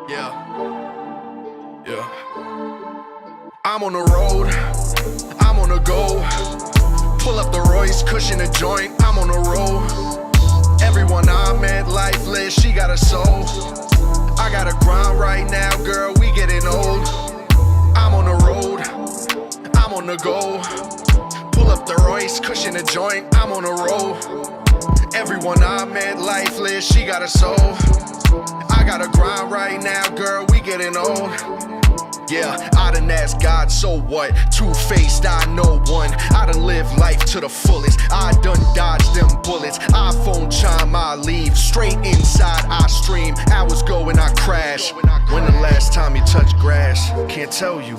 Yeah. I'm on the road, I'm on the go. Pull up the Royce, cushion a joint, I'm on the road. Everyone I met lifeless, she got a soul. I gotta grind right now, girl, we getting old. I'm on the road, I'm on the go. Pull up the Royce, cushion a joint, I'm on the road. Everyone I met lifeless, she got a soul. I gotta grind right now, girl, we getting old. Yeah, I done asked God, so what? Two-faced, I know one. I done lived life to the fullest. I done dodged them bullets. iPhone chime, I leave. Straight inside, I stream. Hours go and I crash. When the last time you touched grass? Can't tell you.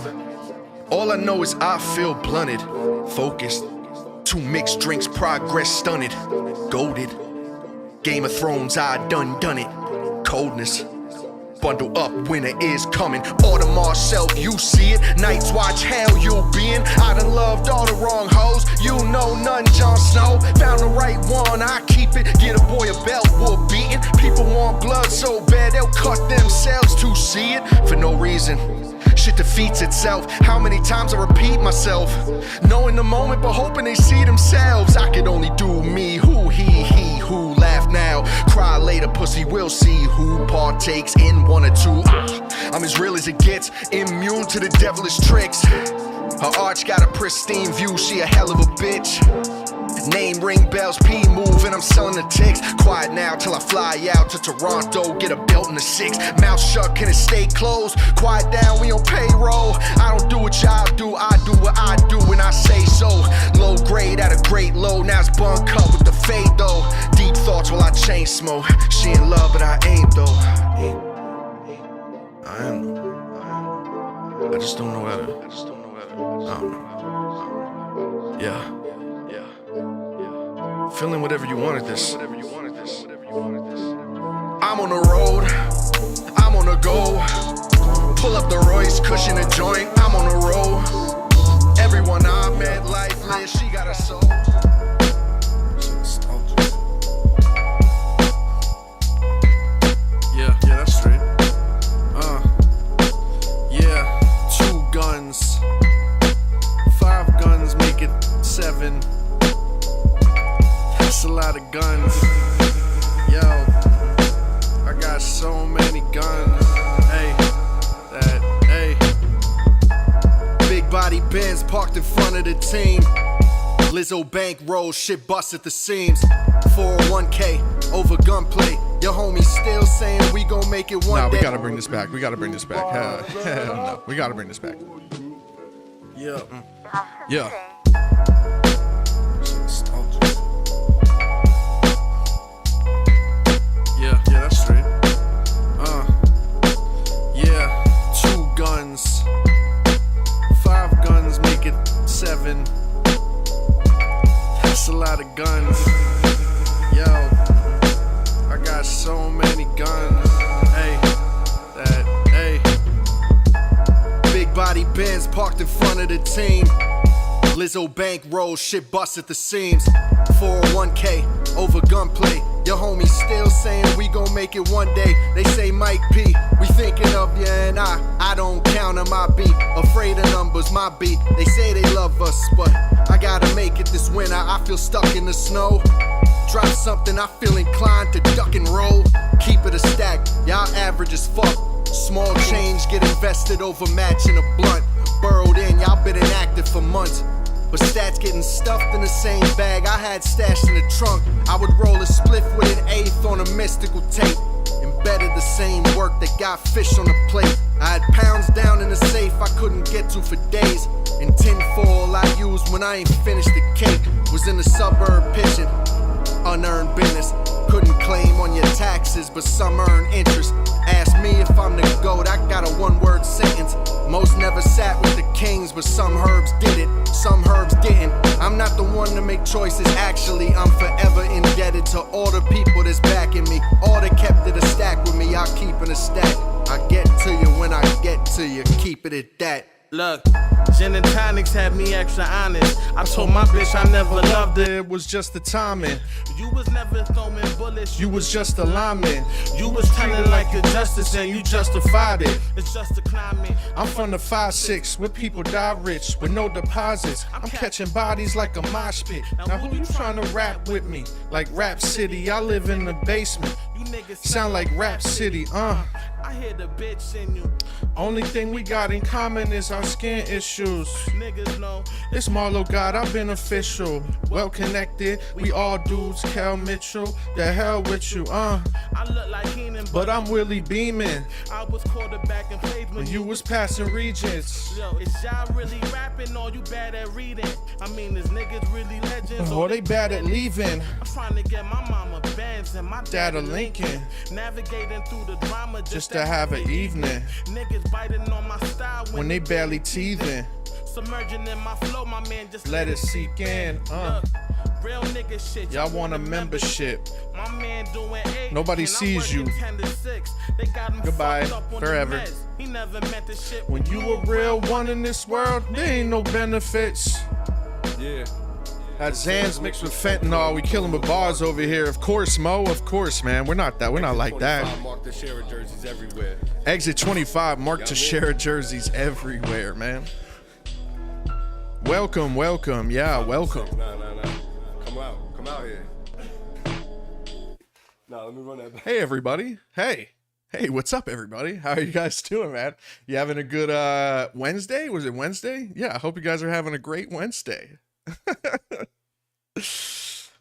All I know is I feel blunted, focused. Two mixed drinks, progress stunted, goated. Game of Thrones, I done it. Coldness. Bundle up, winter is coming. Audemars self, you see it. Night's watch, hell you'll be in. I done loved all the wrong hoes. You know none, Jon Snow. Found the right one, I keep it. Get a boy a belt, we're beating. People want blood so bad they'll cut themselves to see it. For no reason. Shit defeats itself. How many times I repeat myself? Knowing the moment but hoping they see themselves. I could only do me, who he, who laugh now, cry later, pussy, we'll see who partakes in one or two. I'm as real as it gets, immune to the devilish tricks. Her arch got a pristine view, she a hell of a bitch. Name ring bells, P move, and I'm selling the ticks. Quiet now till I fly out to Toronto, get a belt in the 6. Mouth shut, can it stay closed? Quiet down, we on payroll. I don't do what y'all do, I do what I do when I say so. Low grade at a great low, now it's bun cut with the fade though. Deep thoughts while I chain smoke. She in love, but I ain't though. I am. I just don't know how to. I don't know. Yeah. Feeling whatever you wanted this. I'm on the road, I'm on the go. Pull up the Royce, cushion a joint, I'm on the road. Everyone I met lifeless, she got a soul. Yeah, that's straight. Yeah, 2 guns. 5 guns make it 7. That's a lot of guns. Yo, I got so many guns. Hey. Big body Benz parked in front of the team. Lizzo bank rolls, shit bust at the seams. 401k over gunplay. Your homies still saying we gon' make it one day. We gotta bring this back. Hell no. We gotta bring this back. Yeah. Yeah, that's straight. Yeah, 2 guns. 5 guns make it 7. That's a lot of guns. Yo, I got so many guns. Hey. Big body Benz parked in front of the team. Lizzo bank rolls, shit bust at the seams. 401k over gunplay. Your homies still saying we gon' make it one day. They say Mike P, we thinking of you and I don't count on my beat. Afraid of numbers, my beat. They say they love us, but I gotta make it this winter. I feel stuck in the snow. Drop something, I feel inclined to duck and roll. Keep it a stack, y'all average as fuck. Small change get invested over matching a blunt. Burrowed in, y'all been inactive for months. But stats getting stuffed in the same bag I had stashed in the trunk. I would roll a spliff with an 1/8 on a mystical tape. Embedded the same work that got fish on the plate. I had pounds down in the safe I couldn't get to for days. And tinfoil I used when I ain't finished the cake. Was in the suburb pitching, unearned business. Couldn't claim on your taxes, but some earn interest. Ask me if I'm the GOAT, I got a 1-word sentence. Most never sat with the kings, but some herbs did it, some herbs didn't. I'm not the one to make choices, actually. I'm forever indebted to all the people that's backing me. All that kept it a stack with me, I'll keep it a stack. I get to you when I get to you, keep it at that. Look, gin and tonics had me extra honest. I told my bitch I never loved it. It was just the timing. You was never throwing bullets. You was just a lineman. You was telling like a justice and you justified it. It's just a climate. I'm from the 5-6 where people die rich with no deposits. I'm catching bodies like a mosh pit. Now who you trying to rap with me? Like Rap City, I live in the basement. You niggas Sound like Rap City, I hear the bitch in you. Only thing we got in common is our skin issues. Niggas know. It's Marlo God, I've been official. Well connected, we all dudes, Cal Mitchell. The hell with you, I look like Keenan, but I'm Willie beaming. I was quarterback and played when You was passing regions. Yo, is y'all really rapping or you bad at reading? I mean, is niggas really legends Or they bad at leaving. I'm trying to get my mama Benz and my Dad a Lincoln. Navigating through the drama Just to have an evening. Niggas biting on my style When they barely teething. submerging in my flow, my man, just Let it sink in. Look, real nigga shit. Y'all want a membership. My man doing 8. Nobody and I'm sees you. working 10 to 6. They got him Goodbye. fucked up on the Forever. meds. He never meant this shit. When you a real one in this world, there ain't no benefits. Yeah. That Xans mixed with fentanyl, we killing with bars over here. Of course, Mo, of course, man. We're not like that. Mark the share jerseys everywhere. Exit 25, Mark Teixeira jerseys everywhere, man. Welcome, welcome. Yeah, welcome. Nah. Come out here. Nah, let me run that back. Hey, everybody. Hey, what's up, everybody? How are you guys doing, man? You having a good Wednesday? Was it Wednesday? Yeah, I hope you guys are having a great Wednesday.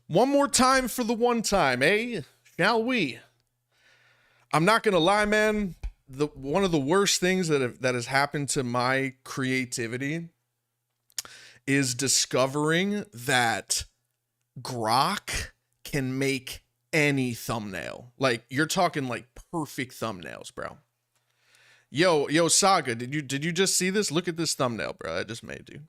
One more time for the one time, eh? Shall we? I'm not gonna lie, man. One of the worst things that has happened to my creativity is discovering that Grok can make any thumbnail. Like, you're talking like perfect thumbnails, bro. Yo, Saga, did you just see this? Look at this thumbnail, bro. I just made you.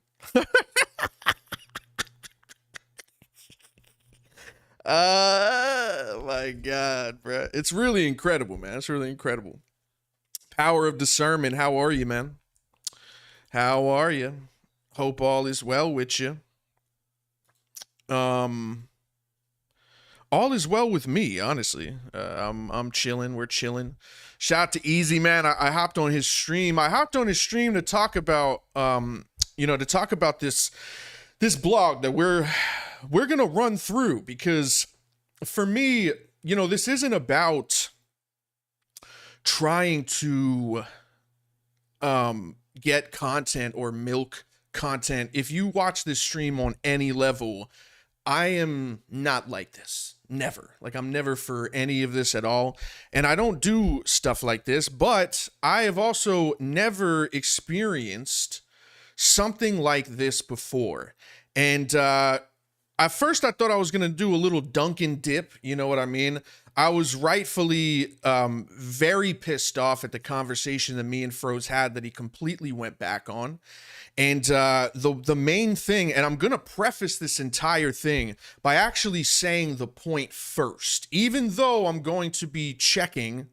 Oh my God, bro. It's really incredible, man. It's really incredible. Power of discernment. How are you, man? How are you? Hope all is well with you. All is well with me, honestly. I'm chilling. We're chilling. Shout out to Eazy, man. I hopped on his stream. I hopped on his stream to talk about this blog that we're going to run through, because for me, this isn't about trying to get content or milk content. If you watch this stream on any level, I am not like this. Never. Like, I'm never for any of this at all. And I don't do stuff like this, but I have also never experienced something like this before. And at first I thought I was going to do a little dunk and dip. You know what I mean? I was rightfully very pissed off at the conversation that me and Froze had that he completely went back on. And the main thing, and I'm going to preface this entire thing by actually saying the point first, even though I'm going to be checking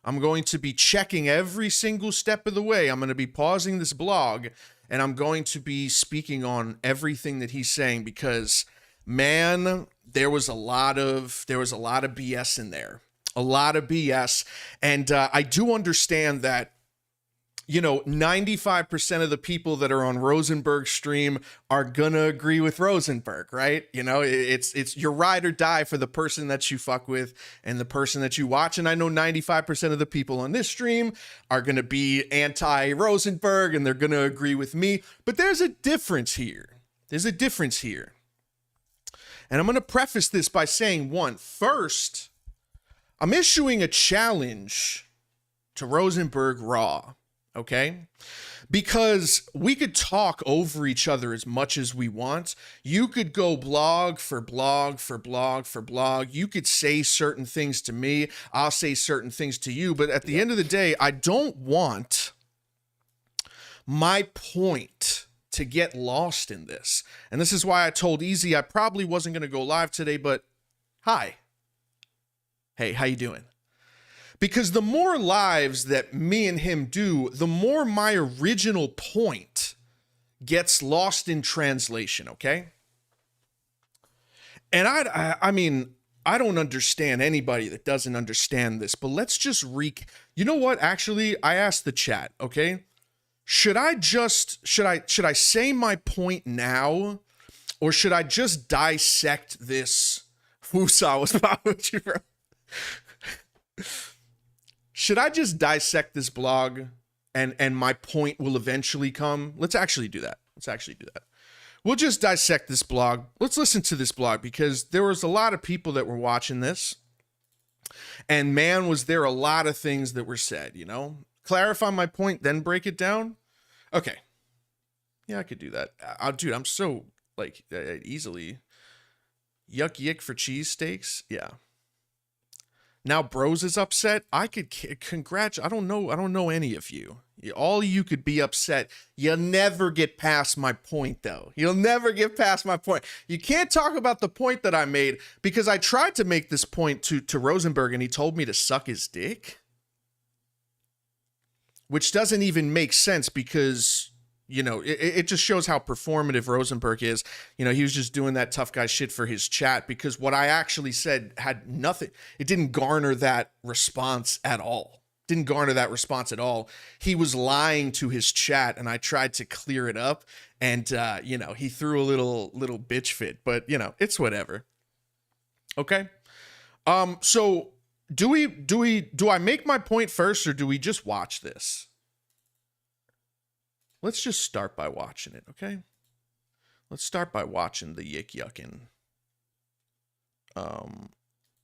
every single step of the way. I'm going to be pausing this blog and I'm going to be speaking on everything that he's saying, because man, there was a lot of BS in there, a lot of BS. And I do understand that, 95% of the people that are on Rosenberg's stream are gonna agree with Rosenberg, right? It's your ride or die for the person that you fuck with and the person that you watch. And I know 95% of the people on this stream are gonna be anti-Rosenberg and they're gonna agree with me. But there's a difference here. And I'm gonna preface this by saying, first, I'm issuing a challenge to Rosenberg Raw. Okay? Because we could talk over each other as much as we want. You could go blog for blog for blog for blog. You could say certain things to me. I'll say certain things to you. But at the end of the day, I don't want my point to get lost in this. And this is why I told Eazy I probably wasn't going to go live today, but hi. Hey, how you doing? Because the more lives that me and him do, the more my original point gets lost in translation, okay? And I mean, I don't understand anybody that doesn't understand this, but let's just you know what? Actually, I asked the chat, okay? Should I say my point now, or should I just dissect this? Wusa was with you, bro. Should I just dissect this blog and my point will eventually come? Let's actually do that. We'll just dissect this blog. Let's listen to this blog, because there was a lot of people that were watching this. And man, was there a lot of things that were said, you know? Clarify my point, then break it down. Okay. Yeah, I could do that. Dude, I'm so, like, easily. Yuck yick for cheesesteaks. Yeah. Now Bros is upset. I could congratulate. I don't know any of you. All of you could be upset. You'll never get past my point, though. You'll never get past my point. You can't talk about the point that I made, because I tried to make this point to Rosenberg and he told me to suck his dick. Which doesn't even make sense, because, you know, it just shows how performative Rosenberg is. You know, he was just doing that tough guy shit for his chat, because what I actually said had nothing. It didn't garner that response at all. He was lying to his chat, and I tried to clear it up, and you know, he threw a little bitch fit, but you know, it's whatever. Okay. So do I make my point first, or do we just watch this? Let's just start by watching it, okay? Let's start by watching the yick yuckin'.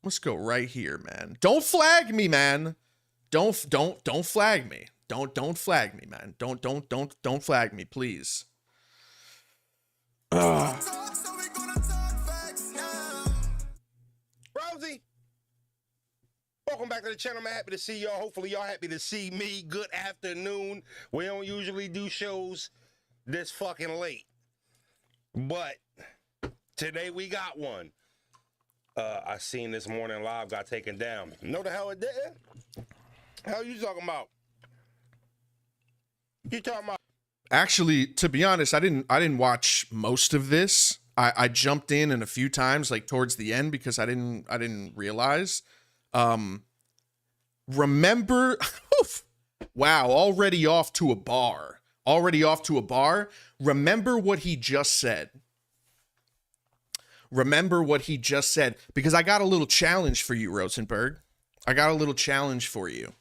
Let's go right here, man. Don't flag me, man. Don't flag me. Don't flag me, man. Don't flag me, please. Rosie, welcome back to the channel. I'm happy to see y'all. Hopefully y'all happy to see me. Good afternoon. We don't usually do shows this fucking late, but today we got one. I seen this morning live got taken down. Know the hell it did? Hell you talking about? You talking about? Actually, to be honest, I didn't watch most of this. I jumped in a few times, like towards the end, because I didn't realize. Remember, wow, already off to a bar. Remember what he just said. Because I got a little challenge for you, Rosenberg. I got a challenge for you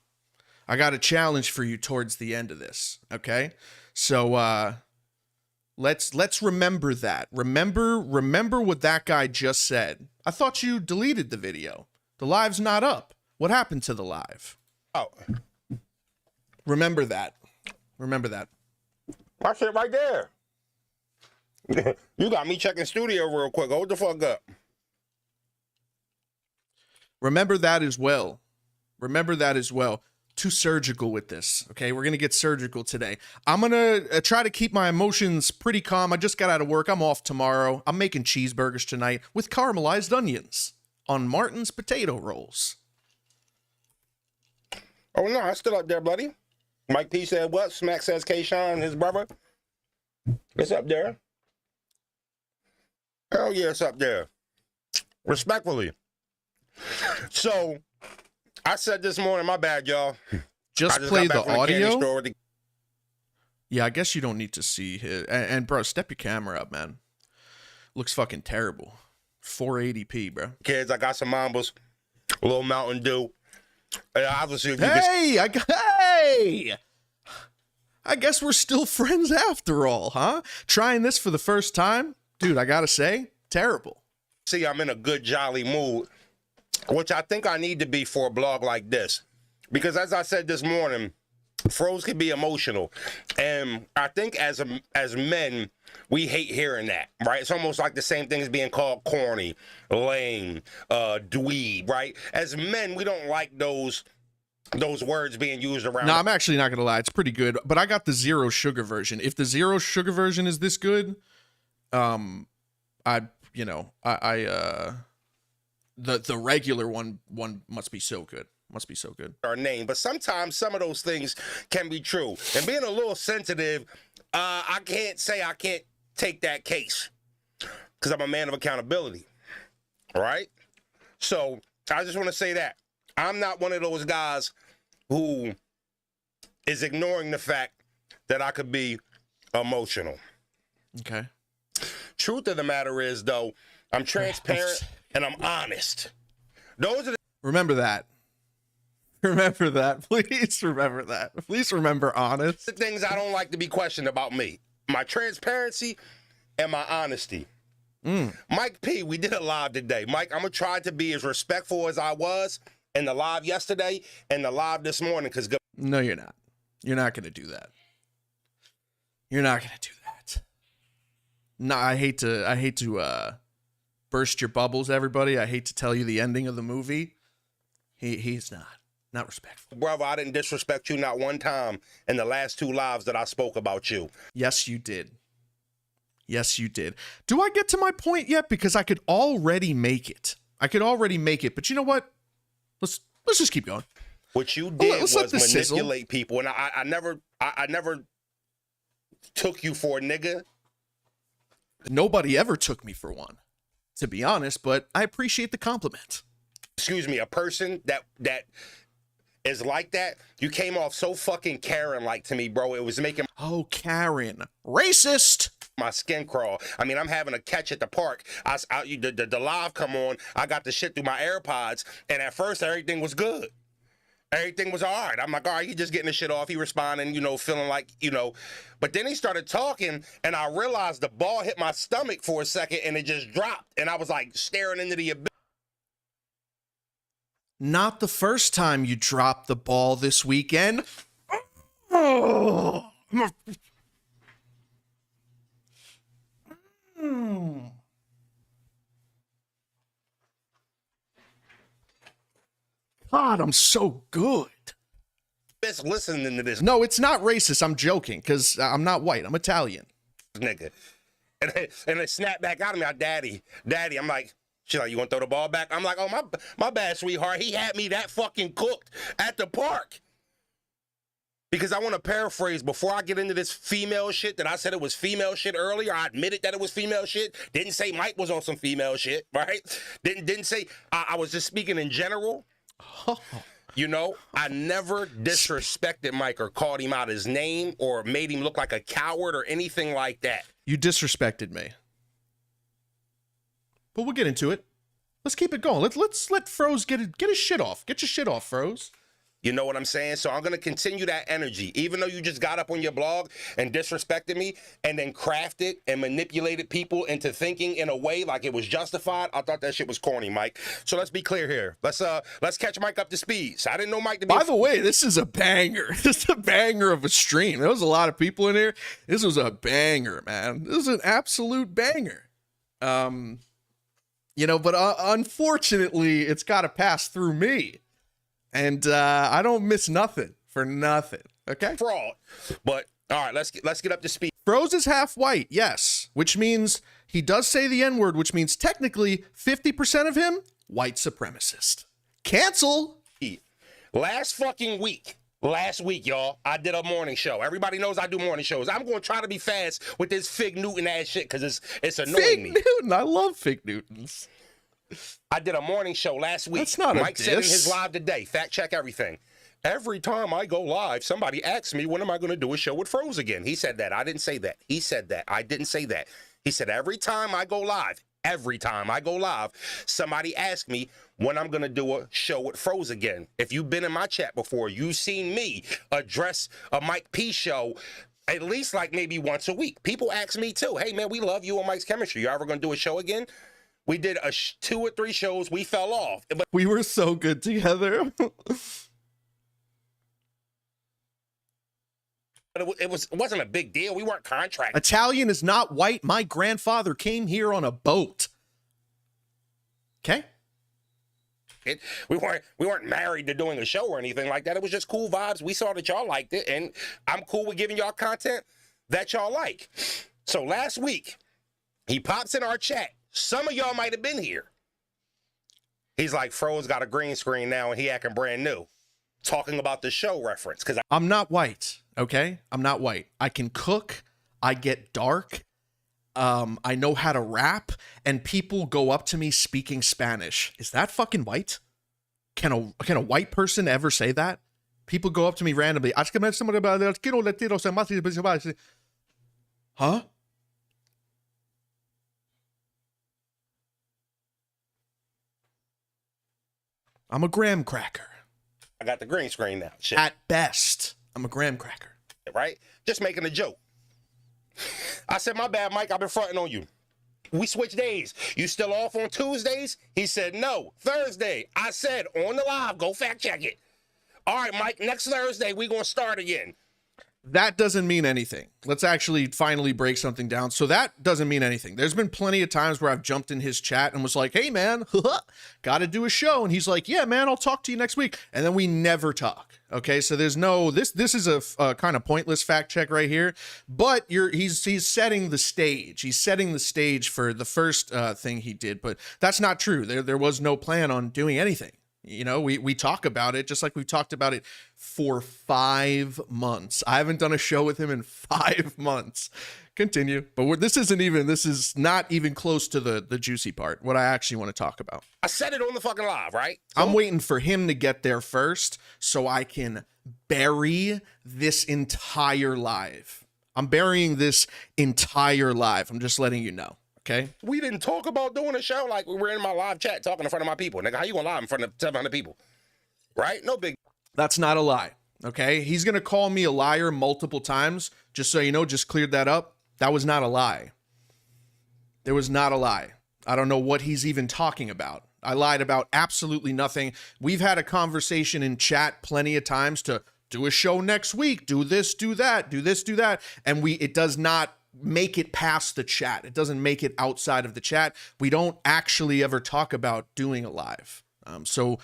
towards the end of this, okay? So let's remember that. Remember what that guy just said. I thought you deleted the video. The live's not up. What happened to the live? Oh. Remember that. My shit right there. You got me checking studio real quick. Hold the fuck up. Remember that as well. Too surgical with this, okay? We're going to get surgical today. I'm going to try to keep my emotions pretty calm. I just got out of work. I'm off tomorrow. I'm making cheeseburgers tonight with caramelized onions on Martin's potato rolls. Oh, no, it's still up there, buddy. Mike P said what? Smack says K-Shine, his brother. It's up there. Hell yeah, it's up there. Respectfully. So, I said this morning, my bad, y'all. Just play the audio. Yeah, I guess you don't need to see it. And bro, step your camera up, man. Looks fucking terrible. 480p, bro. Kids, I got some Mambas, a little Mountain Dew. And obviously, if you hey! I guess we're still friends after all, huh? Trying this for the first time? Dude, I gotta say, terrible. See, I'm in a good, jolly mood, which I think I need to be for a blog like this. Because as I said this morning, Froze can be emotional. And I think as men, we hate hearing that, right? It's almost like the same thing as being called corny, lame, dweeb, right? As men, we don't like those words being used around. No, I'm actually not gonna lie, it's pretty good. But I got the zero sugar version. If the zero sugar version is this good, the regular one must be so good. Must be so good. Our name, but sometimes some of those things can be true. And being a little sensitive, I can't say I can't take that case because I'm a man of accountability. All right? So I just want to say that I'm not one of those guys who is ignoring the fact that I could be emotional. Okay. Truth of the matter is, though, I'm transparent and I'm honest. Those are the Remember that. Remember that. Please remember that. Please remember honest. things I don't like to be questioned about me. My transparency and my honesty. Mike P, we did a live today. Mike, I'm going to try to be as respectful as I was in the live yesterday and the live this morning because No, you're not. You're not going to do that. You're not going to do that. No, I hate to burst your bubbles, everybody. I hate to tell you the ending of the movie. He's not respectful. brother, I didn't disrespect you not one time in the last 2 lives that I spoke about you. Yes, you did. Yes, you did. Do I get to my point yet? Because I could already make it. But you know what? Let's just keep going. What you did let's let was this sizzle. manipulate people, and I never took you for a nigga. Nobody ever took me for one, to be honest, but I appreciate the compliment. Excuse me, a person that is like that. You came off so fucking Karen-like to me, bro. It was making Oh, Karen. Racist. my skin crawl. I mean, I'm having a catch at the park. The live come on. I got the shit through my AirPods, and at first everything was good. Everything was all right. I'm like, all right, he just getting the shit off. He responding, feeling like, But then he started talking, and I realized the ball hit my stomach for a second, and it just dropped. And I was like staring into the abyss. Not the first time you dropped the ball this weekend. Oh. God, I'm so good. Listening to this No, it's not racist. I'm joking because I'm not white. I'm Italian. nigga. And it snapped back out of me. Daddy. I'm like, she's like, you want to throw the ball back? I'm like, oh, my bad, sweetheart. He had me that fucking cooked at the park. Because I want to paraphrase before I get into this female shit that I said it was female shit earlier. I admitted that it was female shit. Didn't say Mike was on some female shit, right? Didn't say I was just speaking in general. I never disrespected Mike or called him out his name or made him look like a coward or anything like that. You disrespected me. But we'll get into it. Let's keep it going. Let's let Froze get his shit off. Get your shit off, Froze. You know what I'm saying? So I'm going to continue that energy. Even though you just got up on your blog and disrespected me and then crafted and manipulated people into thinking in a way like it was justified, I thought that shit was corny, Mike. So let's be clear here. Let's catch Mike up to speed. So I didn't know Mike to be... By the way, this is a banger. This is a banger of a stream. There was a lot of people in here. This was a banger, man. This is an absolute banger. But unfortunately, it's got to pass through me. And I don't miss nothing for nothing. Okay. Fraud. But all right, let's get up to speed. Froze is half white, yes, which means he does say the N-word, which means technically 50% of him, white supremacist. Cancel. Last week, y'all, I did a morning show. Everybody knows I do morning shows. I'm going to try to be fast with this Fig Newton ass shit because it's annoying me. Fig Newton. I love Fig Newtons. I did a morning show last week. That's not Mike a said in diss. his live today. Fact check everything. Every time I go live, somebody asks me, when am I going to do a show with Froze again? He said that. I didn't say that. He said that. I didn't say that. He said every time I go live, somebody asks me when I'm going to do a show with Froze again. If you've been in my chat before, you've seen me address a Mike P show at least like maybe once a week. People ask me too, hey man, we love you and Mike's chemistry. You ever going to do a show again? We did 2 or 3 shows. We fell off. But We were so good together. it wasn't a big deal. We weren't contracted. Italian is not white. My grandfather came here on a boat. Okay? We weren't married to doing a show or anything like that. It was just cool vibes. We saw that y'all liked it, and I'm cool with giving y'all content that y'all like. So last week, he pops in our chat. Some of y'all might have been here. He's like, Fro's got a green screen now and he acting brand new. Talking about the show reference. Because I'm not white, okay? I'm not white. I can cook. I get dark. I know how to rap. And people go up to me speaking Spanish. Is that fucking white? Can a white person ever say that? People go up to me randomly. Huh? I'm a graham cracker. I got the green screen now. Shit. At best, I'm a graham cracker. Right? Just making a joke. I said, my bad, Mike. I've been fronting on you. We switched days. You still off on Tuesdays? He said, no, Thursday. I said, on the live, go fact check it. All right, Mike, next Thursday, we going to start again. That doesn't mean anything. Let's actually finally break something down. So that doesn't mean anything. There's been plenty of times where I've jumped in his chat and was like, hey, man, got to do a show. And he's like, yeah, man, I'll talk to you next week. And then we never talk. Okay, so there's no, this is a kind of pointless fact check right here. But he's setting the stage. He's setting the stage for the first thing he did. But that's not true. There was no plan on doing anything. You know, we talk about it just like we've talked about it for 5 months. I haven't done a show with him in 5 months. Continue. But this is not even close to the juicy part, what I actually want to talk about. I said it on the fucking live, right? I'm waiting for him to get there first so I can bury this entire live. I'm burying this entire live. I'm just letting you know. Okay. We didn't talk about doing a show like we were in my live chat talking in front of my people. Nigga, how you gonna lie in front of 700 people? Right? No big. That's not a lie. Okay. He's going to call me a liar multiple times. Just so you know, just cleared that up. That was not a lie. There was not a lie. I don't know what he's even talking about. I lied about absolutely nothing. We've had a conversation in chat plenty of times to do a show next week, do this, do that, do this, do that. And it does not make it past the chat. It doesn't make it outside of the chat. We don't actually ever talk about doing a live. So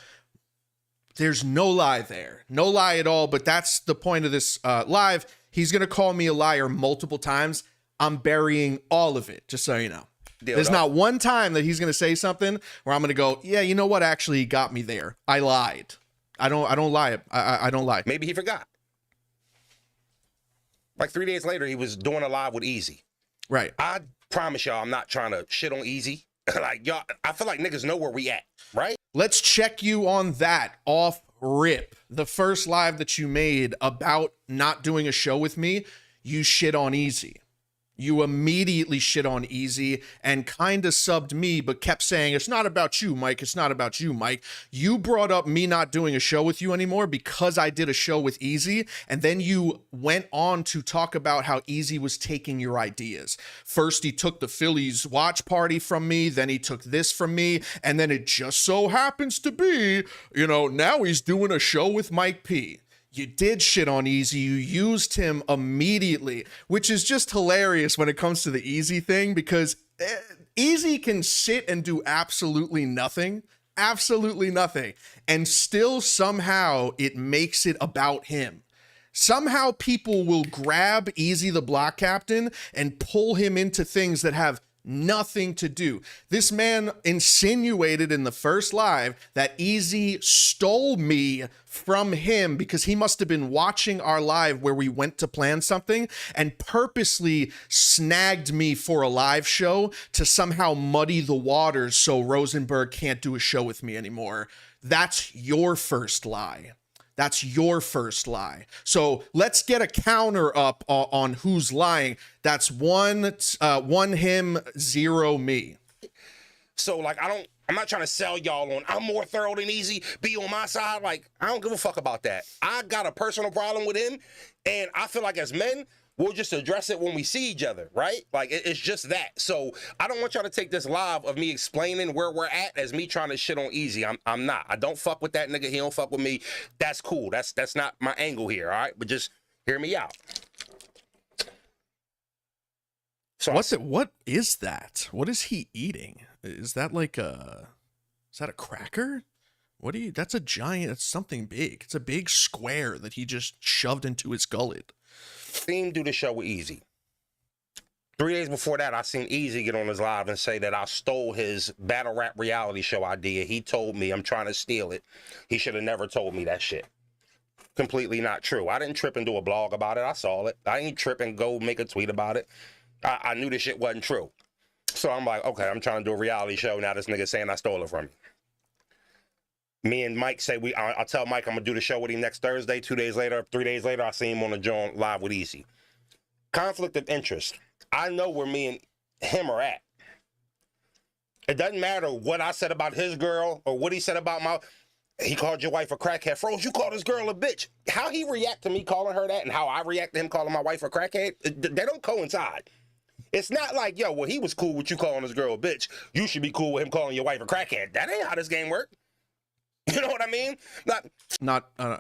there's no lie there. No lie at all, but that's the point of this live. He's going to call me a liar multiple times. I'm burying all of it, just so you know. There's not one time that he's going to say something where I'm going to go, yeah, you know what? Actually, he got me there. I lied. I don't lie. I don't lie. Maybe he forgot. Like 3 days later, he was doing a live with Eazy. Right. I promise y'all, I'm not trying to shit on Eazy. Like, y'all, I feel like niggas know where we at, right? Let's check you on that off rip. The first live that you made about not doing a show with me, you shit on Eazy. You immediately shit on Eazy and kind of subbed me, but kept saying, it's not about you, Mike. It's not about you, Mike. You brought up me not doing a show with you anymore because I did a show with Eazy. And then you went on to talk about how Eazy was taking your ideas. First, he took the Phillies watch party from me. Then he took this from me. And then it just so happens to be, you know, now he's doing a show with Mike P. You did shit on Eazy. You used him immediately, which is just hilarious when it comes to the Eazy thing, because Eazy can sit and do absolutely nothing, and still somehow it makes it about him. Somehow people will grab Eazy the Block Captain and pull him into things that have nothing to do. This man insinuated in the first live that Eazy stole me from him because he must have been watching our live where we went to plan something and purposely snagged me for a live show to somehow muddy the waters so Rosenberg can't do a show with me anymore. That's your first lie. That's your first lie. So let's get a counter up on who's lying. That's one him, 0 me. So like, I'm not trying to sell y'all on, I'm more thorough than Eazy, be on my side. Like, I don't give a fuck about that. I got a personal problem with him. And I feel like as men, we'll just address it when we see each other, right? Like, it's just that. So I don't want y'all to take this live of me explaining where we're at as me trying to shit on Eazy. I'm not. I don't fuck with that nigga. He don't fuck with me. That's cool. That's not my angle here, all right? But just hear me out. So What is that? What is he eating? Is that like is that a cracker? That's a giant, that's something big. It's a big square that he just shoved into his gullet. Team do the show with Eazy. 3 days before that, I seen Eazy get on his live and say that I stole his battle rap reality show idea. He told me I'm trying to steal it. He should have never told me that shit. Completely not true. I didn't trip and do a blog about it. I saw it. I ain't trip and go make a tweet about it. I knew this shit wasn't true. So I'm like, okay, I'm trying to do a reality show. Now this nigga saying I stole it from you. Me and Mike say I'll tell Mike I'm gonna do the show with him next Thursday. 2 days later, 3 days later, I see him on the joint live with Eazy. Conflict of interest. I know where me and him are at. It doesn't matter what I said about his girl or what he said about my. He called your wife a crackhead. Froze, you called his girl a bitch. How he react to me calling her that and how I react to him calling my wife a crackhead, they don't coincide. It's not like, yo, well, he was cool with you calling his girl a bitch. You should be cool with him calling your wife a crackhead. That ain't how this game works. You know what I mean? I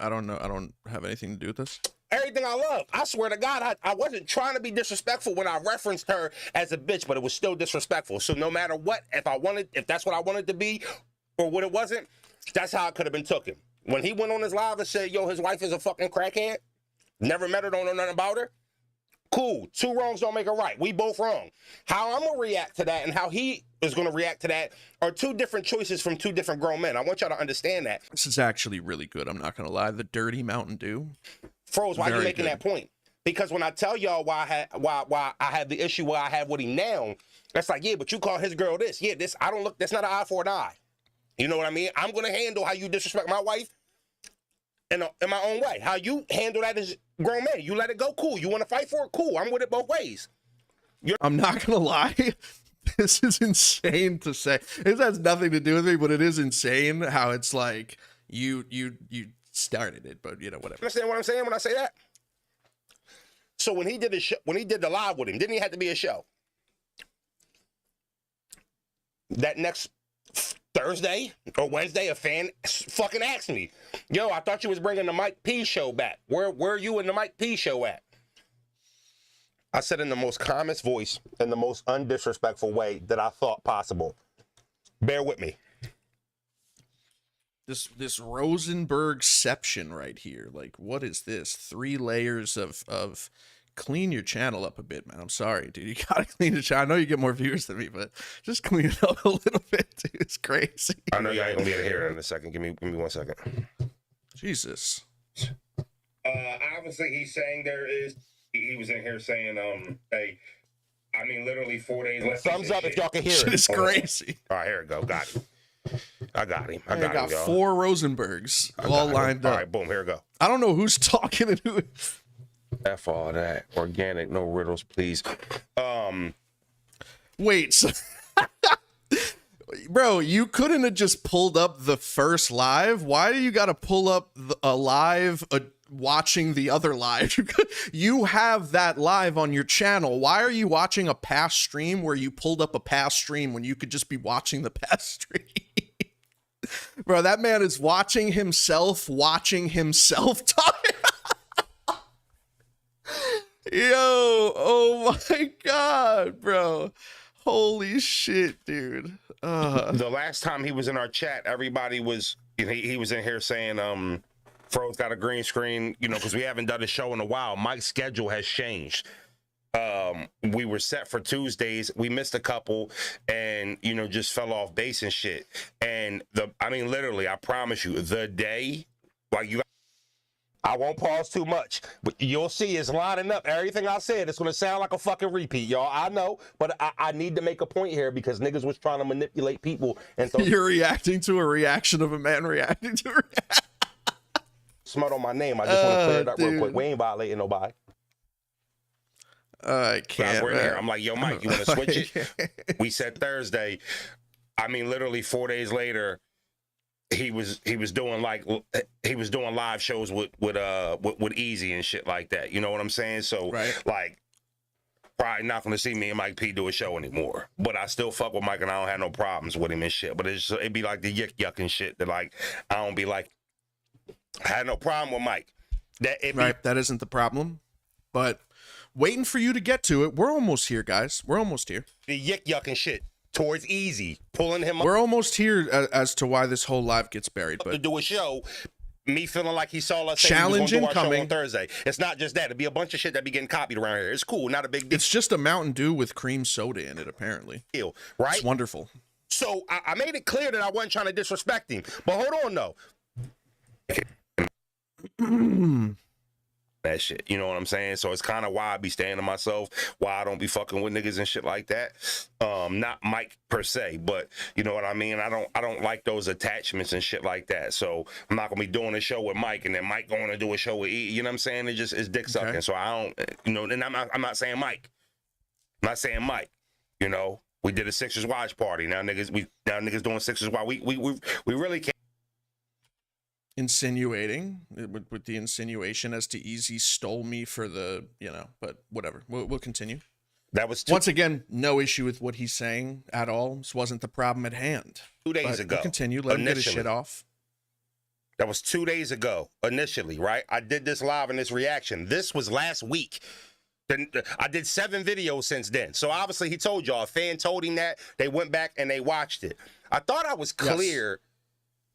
don't know. I don't have anything to do with this. Everything I love. I swear to God, I wasn't trying to be disrespectful when I referenced her as a bitch, but it was still disrespectful. So no matter what, if that's what I wanted to be or what it wasn't, that's how it could have been taken. When he went on his live and said, yo, his wife is a fucking crackhead, never met her, don't know nothing about her, cool. 2 wrongs don't make a right. We both wrong. How I'm going to react to that and how he is going to react to that are 2 different choices from 2 different grown men. I want y'all to understand that. This is actually really good. I'm not going to lie. The dirty Mountain Dew. Froze, why are you making good. that point? Because when I tell y'all why I have the issue where I have with him now, that's like, yeah, but you call his girl this. Yeah, this, I don't look, that's not an eye for an eye. You know what I mean? I'm going to handle how you disrespect my wife in my own way. How you handle that as grown man. You let it go, cool. You want to fight for it, cool. I'm with it both ways. I'm not going to lie. This is insane to say. This has nothing to do with me, but it is insane how it's like you started it, but you know, whatever. Understand what I'm saying when I say that? So when he did the live with him, didn't he have to be a show? That next Thursday or Wednesday, a fan fucking asked me, yo, I thought you was bringing the Mike P show back. Where are you in the Mike P show at? I said in the most calmest voice, in the most undisrespectful way that I thought possible. Bear with me. This Rosenbergception right here. Like, what is this? 3 layers of clean your channel up a bit, man. I'm sorry, dude. You gotta clean the channel. I know you get more viewers than me, but just clean it up a little bit, dude. It's crazy. I know y'all ain't gonna be able to hear it in a second. Give me 1 second. Jesus. Obviously he's saying he was in here saying, hey, I mean, literally 4 days left. Thumbs up if y'all can hear it. It's crazy. All right, here it go. Got him. I got him. I got got him, y'all. 4 Rosenbergs all lined up. All right, boom, here we go. I don't know who's talking and who. F all that. Organic, no riddles, please. Wait, so bro, you couldn't have just pulled up the first live? Why do you got to pull up a live watching the other live? You have that live on your channel. Why are you watching a past stream where you pulled up a past stream when you could just be watching the past stream? Bro, that man is watching himself talk. Yo, oh my God, bro. Holy shit, dude. The last time he was in our chat, everybody was, he was in here saying, Fro's got a green screen, you know, because we haven't done a show in a while. Mike's schedule has changed. We were set for Tuesdays. We missed a couple and, you know, just fell off base and shit. And I mean, literally, I promise you, the day, like I won't pause too much, but you'll see it's lining up. Everything I said, it's going to sound like a fucking repeat, y'all. I know, but I need to make a point here because niggas was trying to manipulate people. And You're reacting to a reaction of a man reacting to a reaction. Smut on my name. I just want to clear it up real quick. We ain't violating nobody. I can't. We're in here. I'm like, yo, Mike, you want to switch it? We said Thursday. I mean, literally 4 days later, he was doing live shows with Eazy and shit like that. You know what I'm saying? So like, probably not gonna see me and Mike P do a show anymore. But I still fuck with Mike and I don't have no problems with him and shit. But it'd be like the yuck and shit that like I don't be like. I had no problem with Mike. That isn't the problem. But waiting for you to get to it. We're almost here, guys. We're almost here. The yuck and shit towards Eazy, pulling him up. We're almost here as to why this whole live gets buried. But to do a show, me feeling like he saw us Challenge saying he was gonna do our show incoming. on Thursday. It's not just that. It'd be a bunch of shit that be getting copied around here. It's cool, not a big It's just a Mountain Dew with cream soda in it, apparently. deal, right? It's wonderful. So I made it clear that I wasn't trying to disrespect him. But hold on, though. That shit, you know what I'm saying? So it's kind of why I be staying to myself, why I don't be fucking with niggas and shit like that. Not Mike per se, but you know what I mean? I don't like those attachments and shit like that. So I'm not gonna be doing a show with Mike and then Mike going to do a show with E. You know what I'm saying? It's dick sucking. Okay. So I don't, you know, and I'm not saying Mike. I'm not saying Mike. You know, we did a Sixers watch party. Now niggas doing Sixers watch. We really can't. Insinuating with the insinuation as to Eazy stole me for the, you know, but whatever. We'll continue. That was Once again, no issue with what he's saying at all. This wasn't the problem at hand. 2 days But ago. we'll continue. Let him get his initially. shit off. That was 2 days ago, initially, right? I did this live in this reaction. This was last week. Then I did 7 videos since then. So obviously he told y'all, a fan told him that. They went back and they watched it. I thought I was clear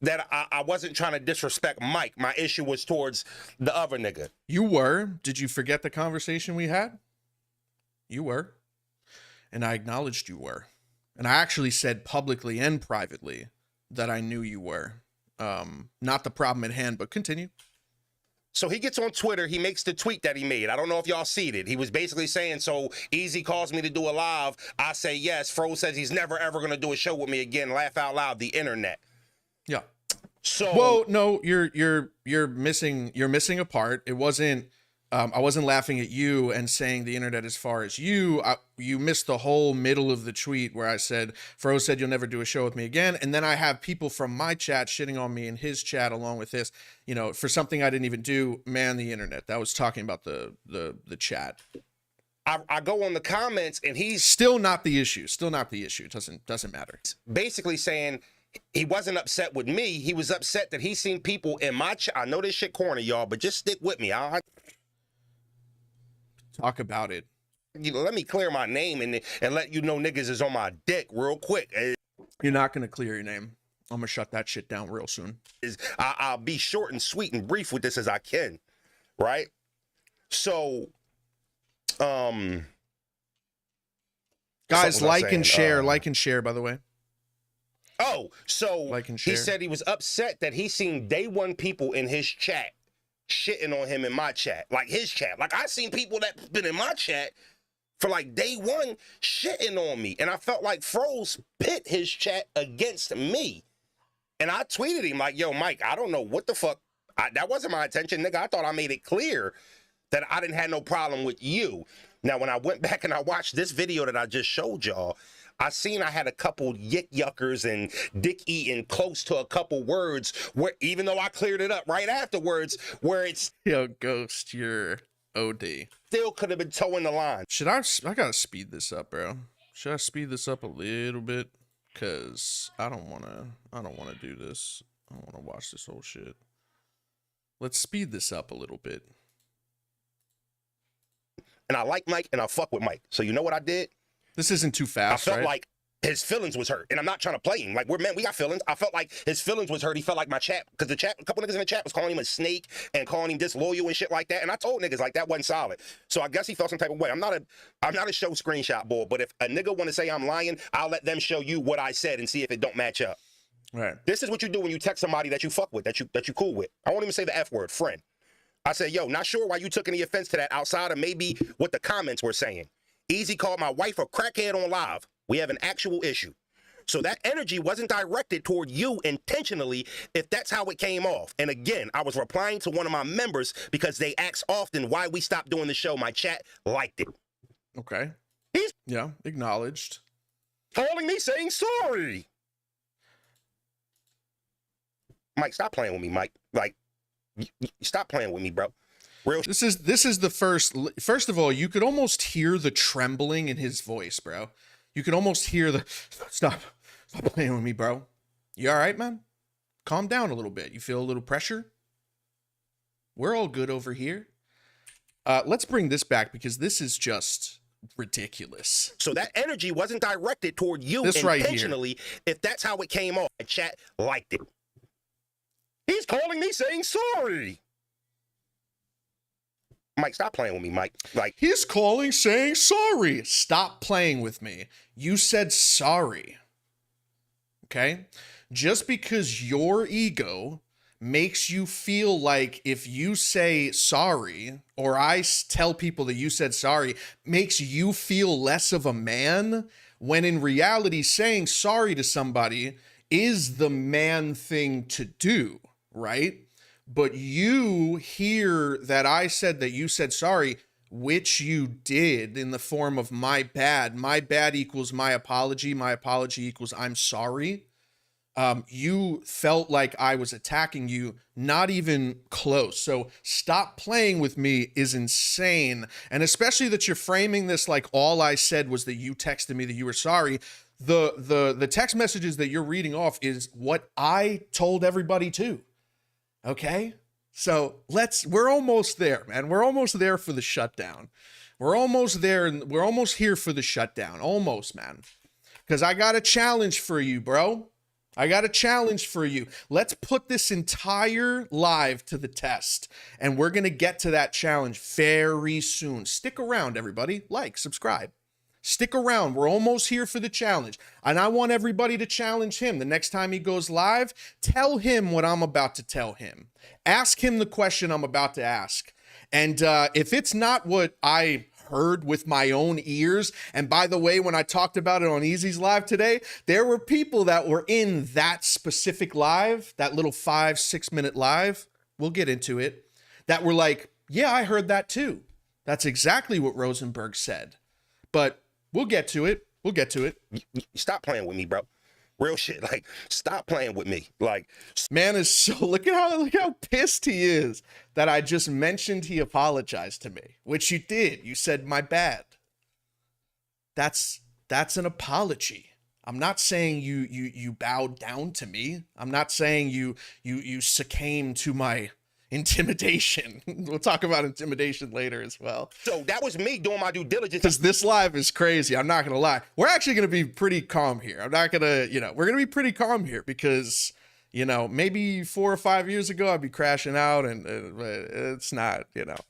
that I wasn't trying to disrespect Mike. My issue was towards the other nigga. You were. Did you forget the conversation we had? You were. And I acknowledged you were. And I actually said publicly and privately that I knew you were. Not the problem at hand, but continue. So he gets on Twitter, he makes the tweet that he made. I don't know if y'all seen it. He was basically saying, so Eazy calls me to do a live. I say yes. Fro says he's never ever gonna do a show with me again. Laugh out loud, the internet. Yeah. So Well, no, you're missing a part. It wasn't. I wasn't laughing at you and saying the internet as far as you. You missed the whole middle of the tweet where I said, Fro said you'll never do a show with me again. And then I have people from my chat shitting on me in his chat along with this, you know, for something I didn't even do. Man, the internet. That was talking about the chat. I go on the comments and he's Still not the issue. Still not the issue. It doesn't matter. basically saying he wasn't upset with me. He was upset that he seen people in my chat. I know this shit corny, y'all, but just stick with me. Talk about it. You know, let me clear my name and let you know niggas is on my dick real quick. You're not going to clear your name. I'm going to shut that shit down real soon. I'll be short and sweet and brief with this as I can, right? So, Guys, was I like saying? and share. Like and share, by the way. oh, so Like and he share. said he was upset that he seen day one people in his chat shitting on him in my chat, like his chat. Like I seen people that been in my chat for like day one shitting on me, and I felt like Froze pit his chat against me. And I tweeted him like, yo, Mike, I don't know what the fuck. That wasn't my intention, nigga. I thought I made it clear that I didn't have no problem with you. Now, when I went back and I watched this video that I just showed y'all, I seen I had a couple yick yuckers and dick eating close to a couple words where, even though I cleared it up right afterwards, where it's Yo, Ghost, you're OD. still could have been towing the line. Should I gotta speed this up, bro. Should I speed this up a little bit? Cause I don't wanna do this. I don't wanna watch this whole shit. Let's speed this up a little bit. And I like Mike and I fuck with Mike. So you know what I did? This isn't too I fast, felt right? like his feelings was hurt. And I'm not trying to play him. Like, we're men, we got feelings. I felt like his feelings was hurt. He felt like my chat, because the chat, a couple niggas in the chat was calling him a snake and calling him disloyal and shit like that. And I told niggas like that wasn't solid. So I guess he felt some type of way. I'm not a show screenshot boy, but if a nigga want to say I'm lying, I'll let them show you what I said and see if it don't match up. Right. This is what you do when you text somebody that you fuck with, that you cool with. I won't even say the F word, friend. I said, yo, not sure why you took any offense to that outside of maybe what the comments were saying. Eazy called my wife a crackhead on live. We have an actual issue. So that energy wasn't directed toward you intentionally, if that's how it came off. And again, I was replying to one of my members because they ask often why we stopped doing the show. My chat liked it. Okay. He's Yeah, acknowledged. calling me saying sorry. Mike, stop playing with me, Mike. Like, stop playing with me, bro. Real. This is the first of all, you could almost hear the trembling in his voice, bro. You could almost hear the stop playing with me, bro. You all right, man? Calm down a little bit. You feel a little pressure? We're all good over here. Let's bring this back because this is just ridiculous. So that energy wasn't directed toward you This right here. intentionally, if that's how it came off. The chat liked it. He's calling me saying sorry. Mike, stop playing with me, Mike. Like, He's calling saying sorry. Stop playing with me. You said sorry. Okay? Just because your ego makes you feel like if you say sorry, or I tell people that you said sorry, makes you feel less of a man, when in reality, saying sorry to somebody is the man thing to do, right? But you hear that I said that you said sorry, which you did in the form of my bad. My bad equals my apology equals I'm sorry. You felt like I was attacking you, not even close. So stop playing with me is insane. And especially that you're framing this like all I said was that you texted me that you were sorry. The text messages that you're reading off is what I told everybody too. Okay? So we're almost there, man. We're almost there for the shutdown. We're almost there, and we're almost here for the shutdown. Almost, man. Because I got a challenge for you, bro. I got a challenge for you. Let's put this entire live to the test, and we're going to get to that challenge very soon. Stick around, everybody. Like, subscribe. Stick around. We're almost here for the challenge, and I want everybody to challenge him. The next time he goes live, tell him what I'm about to tell him. Ask him the question I'm about to ask. And if it's not what I heard with my own ears, and by the way, when I talked about it on Eazy's live today, there were people that were in that specific live, that little 5-6 minute live, we'll get into it, that were like, yeah, I heard that too. That's exactly what Rosenberg said. But we'll get to it. We'll get to it. stop playing with me, bro. Real shit. Like, stop playing with me. Like, Man is so, look how pissed he is that I just mentioned he apologized to me, which you did. You said my bad. That's an apology. I'm not saying you bowed down to me. I'm not saying you succumbed to my intimidation. We'll talk about intimidation later as well. so that was me doing my due diligence. Because this live is crazy. I'm not going to lie. We're actually going to be pretty calm here. I'm not going to, we're going to be pretty calm here because, maybe 4 or 5 years ago, I'd be crashing out and it's not,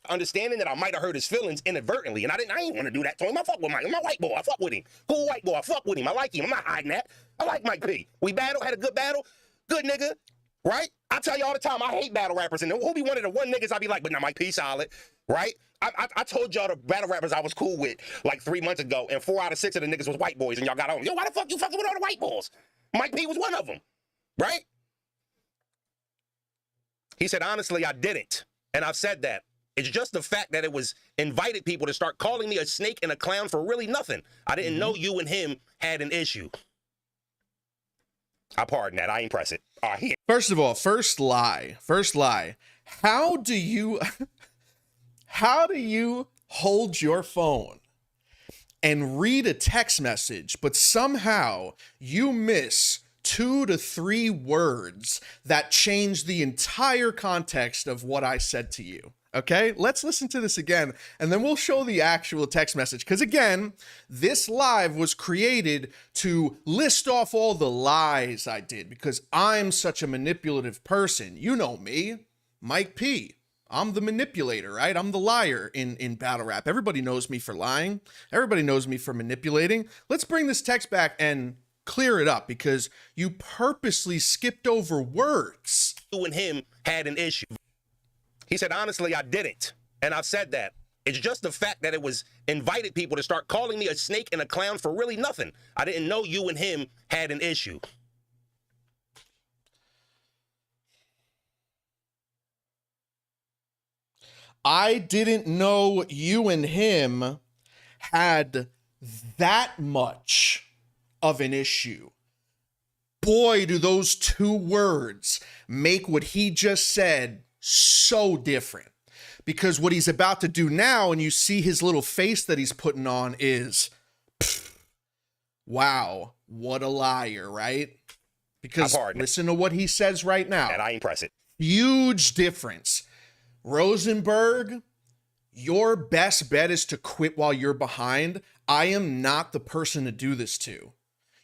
Understanding that I might have hurt his feelings inadvertently, and I ain't want to do that to him. I fuck with Mike. I'm a white boy. I fuck with him. Cool white boy. I fuck with him. I like him. I'm not hiding that. I like Mike P. We battled, had a good battle. Good nigga. Right? I tell you all the time, I hate battle rappers, and who be one of the one niggas I be like, but now Mike P solid, right? I told y'all the battle rappers I was cool with like 3 months ago, and 4 out of 6 of the niggas was white boys, and y'all got on. Yo, why the fuck you fucking with all the white boys? Mike P was one of them, right? He said, honestly, I didn't, and I've said that. It's just the fact that it was invited people to start calling me a snake and a clown for really nothing. I didn't know you and him had an issue. I pardon that. I ain't press it. Here. First of all, first lie. How do you hold your phone and read a text message, but somehow you miss 2 to 3 words that change the entire context of what I said to you? Okay, let's listen to this again, and then we'll show the actual text message. Because again, this live was created to list off all the lies I did because I'm such a manipulative person. You know me, Mike P. I'm the manipulator, right? I'm the liar in battle rap. Everybody knows me for lying. Everybody knows me for manipulating. Let's bring this text back and clear it up because you purposely skipped over words. You and him had an issue. He said, honestly, I didn't. And I've said that. It's just the fact that it was invited people to start calling me a snake and a clown for really nothing. I didn't know you and him had an issue. I didn't know you and him had that much of an issue. Boy, do those 2 words make what he just said so different, because what he's about to do now, and you see his little face that he's putting on, is wow, what a liar, right? Because listen to what he says right now. And I ain't press it. Huge difference. Rosenberg, your best bet is to quit while you're behind. I am not the person to do this to.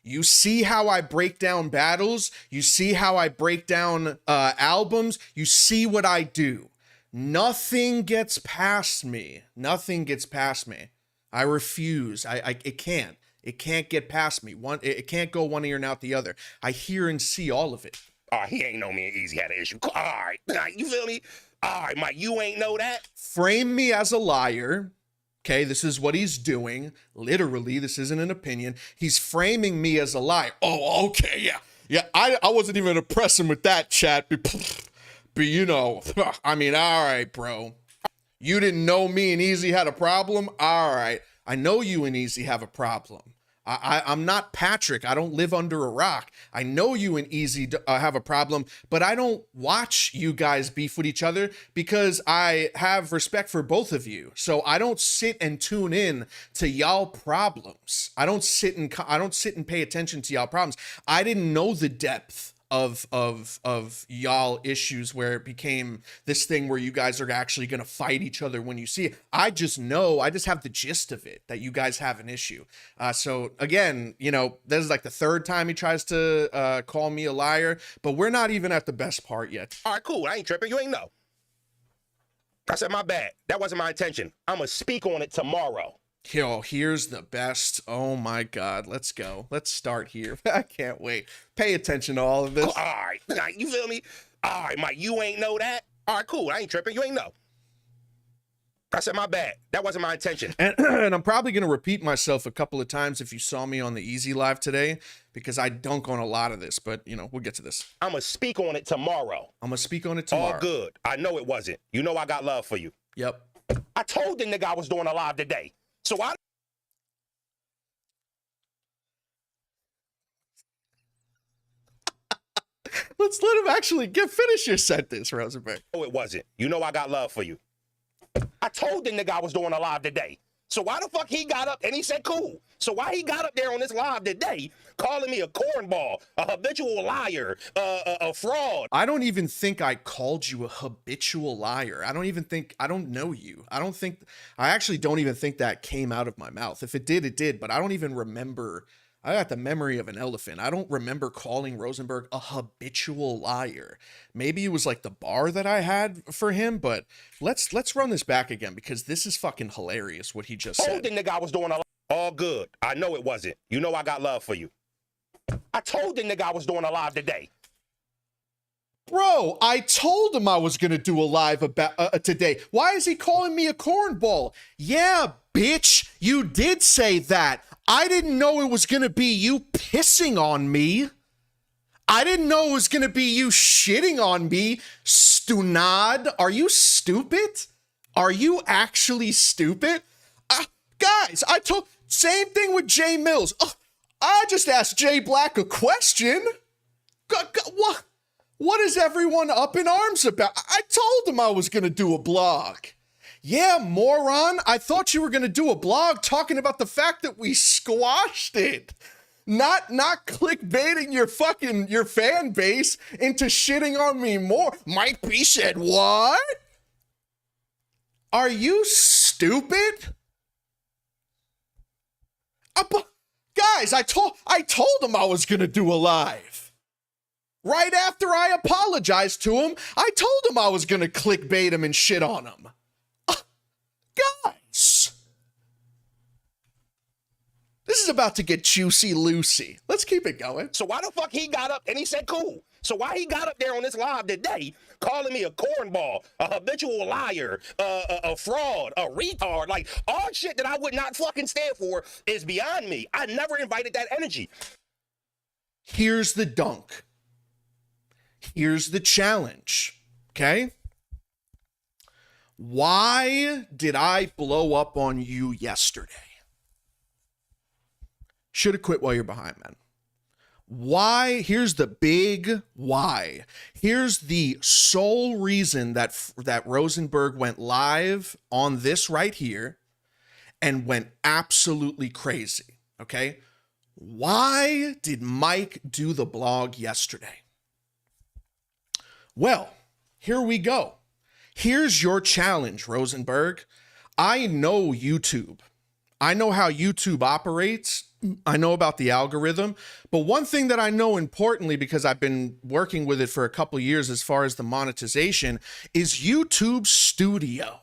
You see how I break down battles. You see how I break down albums. You see what I do. Nothing gets past me. Nothing gets past me. I refuse. It can't. It can't get past me. It can't go one ear and out the other. I hear and see all of it. Oh, he ain't know me and Eazy had an issue. All right, you feel me? All right, Mike, you ain't know that? Frame me as a liar. Okay, this is what he's doing. Literally, this isn't an opinion. He's framing me as a liar. Oh, okay, yeah. Yeah, I wasn't even impressing with that, chat. But you know, I mean, all right, bro. You didn't know me and Eazy had a problem? All right. I know you and Eazy have a problem. I'm not Patrick. I don't live under a rock. I know you and Eazy have a problem, but I don't watch you guys beef with each other because I have respect for both of you. So I don't sit and tune in to y'all problems. I don't sit and pay attention to y'all problems. I didn't know the depth of y'all issues where it became this thing where you guys are actually going to fight each other when you see it. I just have the gist of it, that you guys have an issue. So again, you know, this is like the third time he tries to call me a liar, but we're not even at the best part yet. All right, cool. I ain't tripping. You ain't know. I said, my bad. That wasn't my intention. I'm going to speak on it tomorrow. Yo, here's the best. Oh my God. Let's go. Let's start here. I can't wait. Pay attention to all of this. All right. You feel me? All right, Mike, you ain't know that? All right, cool. I ain't tripping. You ain't know. I said, my bad. That wasn't my intention. And I'm probably going to repeat myself a couple of times if you saw me on the Eazy live today, because I dunk on a lot of this, but you know, we'll get to this. I'm going to speak on it tomorrow. Tomorrow. All good. I know it wasn't. You know I got love for you. Yep. I told the nigga I was doing a live today. So I... Let's let him actually finish your sentence, Rosenberg. No, it wasn't. You know I got love for you. I told the nigga I was doing a live today. So why the fuck he got up and he said cool? So why he got up there on this live today calling me a cornball, a habitual liar, a fraud? I don't even think I called you a habitual liar. I don't know you. I actually don't even think that came out of my mouth. If it did, it did, but I don't even remember. I got the memory of an elephant. I don't remember calling Rosenberg a habitual liar. Maybe it was like the bar that I had for him, but let's run this back again because this is fucking hilarious what he just said. The nigga I was doing all good. I know it wasn't. You know I got love for you. I told the nigga I was doing a live today. Bro, I told him I was going to do a live about today. Why is he calling me a cornball? Yeah, bitch, you did say that. I didn't know it was going to be you pissing on me. I didn't know it was going to be you shitting on me. Stunad, are you stupid? Are you actually stupid? Guys, same thing with Jay Mills. I just asked Jay Black a question. What is everyone up in arms about? I told him I was going to do a blog. Yeah, moron. I thought you were going to do a blog talking about the fact that we squashed it. Not clickbaiting your fan base into shitting on me more. Mike B said, what? Are you stupid? Guys, I told him I was going to do a live. Right after I apologized to him, I told him I was going to clickbait him and shit on him. Guys, this is about to get juicy-loosey. Let's keep it going. So why the fuck he got up and he said cool? So why he got up there on this live today calling me a cornball, a habitual liar, a fraud, a retard, like all shit that I would not fucking stand for is beyond me. I never invited that energy. Here's the dunk. Here's the challenge, okay? Why did I blow up on you yesterday? Should have quit while you're behind, man. Why? Here's the big why. Here's the sole reason that Rosenberg went live on this right here and went absolutely crazy, okay? Why did Mike do the blog yesterday? Well, here we go. Here's your challenge, Rosenberg. I know YouTube. I know how YouTube operates. I know about the algorithm, but one thing that I know importantly, because I've been working with it for a couple years as far as the monetization, is YouTube Studio.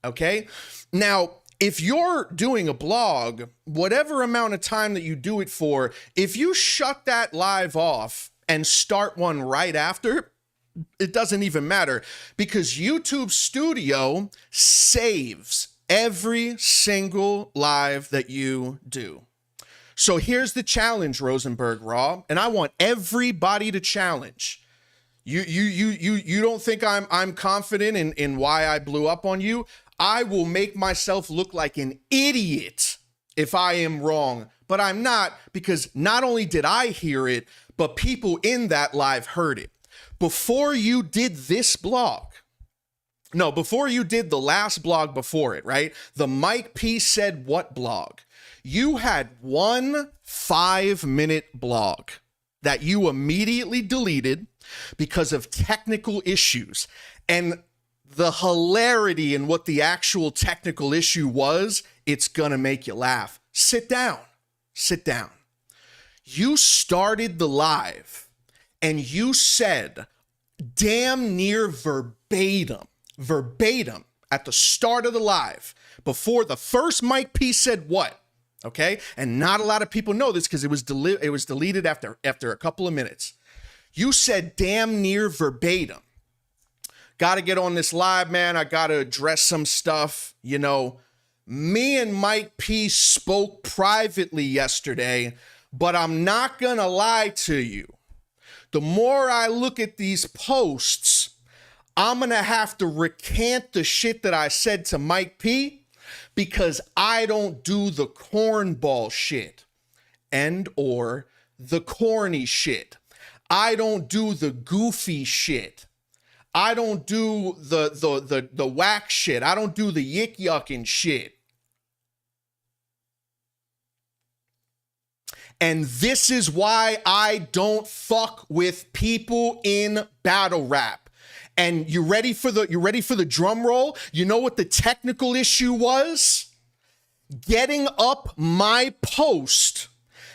Okay? Now, if you're doing a blog, whatever amount of time that you do it for, if you shut that live off and start one right after, it doesn't even matter, because YouTube Studio saves every single live that you do. So here's the challenge, Rosenberg Raw, and I want everybody to challenge. You don't think I'm confident in why I blew up on you? I will make myself look like an idiot if I am wrong, but I'm not, because not only did I hear it, but people in that live heard it. Before you did this blog, no, before you did the last blog before it, right? The Mike P Said What blog. You had one 5-minute blog that you immediately deleted because of technical issues. And the hilarity in what the actual technical issue was, it's gonna make you laugh. Sit down. Sit down. You started the live and you said damn near verbatim at the start of the live, before the first Mike P Said What. Okay, and not a lot of people know this because it was deleted after a couple of minutes. You said damn near verbatim. Got to get on this live, man. I got to address some stuff. You know, me and Mike P spoke privately yesterday, but I'm not gonna lie to you. The more I look at these posts, I'm gonna have to recant the shit that I said to Mike P, because I don't do the cornball shit and or the corny shit. I don't do the goofy shit. I don't do the whack shit. I don't do the yick yucking shit. And this is why I don't fuck with people in battle rap. And you ready for the drum roll? You know what the technical issue was? Getting up my post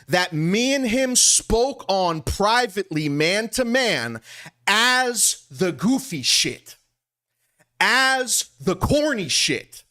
that me and him spoke on privately, man to man, as the goofy shit, as the corny shit,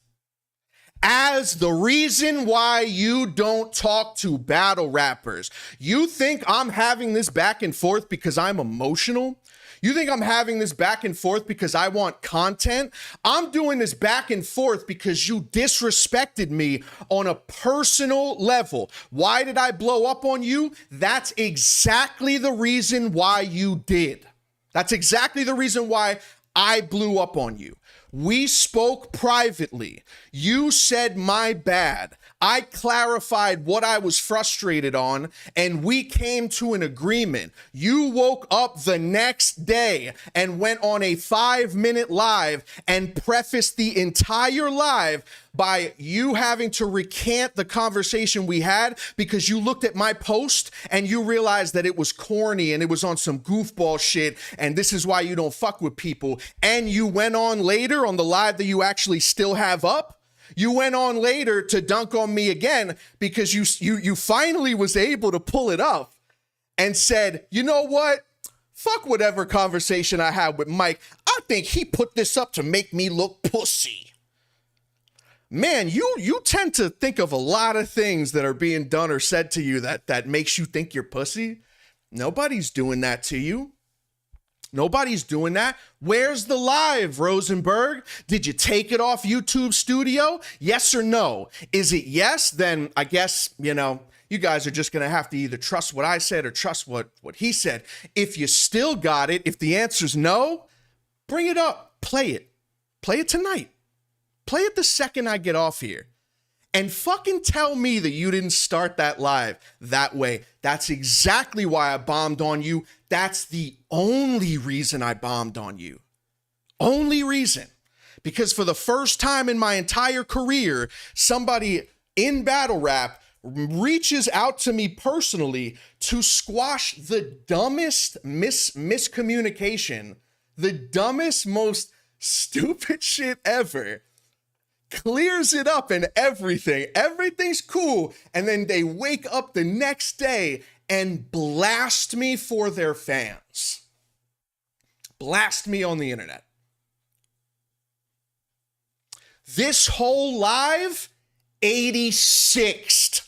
as the reason why you don't talk to battle rappers. You think I'm having this back and forth because I'm emotional? You think I'm having this back and forth because I want content? I'm doing this back and forth because you disrespected me on a personal level. Why did I blow up on you? That's exactly the reason why you did. That's exactly the reason why I blew up on you. We spoke privately. You said my bad. I clarified what I was frustrated on, and we came to an agreement. You woke up the next day and went on a 5-minute live and prefaced the entire live by you having to recant the conversation we had because you looked at my post and you realized that it was corny and it was on some goofball shit, and this is why you don't fuck with people. And you went on later on the live that you actually still have up. You went on later to dunk on me again because you finally was able to pull it up and said, you know what? Fuck whatever conversation I had with Mike. I think he put this up to make me look pussy. Man, you tend to think of a lot of things that are being done or said to you that makes you think you're pussy. Nobody's doing that to you. Nobody's doing that. Where's the live, Rosenberg? Did you take it off YouTube Studio? Yes or no? Is it yes? Then I guess, you know, you guys are just going to have to either trust what I said or trust what he said. If you still got it, if the answer's no, bring it up. Play it. Play it tonight. Play it the second I get off here. And fucking tell me that you didn't start that live that way. That's exactly why I bombed on you. That's the only reason I bombed on you. Only reason. Because for the first time in my entire career, somebody in battle rap reaches out to me personally to squash the dumbest miscommunication, the dumbest, most stupid shit ever. clears it up and everything. Everything's cool. And then they wake up the next day and blast me for their fans. Blast me on the internet. This whole live, 86th.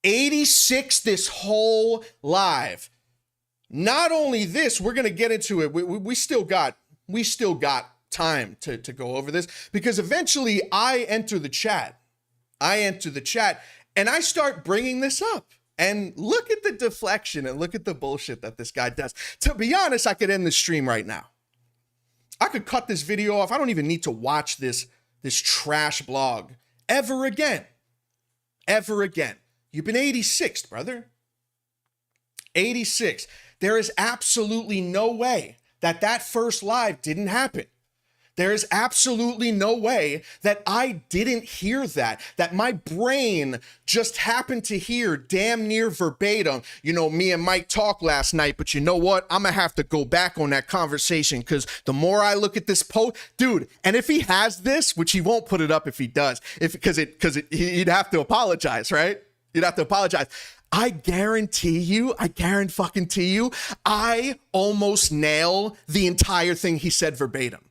86 this whole live. Not only this, we're going to get into it. We still got time to go over this, because eventually I enter the chat. And I start bringing this up. And look at the deflection and look at the bullshit that this guy does. To be honest, I could end the stream right now. I could cut this video off. I don't even need to watch this trash blog ever again. Ever again. You've been 86th, brother. 86. There is absolutely no way that first live didn't happen. There is absolutely no way that I didn't hear that my brain just happened to hear damn near verbatim. You know, me and Mike talked last night, but you know what? I'm going to have to go back on that conversation, because the more I look at this post, dude, and if he has this, which he won't put it up if he does, because he'd have to apologize, right? You'd have to apologize. I guarantee you, I almost nail the entire thing he said verbatim.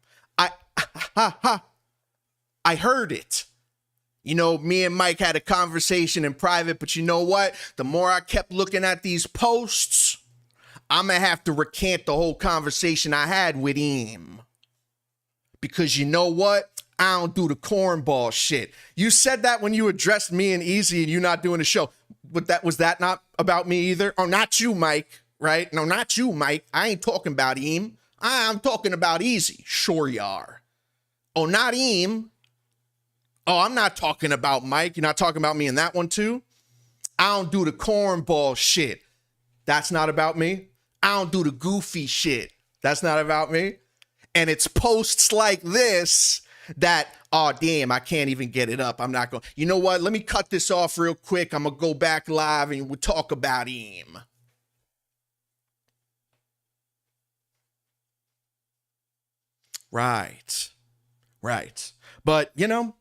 I heard it. You know, me and Mike had a conversation in private, but you know what? The more I kept looking at these posts, I'm going to have to recant the whole conversation I had with him. Because you know what? I don't do the cornball shit. You said that when you addressed me and Eazy and you not doing the show. But was that not about me either? Oh, not you, Mike, right? No, not you, Mike. I ain't talking about him. I'm talking about Eazy. Sure you are. Oh, not him. Oh, I'm not talking about Mike. You're not talking about me in that one too? I don't do the cornball shit. That's not about me. I don't do the goofy shit. That's not about me. And it's posts like this that, oh, damn, I can't even get it up. I'm not going. You know what? Let me cut this off real quick. I'm going to go back live and we'll talk about him. Right. But, you know,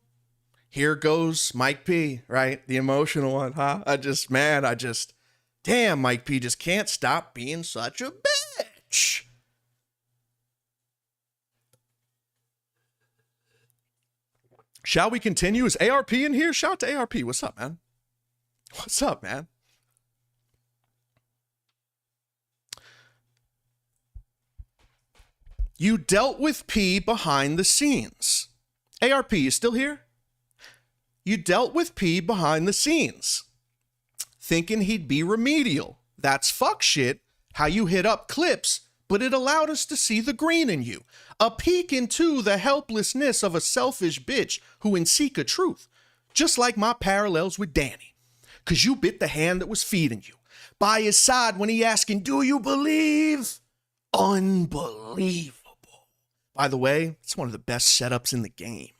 here goes Mike P, right? The emotional one, huh? Damn, Mike P just can't stop being such a bitch. Shall we continue? Is ARP in here? Shout out to ARP. What's up, man? What's up, man? You dealt with P behind the scenes. ARP, you still here? You dealt with P behind the scenes, thinking he'd be remedial. That's fuck shit, how you hit up clips, but it allowed us to see the green in you. A peek into the helplessness of a selfish bitch who in seek a truth. Just like my parallels with Danny. Cause you bit the hand that was feeding you. By his side when he asking, do you believe? Unbelievable. By the way, it's one of the best setups in the game.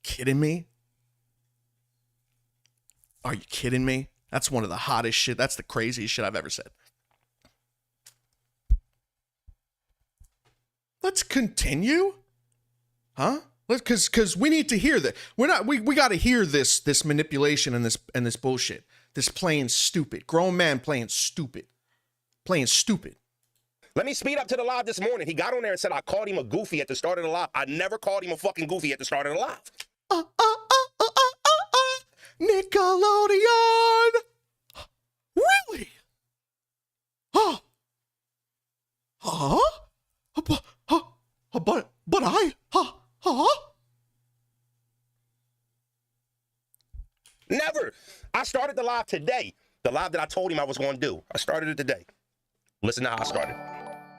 Kidding me? Are you kidding me? That's one of the hottest shit. That's the craziest shit I've ever said. Let's continue. Huh? Because we need to hear that. We got to hear this manipulation and this bullshit. This playing stupid. Grown man playing stupid. Let me speed up to the live this morning. He got on there and said I called him a goofy at the start of the live. I never called him a fucking goofy at the start of the live. Nickelodeon. Really? Huh? But I, Never. I started the live today. The live that I told him I was going to do. I started it today. Listen to how I started.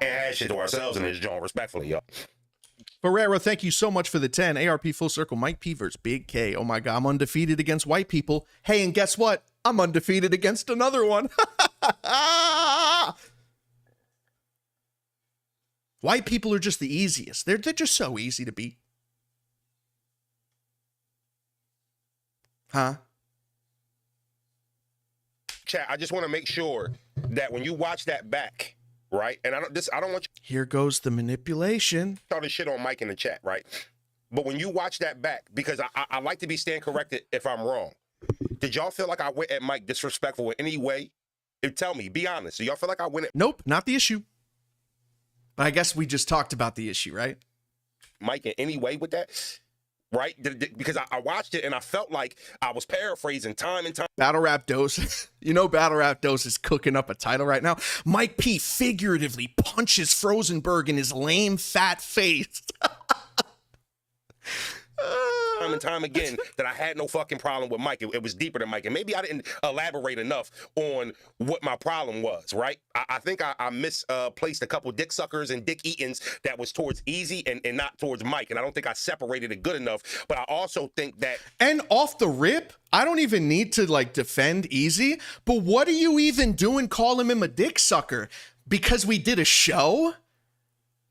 And had shit to ourselves in this joint, respectfully, yo. Ferrero, thank you so much for the 10. ARP full circle. Mike P versus Big K. Oh my God, I'm undefeated against white people. Hey, and guess what? I'm undefeated against another one. White people are just the easiest. They're just so easy to beat. Huh? Chat, I just want to make sure that when you watch that back, right? And I don't want you Here goes the manipulation. all this shit on Mike in the chat, right? But when you watch that back, because I like to be stand corrected if I'm wrong. Did y'all feel like I went at Mike disrespectful in any way? Tell me, be honest. Do y'all feel like I went at Nope, not the issue. But I guess we just talked about the issue, right? Mike in any way with that? Right? Because I watched it and I felt like I was paraphrasing time and time. Battle Rap Dose. You know Battle Rap Dose is cooking up a title right now. Mike P figuratively punches Frozenberg in his lame, fat face. Time and time again that I had no fucking problem with Mike. It was deeper than Mike. And maybe I didn't elaborate enough on what my problem was, right? I think I misplaced a couple dick suckers and dick eatings that was towards Eazy and not towards Mike. And I don't think I separated it good enough. But I also think that... And off the rip, I don't even need to like defend Eazy, but what are you even doing calling him a dick sucker? Because we did a show?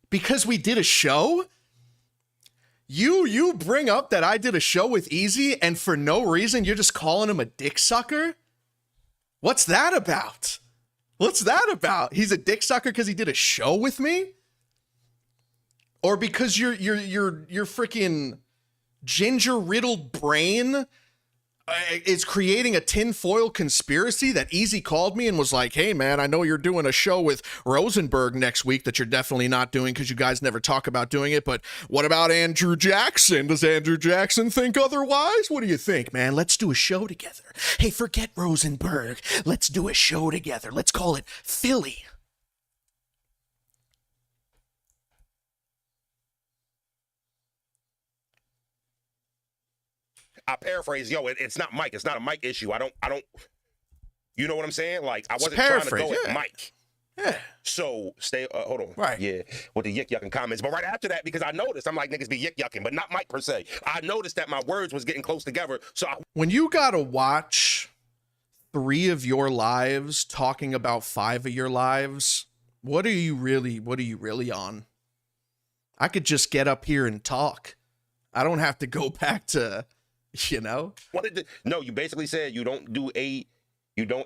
Because we did a show? You bring up that I did a show with Eazy and for no reason you're just calling him a dick sucker? What's that about? What's that about? He's a dick sucker because he did a show with me? Or because your freaking ginger riddled brain is creating a tinfoil conspiracy that Eazy called me and was like, hey man, I know you're doing a show with Rosenberg next week that you're definitely not doing because you guys never talk about doing it, but what about Andrew Jackson? Does Andrew Jackson think otherwise? What do you think, man? Let's do a show together. Hey, forget Rosenberg. Let's do a show together. Let's call it Philly. I paraphrase, yo, it's not Mike. It's not a Mike issue. I don't, you know what I'm saying? Like, I wasn't trying to go at Mike. Yeah. So, hold on. Right. Yeah, with the yik-yucking comments. But right after that, because I noticed, I'm like, niggas be yik-yucking, but not Mike per se. I noticed that my words was getting close together. So, when you gotta watch 3 of your lives talking about 5 of your lives, what are you really on? I could just get up here and talk. I don't have to go back to... You know? No, you basically said you don't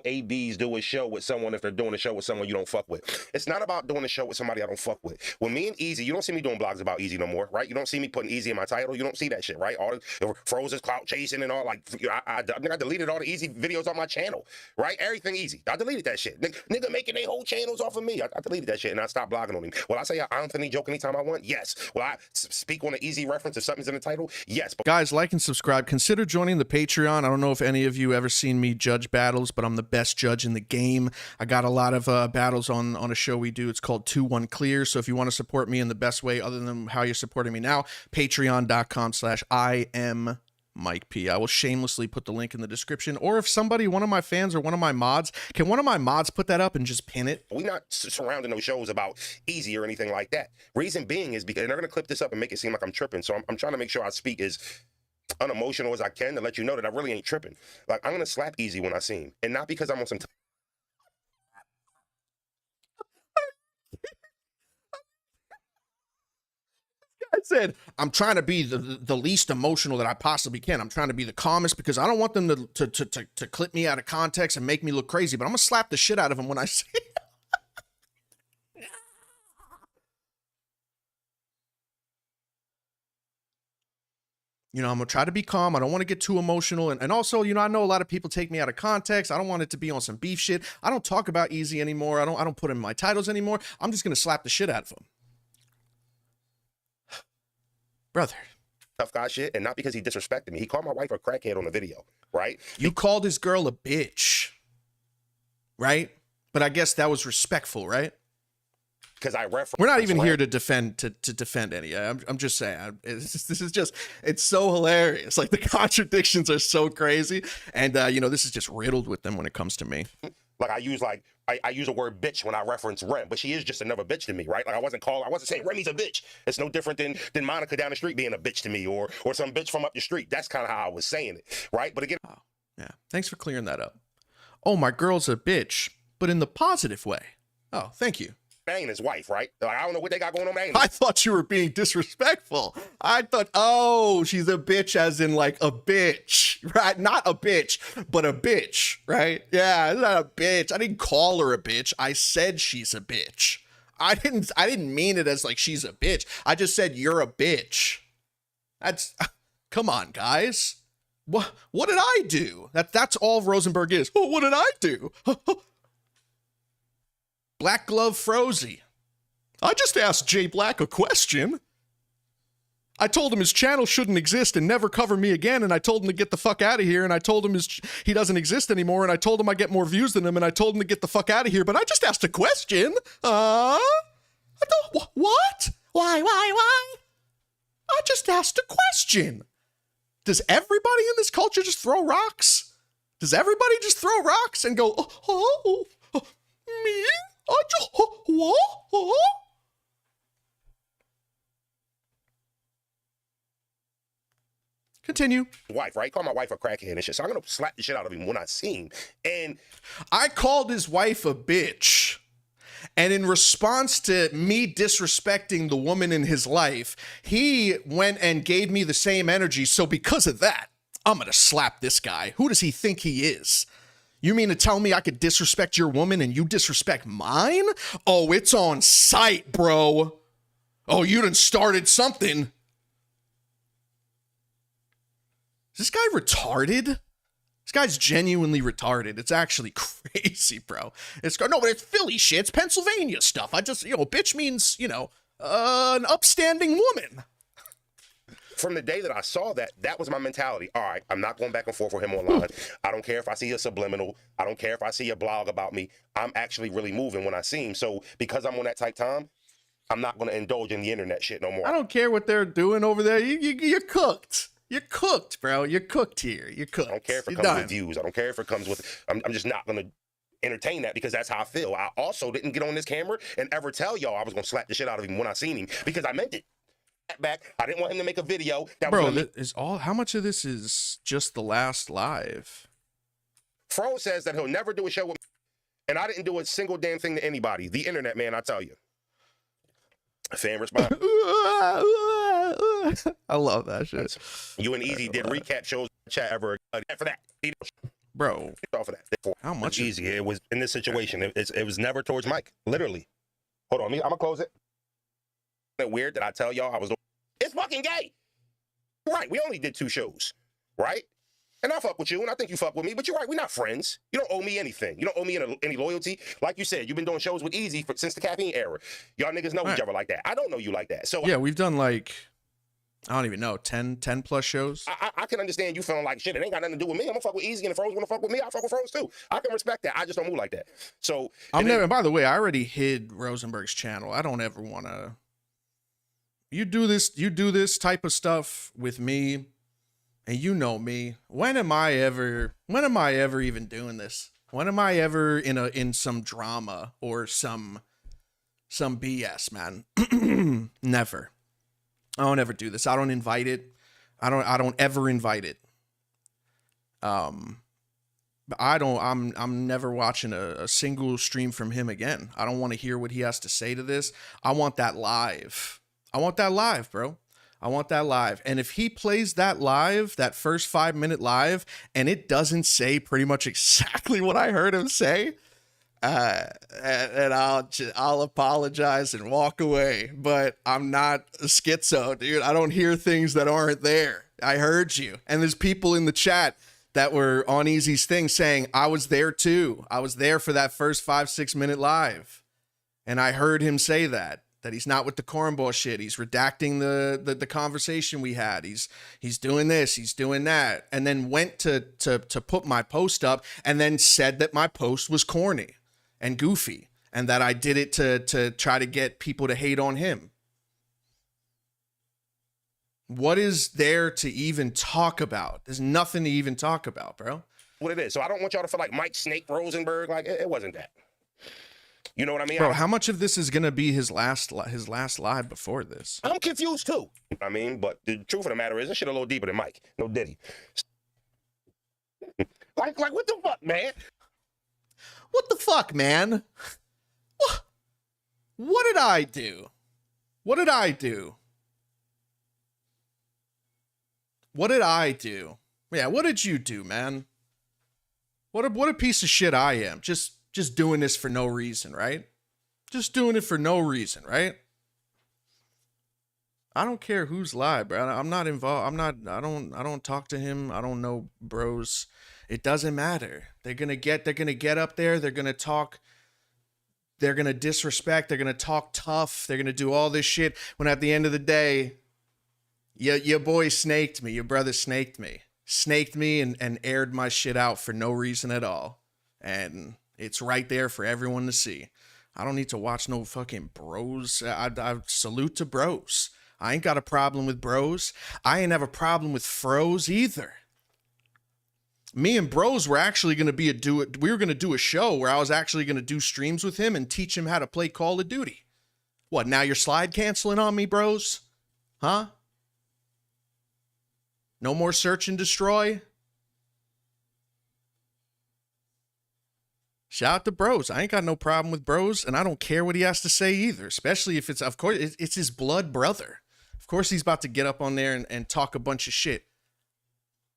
ABs do a show with someone if they're doing a show with someone you don't fuck with. It's not about doing a show with somebody I don't fuck with. When me and Eazy, you don't see me doing blogs about Eazy no more, right? You don't see me putting Eazy in my title. You don't see that shit, right? All the Frozen's clout chasing and all. Like, I deleted all the Eazy videos on my channel, right? Everything Eazy. I deleted that shit. Nigga making their whole channels off of me. I deleted that shit and I stopped blogging on him. Will I say an Anthony joke anytime I want? Yes. Will I speak on an Eazy reference if something's in the title? Yes. But guys, like and subscribe. Consider joining the Patreon. I don't know if any of you ever seen me judge battles, but I'm the best judge in the game. I got a lot of battles on a show we do. It's called 2-1 Clear. So if you want to support me in the best way other than how you're supporting me now, patreon.com/I am Mike P. I will shamelessly put the link in the description. Or if somebody, one of my fans or one of my mods, can one of my mods put that up and just pin it? we're not surrounding those shows about Eazy or anything like that. Reason being is because they're going to clip this up and make it seem like I'm tripping. So I'm trying to make sure I speak as unemotional as I can to let you know that I really ain't tripping. Like, I'm going to slap Eazy when I see him. And not because I'm on some... I said, I'm trying to be the least emotional that I possibly can. I'm trying to be the calmest because I don't want them to clip me out of context and make me look crazy, but I'm going to slap the shit out of them when I see it. You know, I'm going to try to be calm. I don't want to get too emotional. And also, you know, I know a lot of people take me out of context. I don't want it to be on some beef shit. I don't talk about Eazy anymore. I don't put him in my titles anymore. I'm just going to slap the shit out of him. Brother. Tough guy shit, and not because he disrespected me. He called my wife a crackhead on the video, right? You called his girl a bitch, right? But I guess that was respectful, right? Because I referenced... We're not even here to defend any. I'm just saying, this is just, it's so hilarious. Like, the contradictions are so crazy. And, you know, this is just riddled with them when it comes to me. Like, I use a word bitch when I reference Rem, but she is just another bitch to me, right? Like, I wasn't saying Remy's a bitch. It's no different than Monica down the street being a bitch to me or some bitch from up the street. That's kind of how I was saying it, right? But again... Oh, yeah. Thanks for clearing that up. Oh, my girl's a bitch, but in the positive way. Oh, thank you. Banging his wife, right? Like, I don't know what they got going on. I thought you were being disrespectful. I thought, oh, she's a bitch as in like a bitch, right? Not a bitch, but a bitch, right? Yeah, it's not a bitch. I didn't call her a bitch. I said she's a bitch. I didn't mean it as like she's a bitch. I just said you're a bitch. That's come on, guys. What did I do? That's all Rosenberg is. Oh, what did I do? Black Glove Frozy. I just asked Jay Black a question. I told him his channel shouldn't exist and never cover me again, and I told him to get the fuck out of here, and I told him he doesn't exist anymore, and I told him I get more views than him, and I told him to get the fuck out of here, but I just asked a question. What? Why? I just asked a question. Does everybody in this culture just throw rocks? Does everybody just throw rocks and go, me? I just, what? Continue. Wife, right? Call my wife a crackhead and shit. So I'm gonna slap the shit out of him when I see him. And I called his wife a bitch. And in response to me disrespecting the woman in his life, he went and gave me the same energy. So because of that, I'm gonna slap this guy. Who does he think he is? You mean to tell me I could disrespect your woman and you disrespect mine? Oh, it's on sight, bro. Oh, you done started something. Is this guy retarded? This guy's genuinely retarded. It's actually crazy, bro. No, but it's Philly shit. It's Pennsylvania stuff. Bitch means, an upstanding woman. from the day that I saw that, that was my mentality. All right, I'm not going back and forth with him online. I don't care if I see a subliminal. I don't care if I see a blog about me. I'm actually really moving when I see him. So because I'm on that tight time, I'm not going to indulge in the internet shit no more. I don't care what they're doing over there. You're cooked. You're cooked, bro. You're cooked here. You're cooked. I don't care if it comes with views. I don't care if it comes with... I'm just not going to entertain that because that's how I feel. I also didn't get on this camera and ever tell y'all I was going to slap the shit out of him when I seen him because I meant it. Back. I didn't want him to make a video. That bro, was how much of this is just the last live? Fro says that he'll never do a show with me, and I didn't do a single damn thing to anybody. The internet, man, I tell you. Fan response. I love that shit. You and Eazy did recap shows in the chat ever for that. Bro. Off of that. How much? Easy. It was in this situation. It was never towards Mike. Literally. Hold on. I'm going to close it. Isn't it weird that I tell y'all I was... It's fucking gay. Right. We only did 2 shows. Right? And I fuck with you, and I think you fuck with me, but you're right. We're not friends. You don't owe me anything. You don't owe me any loyalty. Like you said, you've been doing shows with Eazy since the caffeine era. Y'all niggas know each other like that. I don't know you like that. So yeah, we've done like... I don't even know, 10 plus shows. I can understand you feeling like shit. It ain't got nothing to do with me. I'm gonna fuck with Eazy, and if Fro's gonna fuck with me, I fuck with Fro's too. I can respect that. I just don't move like that. So and by the way, I already hid Rosenberg's channel. I don't ever want to. You do this type of stuff with me, and you know me. When am I ever even doing this? When am I ever in some drama or some BS, man? Never. I don't ever do this. I don't invite it. I don't ever invite it. I'm never watching a single stream from him again. I don't want to hear what he has to say to this. I want that live. I want that live, bro. I want that live. And if he plays that live, that first 5-minute live, and it doesn't say pretty much exactly what I heard him say, and I'll apologize and walk away, but I'm not a schizo, dude. I don't hear things that aren't there. I heard you. And there's people in the chat that were on Eazy's thing saying, I was there too. I was there for that first 5-6 minute live. And I heard him say that he's not with the cornball shit. He's redacting the conversation we had. He's doing this, he's doing that. And then went to put my post up and then said that my post was corny and goofy, and that I did it to try to get people to hate on him. What is there to even talk about? There's nothing to even talk about, bro. What it is. So I don't want y'all to feel like Mike Snake Rosenberg. Like it wasn't that. You know what I mean? Bro, how much of this is gonna be his last live before this? I'm confused too. I mean, but the truth of the matter is, this shit a little deeper than Mike. No Diddy. like what the fuck, man? What the fuck, man? What did I do? What did I do? What did I do? Yeah, what did you do, man? What a piece of shit I am. Just doing this for no reason, right? Just doing it for no reason, right? I don't care who's live, bro. I'm not involved. I don't talk to him. I don't know bros. It doesn't matter. They're gonna get up there, they're gonna talk, they're gonna disrespect, they're gonna talk tough, they're gonna do all this shit when at the end of the day, your boy snaked me, your brother snaked me and aired my shit out for no reason at all. And it's right there for everyone to see. I don't need to watch no fucking bros. I salute to bros. I ain't got a problem with bros. I ain't have a problem with fros either. Me and bros were actually going to we were going to do a show where I was actually going to do streams with him and teach him how to play Call of Duty. What, now you're slide canceling on me, bros? Huh? No more search and destroy? Shout out to bros. I ain't got no problem with bros, and I don't care what he has to say either, especially if of course, it's his blood brother. Of course he's about to get up on there and talk a bunch of shit.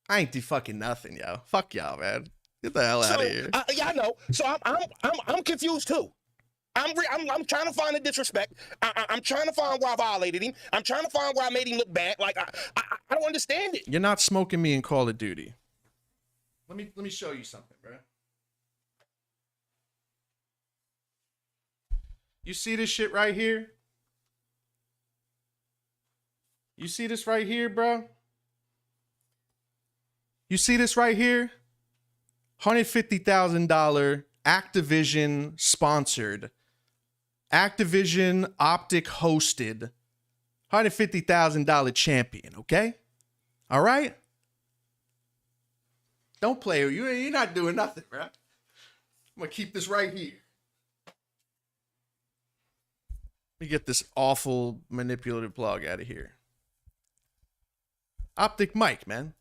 I ain't do fucking nothing, yo. Fuck y'all, man. Get the hell out of here. Yeah, I know. So I'm confused too. I'm trying to find the disrespect. I'm trying to find why I violated him. I'm trying to find why I made him look bad. Like I don't understand it. You're not smoking me in Call of Duty. Let me show you something, bro. You see this shit right here? You see this right here, bro? You see this right here? $150,000 Activision sponsored. Activision Optic hosted. $150,000 champion, okay? All right? Don't play with you. You're not doing nothing, bro. I'm going to keep this right here. Let me get this awful manipulative plug out of here. Optic mic, man.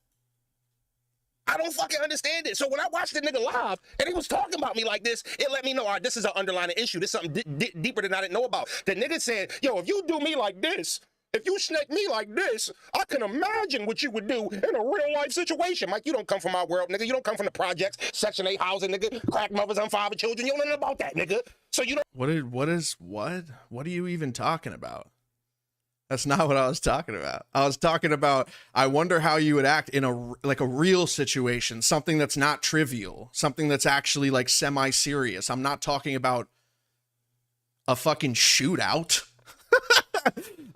I don't fucking understand it. So when I watched the nigga live and he was talking about me like this, it let me know, all right, this is an underlying issue. This is something deeper than I didn't know about. The nigga said, yo, if you do me like this, if you snake me like this, I can imagine what you would do in a real life situation. Mike, you don't come from our world, nigga. You don't come from the projects, Section 8 housing, nigga, crack mothers, unfathered children. You don't know nothing about that, nigga. So you don't. What are you even talking about? That's not what I was talking about. I was talking about, I wonder how you would act in a real situation, something that's not trivial, something that's actually like semi-serious. I'm not talking about a fucking shootout.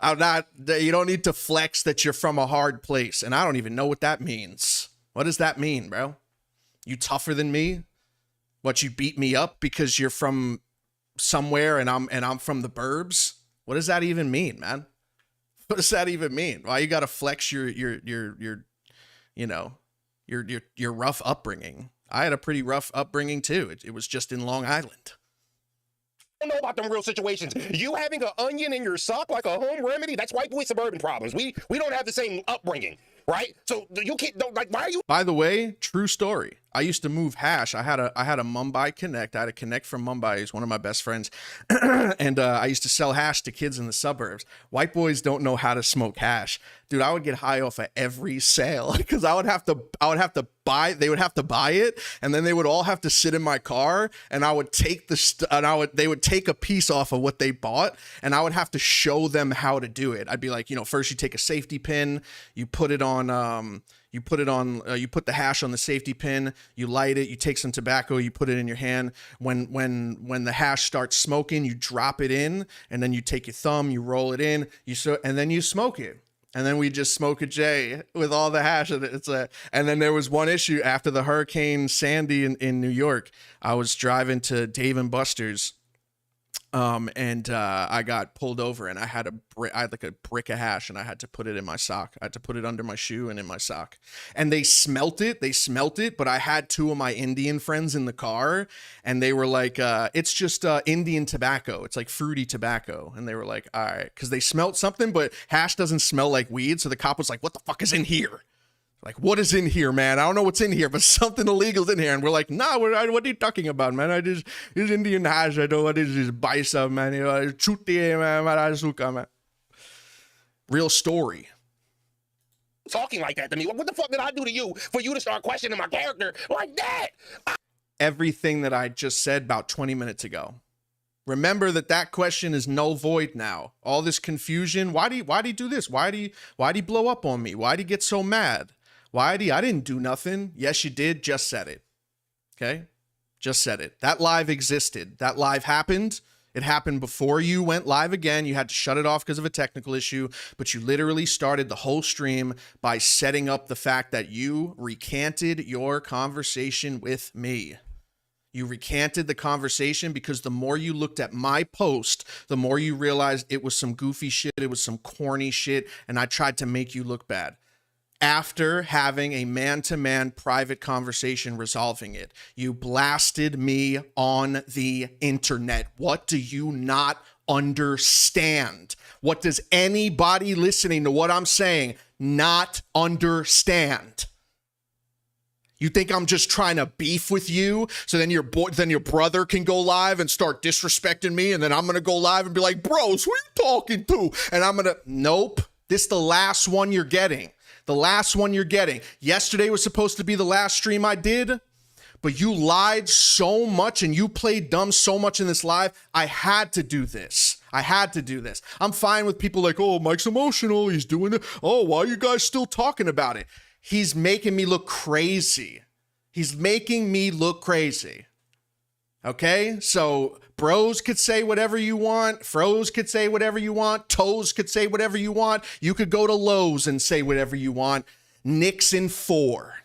You don't need to flex that you're from a hard place. And I don't even know what that means. What does that mean, bro? You tougher than me? What, you beat me up because you're from somewhere and I'm from the burbs? What does that even mean, man? What does that even mean? Why you gotta flex your rough upbringing? I had a pretty rough upbringing too. It was just in Long Island. I don't know about them real situations. You having an onion in your sock like a home remedy, that's white boy suburban problems. We don't have the same upbringing, right? So you can't, why are you? By the way, true story. I used to move hash. I had a Mumbai connect. I had a connect from Mumbai. He's one of my best friends. And I used to sell hash to kids in the suburbs. White boys don't know how to smoke hash. Dude, I would get high off of every sale because I would have to buy, they would have to buy it, and then they would all have to sit in my car, and I would take they would take a piece off of what they bought, and I would have to show them how to do it. I'd be like, first you take a safety pin, you put it on, you put the hash on the safety pin, you light it, you take some tobacco, you put it in your hand. When the hash starts smoking, you drop it in, and then you take your thumb, you roll it in, and then you smoke it. And then we just smoke a J with all the hash. And then there was one issue after the Hurricane Sandy in New York. I was driving to Dave and Buster's, and I got pulled over, and I had like a brick of hash, and I had to put it in my sock. I had to put it under my shoe and in my sock. And they smelt it, but I had two of my Indian friends in the car, and they were like, it's just Indian tobacco. It's like fruity tobacco. And they were like, all right, because they smelt something, but hash doesn't smell like weed. So the cop was like, what the fuck is in here? Like, what is in here, man? I don't know what's in here, but something illegal's in here. And we're like, nah, what are you talking about, man? It's Indian hash. I don't know what it is, baisa, man. Chutti, man. Real story. Talking like that to me. What the fuck did I do to you for you to start questioning my character like that? Everything that I just said about 20 minutes ago. Remember that question is null void now. All this confusion. Why'd he do this? Why'd he blow up on me? Why'd he get so mad? I didn't do nothing. Yes, you did. Just said it. Okay? Just said it. That live existed. That live happened. It happened before you went live again. You had to shut it off because of a technical issue, but you literally started the whole stream by setting up the fact that you recanted your conversation with me. You recanted the conversation because the more you looked at my post, the more you realized it was some goofy shit, it was some corny shit, and I tried to make you look bad. After having a man-to-man private conversation resolving it, you blasted me on the internet. What do you not understand? What does anybody listening to what I'm saying not understand? You think I'm just trying to beef with you so then your brother can go live and start disrespecting me, and then I'm going to go live and be like, bros, who are you talking to? And I'm going to, nope, this is the last one you're getting. The last one you're getting. Yesterday was supposed to be the last stream I did, but you lied so much and you played dumb so much in this live. I had to do this. I had to do this. I'm fine with people like, oh, Mike's emotional. He's doing it. Oh, why are you guys still talking about it? He's making me look crazy. He's making me look crazy. Okay, so bros could say whatever you want. Froze could say whatever you want. Toes could say whatever you want. You could go to Lowe's and say whatever you want. Nixon 4.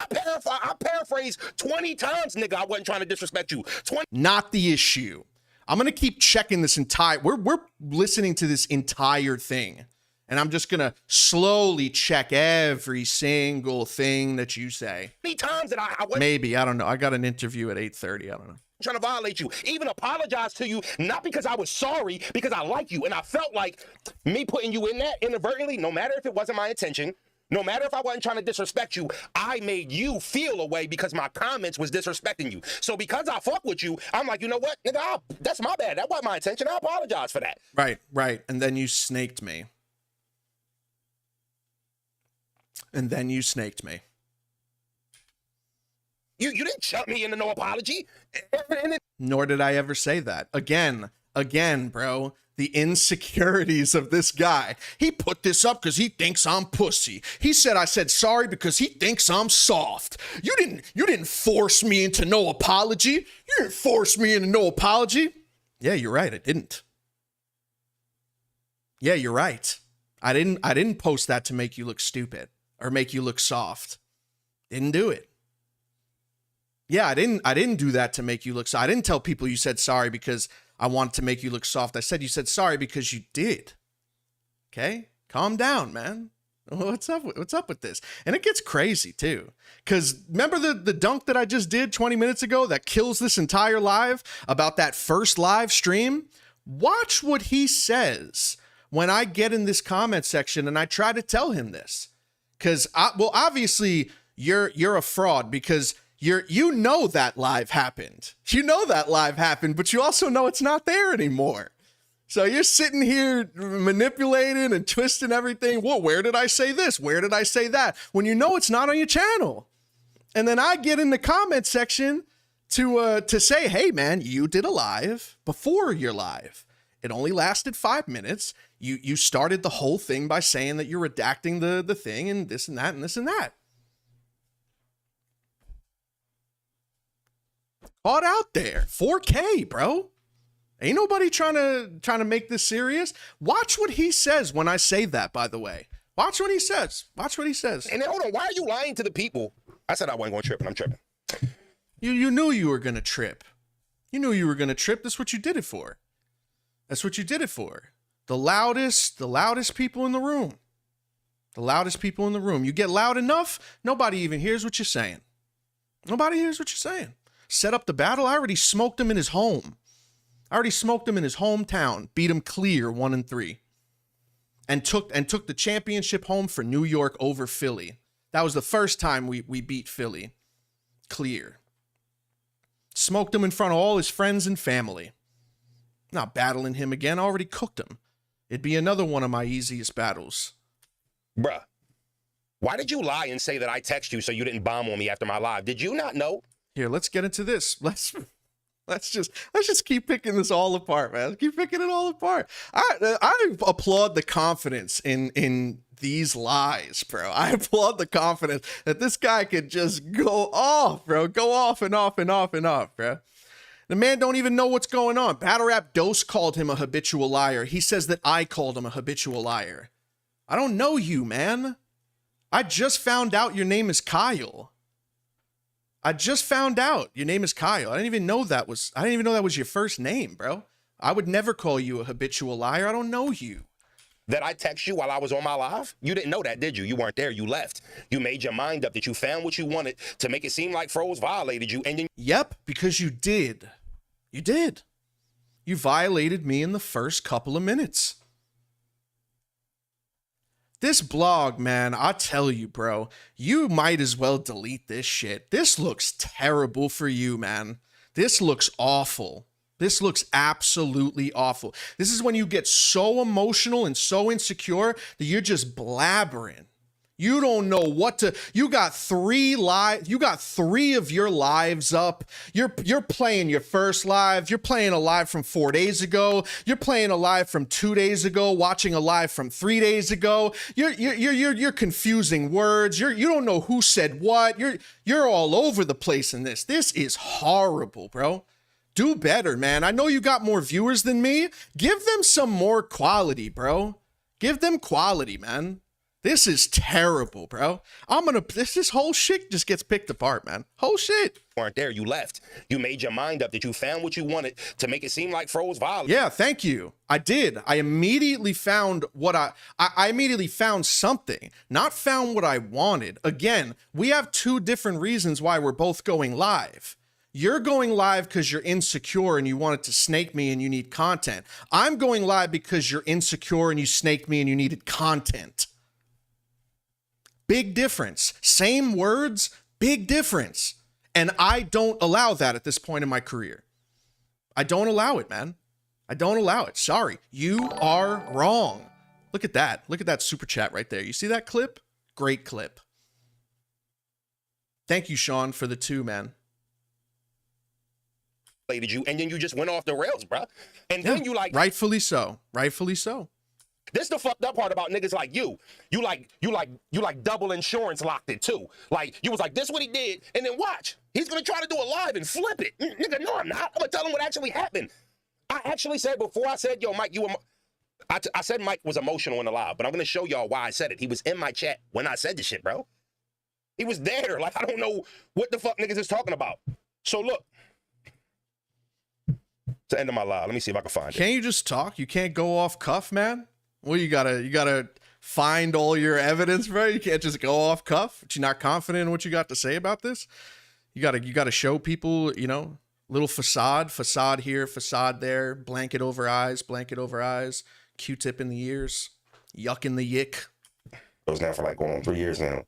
I paraphrased 20 times, nigga. I wasn't trying to disrespect you. 20. Not the issue. I'm going to keep checking this entire... We're listening to this entire thing. And I'm just going to slowly check every single thing that you say. Many times that I wasn't Maybe, I don't know. I got an interview at 8:30. I don't know. trying to violate you. Even apologize to you, not because I was sorry, because I like you. And I felt like me putting you in that inadvertently, no matter if it wasn't my intention, no matter if I wasn't trying to disrespect you, I made you feel a way because my comments was disrespecting you. So because I fuck with you, I'm like, you know what, nigga, that's my bad. That wasn't my intention. I apologize for that. Right. And then you snaked me. You didn't chuck me into no apology. Nor did I ever say that. Again, bro, the insecurities of this guy. He put this up because he thinks I'm pussy. He said I said sorry because he thinks I'm soft. You didn't force me into no apology. You didn't force me into no apology. Yeah, you're right. I didn't. Yeah, you're right. I didn't post that to make you look stupid or make you look soft. Didn't do it. Yeah, I didn't do that to make you look soft. I didn't tell people you said sorry because I wanted to make you look soft. I said you said sorry because you did. Okay? Calm down, man. What's up with this? And it gets crazy too. Cause remember the dunk that I just did 20 minutes ago that kills this entire live about that first live stream? Watch what he says when I get in this comment section and I try to tell him this. Cause obviously you're a fraud because you know that live happened. You know that live happened, but you also know it's not there anymore. So you're sitting here manipulating and twisting everything. Well, where did I say this? Where did I say that? When you know it's not on your channel. And then I get in the comment section to say, hey man, you did a live before your live. It only lasted 5 minutes. You started the whole thing by saying that you're redacting the thing and this and that and this and that. Caught out there. 4K, bro. Ain't nobody trying to make this serious. Watch what he says when I say that, by the way. Watch what he says. Watch what he says. And then, hold on, why are you lying to the people? I said I wasn't going to trip, and I'm tripping. You knew you were going to trip. You knew you were going to trip. That's what you did it for. That's what you did it for. The loudest people in the room. The loudest people in the room. You get loud enough, nobody even hears what you're saying. Nobody hears what you're saying. Set up the battle. I already smoked him in his home. I already smoked him in his hometown. Beat him clear 1-3. And took the championship home for New York over Philly. That was the first time we beat Philly. Clear. Smoked him in front of all his friends and family. Not battling him again. I already cooked him. It'd be another one of my easiest battles. Bruh, why did you lie and say that I text you so you didn't bomb on me after my live? Did you not know? Here, let's get into this. Let's Let's just keep picking this all apart, man. Keep picking it all apart. I applaud the confidence in these lies, bro. I applaud the confidence that this guy could just go off, bro. Go off and off and off and off, bro. The man don't even know what's going on. Battle Rap Dose called him a habitual liar. He says that I called him a habitual liar. I don't know you, man. I just found out your name is Kyle. I just found out your name is Kyle. I didn't even know that was your first name, bro. I would never call you a habitual liar. I don't know you. That I text you while I was on my live? You didn't know that, did you? You weren't there. You left. You made your mind up that you found what you wanted to make it seem like Froze violated you, and then... Yep, because you did. You did. You violated me in the first couple of minutes. This blog, man, I tell you, bro, you might as well delete this shit. This looks terrible for you, man. This looks awful. This looks absolutely awful. This is when you get so emotional and so insecure that you're just blabbering. You don't know what to, you got three of your lives up. You're playing your first live. You're playing a live from 4 days ago. You're playing a live from 2 days ago, watching a live from 3 days ago. You're confusing words. You don't know who said what. You're all over the place in this. This is horrible, bro. Do better, man. I know you got more viewers than me. Give them some more quality, bro. Give them quality, man. This is terrible, bro. This whole shit just gets picked apart, man. Whole shit. Weren't there. You left. You made your mind up that you found what you wanted to make it seem like Froze violated. Yeah, thank you. I did. I immediately found what I immediately found something, not found what I wanted. Again, we have two different reasons why we're both going live. You're going live because you're insecure and you wanted to snake me and you need content. I'm going live because you're insecure and you snaked me and you needed content. Big difference. Same words, big difference. And I don't allow that at this point in my career. I don't allow it, man. I don't allow it. Sorry. You are wrong. Look at that. Look at that super chat right there. You see that clip? Great clip. Thank you, Sean, for the 2, man. You, and then you just went off the rails, bro. And Yeah, then you like... Rightfully so. Rightfully so. This the fucked up part about niggas like you. You like double insurance locked it too. Like you was like, this what he did, and then watch. He's gonna try to do it live and flip it. Nigga, no, I'm not. I'm gonna tell him what actually happened. I actually said before I said, yo, Mike, I said Mike was emotional in the live, but I'm gonna show y'all why I said it. He was in my chat when I said this shit, bro. He was there. Like, I don't know what the fuck niggas is talking about. So look. It's the end of my live. Let me see if I can find it. Can't you just talk? You can't go off cuff, man? Well, you gotta find all your evidence, bro. You can't just go off cuff. But you're not confident in what you got to say about this. You gotta show people, you know, little facade here, facade there, blanket over eyes, Q-tip in the ears, yuck in the yick. It was now for like going on 3 years now.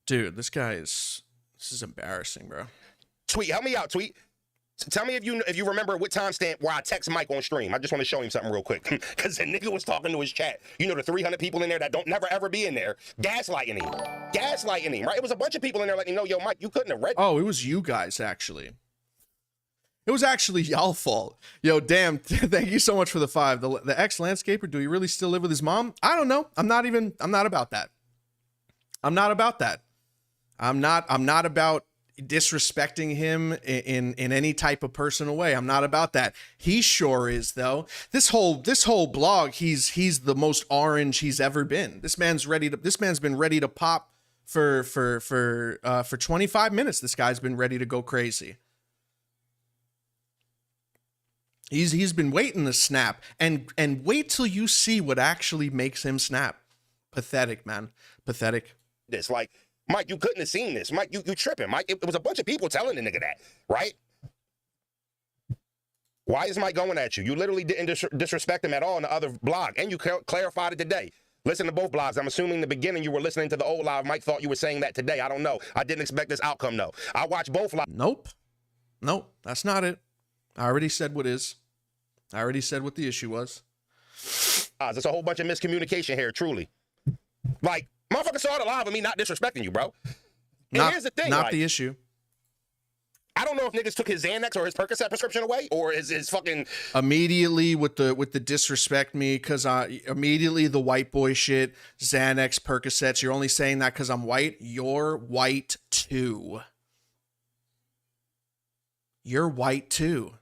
Dude, this is embarrassing, bro. Tweet, help me out, Tweet. Tell me if you remember what timestamp where I text Mike on stream. I just want to show him something real quick. Because the nigga was talking to his chat. You know, the 300 people in there that don't never ever be in there. Gaslighting him, right? It was a bunch of people in there letting him know, yo, Mike, you couldn't have read. Oh, it was you guys, actually. It was actually y'all fault. Yo, damn, thank you so much for the 5. The ex-landscaper, do he really still live with his mom? I don't know. I'm not about that. I'm not about that. I'm not about disrespecting him in any type of personal way. I'm not about that. He sure is, though. This whole blog, he's the most orange he's ever been. This man's been ready to pop for 25 minutes. This guy's been ready to go crazy. He's been waiting to snap, and wait till you see what actually makes him snap. Pathetic, man. Pathetic. This, like, Mike, you couldn't have seen this. Mike, you tripping. Mike, it was a bunch of people telling the nigga that, right? Why is Mike going at you? You literally didn't disrespect him at all in the other blog, and you clarified it today. Listen to both blogs. I'm assuming in the beginning you were listening to the old live. Mike thought you were saying that today. I don't know. I didn't expect this outcome, though. I watched both lives. Nope, that's not it. I already said what is. I already said what the issue was. There's a whole bunch of miscommunication here, truly. Like, motherfucker saw the live of me not disrespecting you, bro. And here's the thing. Not the issue. I don't know if niggas took his Xanax or his Percocet prescription away, or his fucking immediately with the disrespect me, because immediately the white boy shit, Xanax, Percocets. You're only saying that because I'm white. You're white too. You're white too.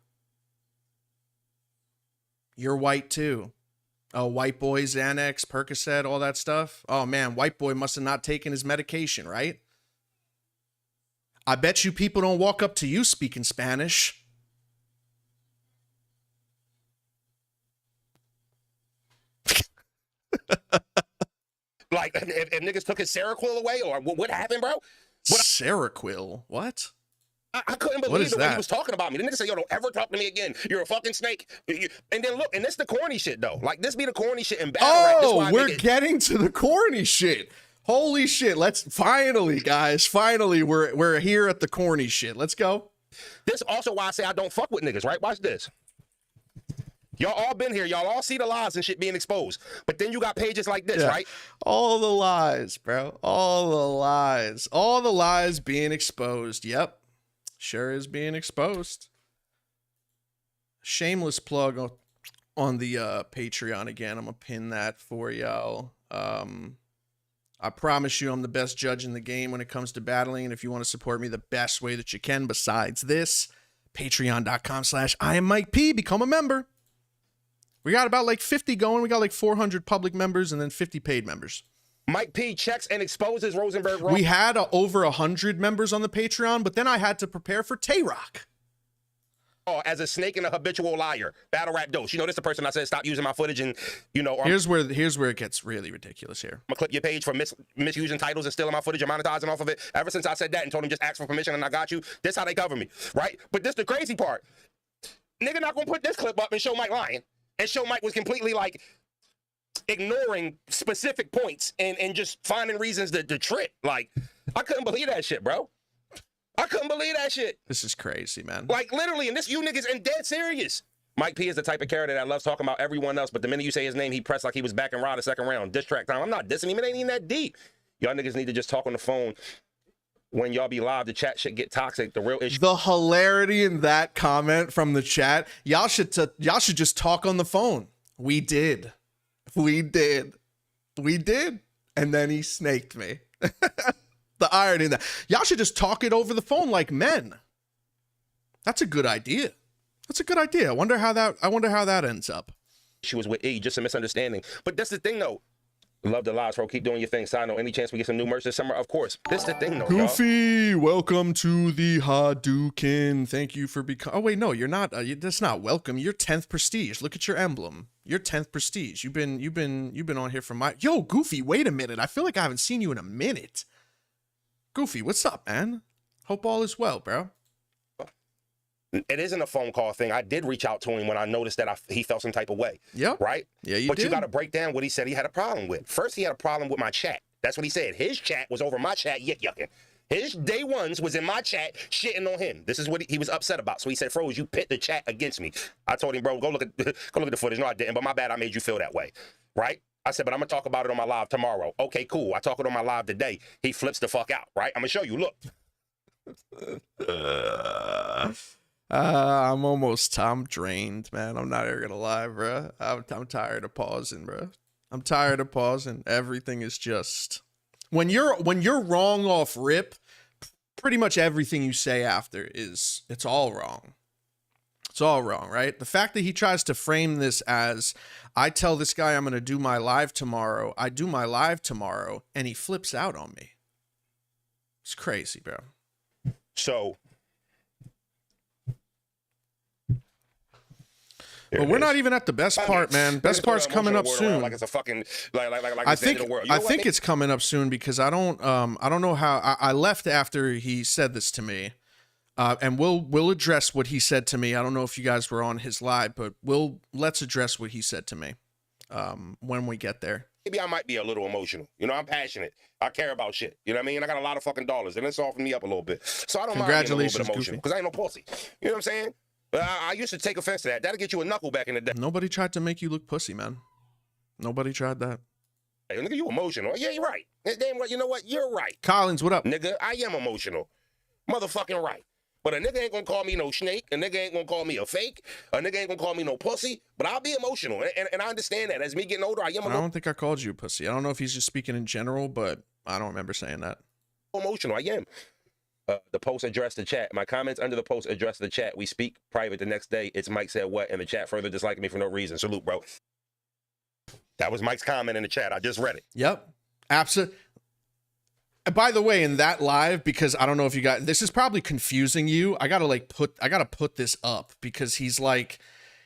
You're white too. Oh, white boy, Xanax, Percocet, all that stuff. Oh man, white boy must have not taken his medication, right? I bet you people don't walk up to you speaking Spanish. like if niggas took his Seroquel away, or what happened, bro? Seroquel? What? I couldn't believe the way he was talking about me. The nigga said, yo, don't ever talk to me again. You're a fucking snake. And then look, and this the corny shit, though. Like, this be the corny shit in battle rap. Oh, we're getting to the corny shit. Holy shit. Let's finally, guys. Finally, we're here at the corny shit. Let's go. This also why I say I don't fuck with niggas, right? Watch this. Y'all all been here. Y'all all see the lies and shit being exposed. But then you got pages like this, right? All the lies, bro. All the lies. All the lies being exposed. Yep. Sure is being exposed. Shameless plug on the Patreon again. I'm gonna pin that for y'all. I promise you I'm the best judge in the game when it comes to battling, and if you want to support me the best way that you can besides this, patreon.com/IamMikeP. Become a member. We got about like 50 going. We got like 400 public members and then 50 paid members. Mike P checks and exposes Rosenberg wrong. We had over 100 members on the Patreon, but then I had to prepare for Tay-Rock. Oh, as a snake and a habitual liar. Battle rap dose. You know, this the person I said stop using my footage, and you know. Here's where it gets really ridiculous here. I'm gonna clip your page for misusing titles and stealing my footage and monetizing off of it. Ever since I said that and told him just ask for permission and I got you, this how they cover me, right? But this the crazy part. Nigga not gonna put this clip up and show Mike lying and show Mike was completely like ignoring specific points and just finding reasons to trip. Like, I couldn't believe that shit, bro. I couldn't believe that shit. This is crazy, man. Like, literally, and this, you niggas and dead serious. Mike P is the type of character that loves talking about everyone else, but the minute you say his name, he pressed like he was back in Raw the second round. Diss track time. I'm not dissing him. It ain't even that deep. Y'all niggas need to just talk on the phone. When y'all be live, the chat shit get toxic. The real issue. The hilarity in that comment from the chat. Y'all should just talk on the phone. We did. We did. And then he snaked me. The irony in that. Y'all should just talk it over the phone like men. That's a good idea. I wonder how that ends up. She was with E, just a misunderstanding. But that's the thing, though. Love the lives, bro. Keep doing your thing. Side note, any chance we get some new merch this summer? Of course. This the thing, though, Goofy, welcome to the Hadouken. Thank you for becoming. Oh wait, no, you're not. That's not welcome. You're 10th prestige. Look at your emblem. You're 10th prestige. You've been on here for my. Yo, Goofy, wait a minute. I feel like I haven't seen you in a minute. Goofy, what's up, man? Hope all is well, bro. It isn't a phone call thing. I did reach out to him when I noticed that he felt some type of way. Yeah. Right? Yeah, you But did. you got to break down what he said he had a problem with. First, he had a problem with my chat. That's what he said. His chat was over my chat yucking. His day ones was in my chat shitting on him. This is what he was upset about. So he said, Froze, you pit the chat against me. I told him, bro, go look at the footage. No, I didn't, but my bad, I made you feel that way. Right? I said, but I'm going to talk about it on my live tomorrow. Okay, cool. I talk it on my live today. He flips the fuck out, right? I'm going to show you. Look. I'm drained, man. I'm not even gonna lie, bro. I'm tired of pausing, bro. I'm tired of pausing. Everything is just when you're wrong off rip, pretty much everything you say after it's all wrong. It's all wrong, right? The fact that he tries to frame this as I tell this guy I'm gonna do my live tomorrow, I do my live tomorrow, and he flips out on me. It's crazy, bro. So but we're not even at the best part, man. Best part's coming up soon. Like it's a fucking like I think it's coming up soon because I don't know how I left after he said this to me, and we'll address what he said to me. I don't know if you guys were on his live, but let's address what he said to me when we get there. Maybe I might be a little emotional. You know, I'm passionate. I care about shit. You know what I mean? I got a lot of fucking dollars, and it's softened me up a little bit. So I don't mind being a little bit emotional because I ain't no pussy. You know what I'm saying? I used to take offense to that. That'll get you a knuckle back in the day. Nobody tried to make you look pussy, man. Nobody tried that. Hey, nigga, you emotional. Yeah, you're right. Damn, you know what? You're right. Collins, what up? Nigga, I am emotional. Motherfucking right. But a nigga ain't gonna call me no snake. A nigga ain't gonna call me a fake. A nigga ain't gonna call me no pussy. But I'll be emotional. And I understand that. As me getting older, I am a I little don't think I called you a pussy. I don't know if he's just speaking in general, but I don't remember saying that. emotional. I am. The post addressed the chat. My comments under the post addressed the chat. We speak private the next day. It's Mike said what? And the chat further disliking me for no reason. Salute, bro. That was Mike's comment in the chat. I just read it. Yep. Absolutely. By the way, in that live, because I don't know if you got, this is probably confusing you. I gotta put this up because he's like,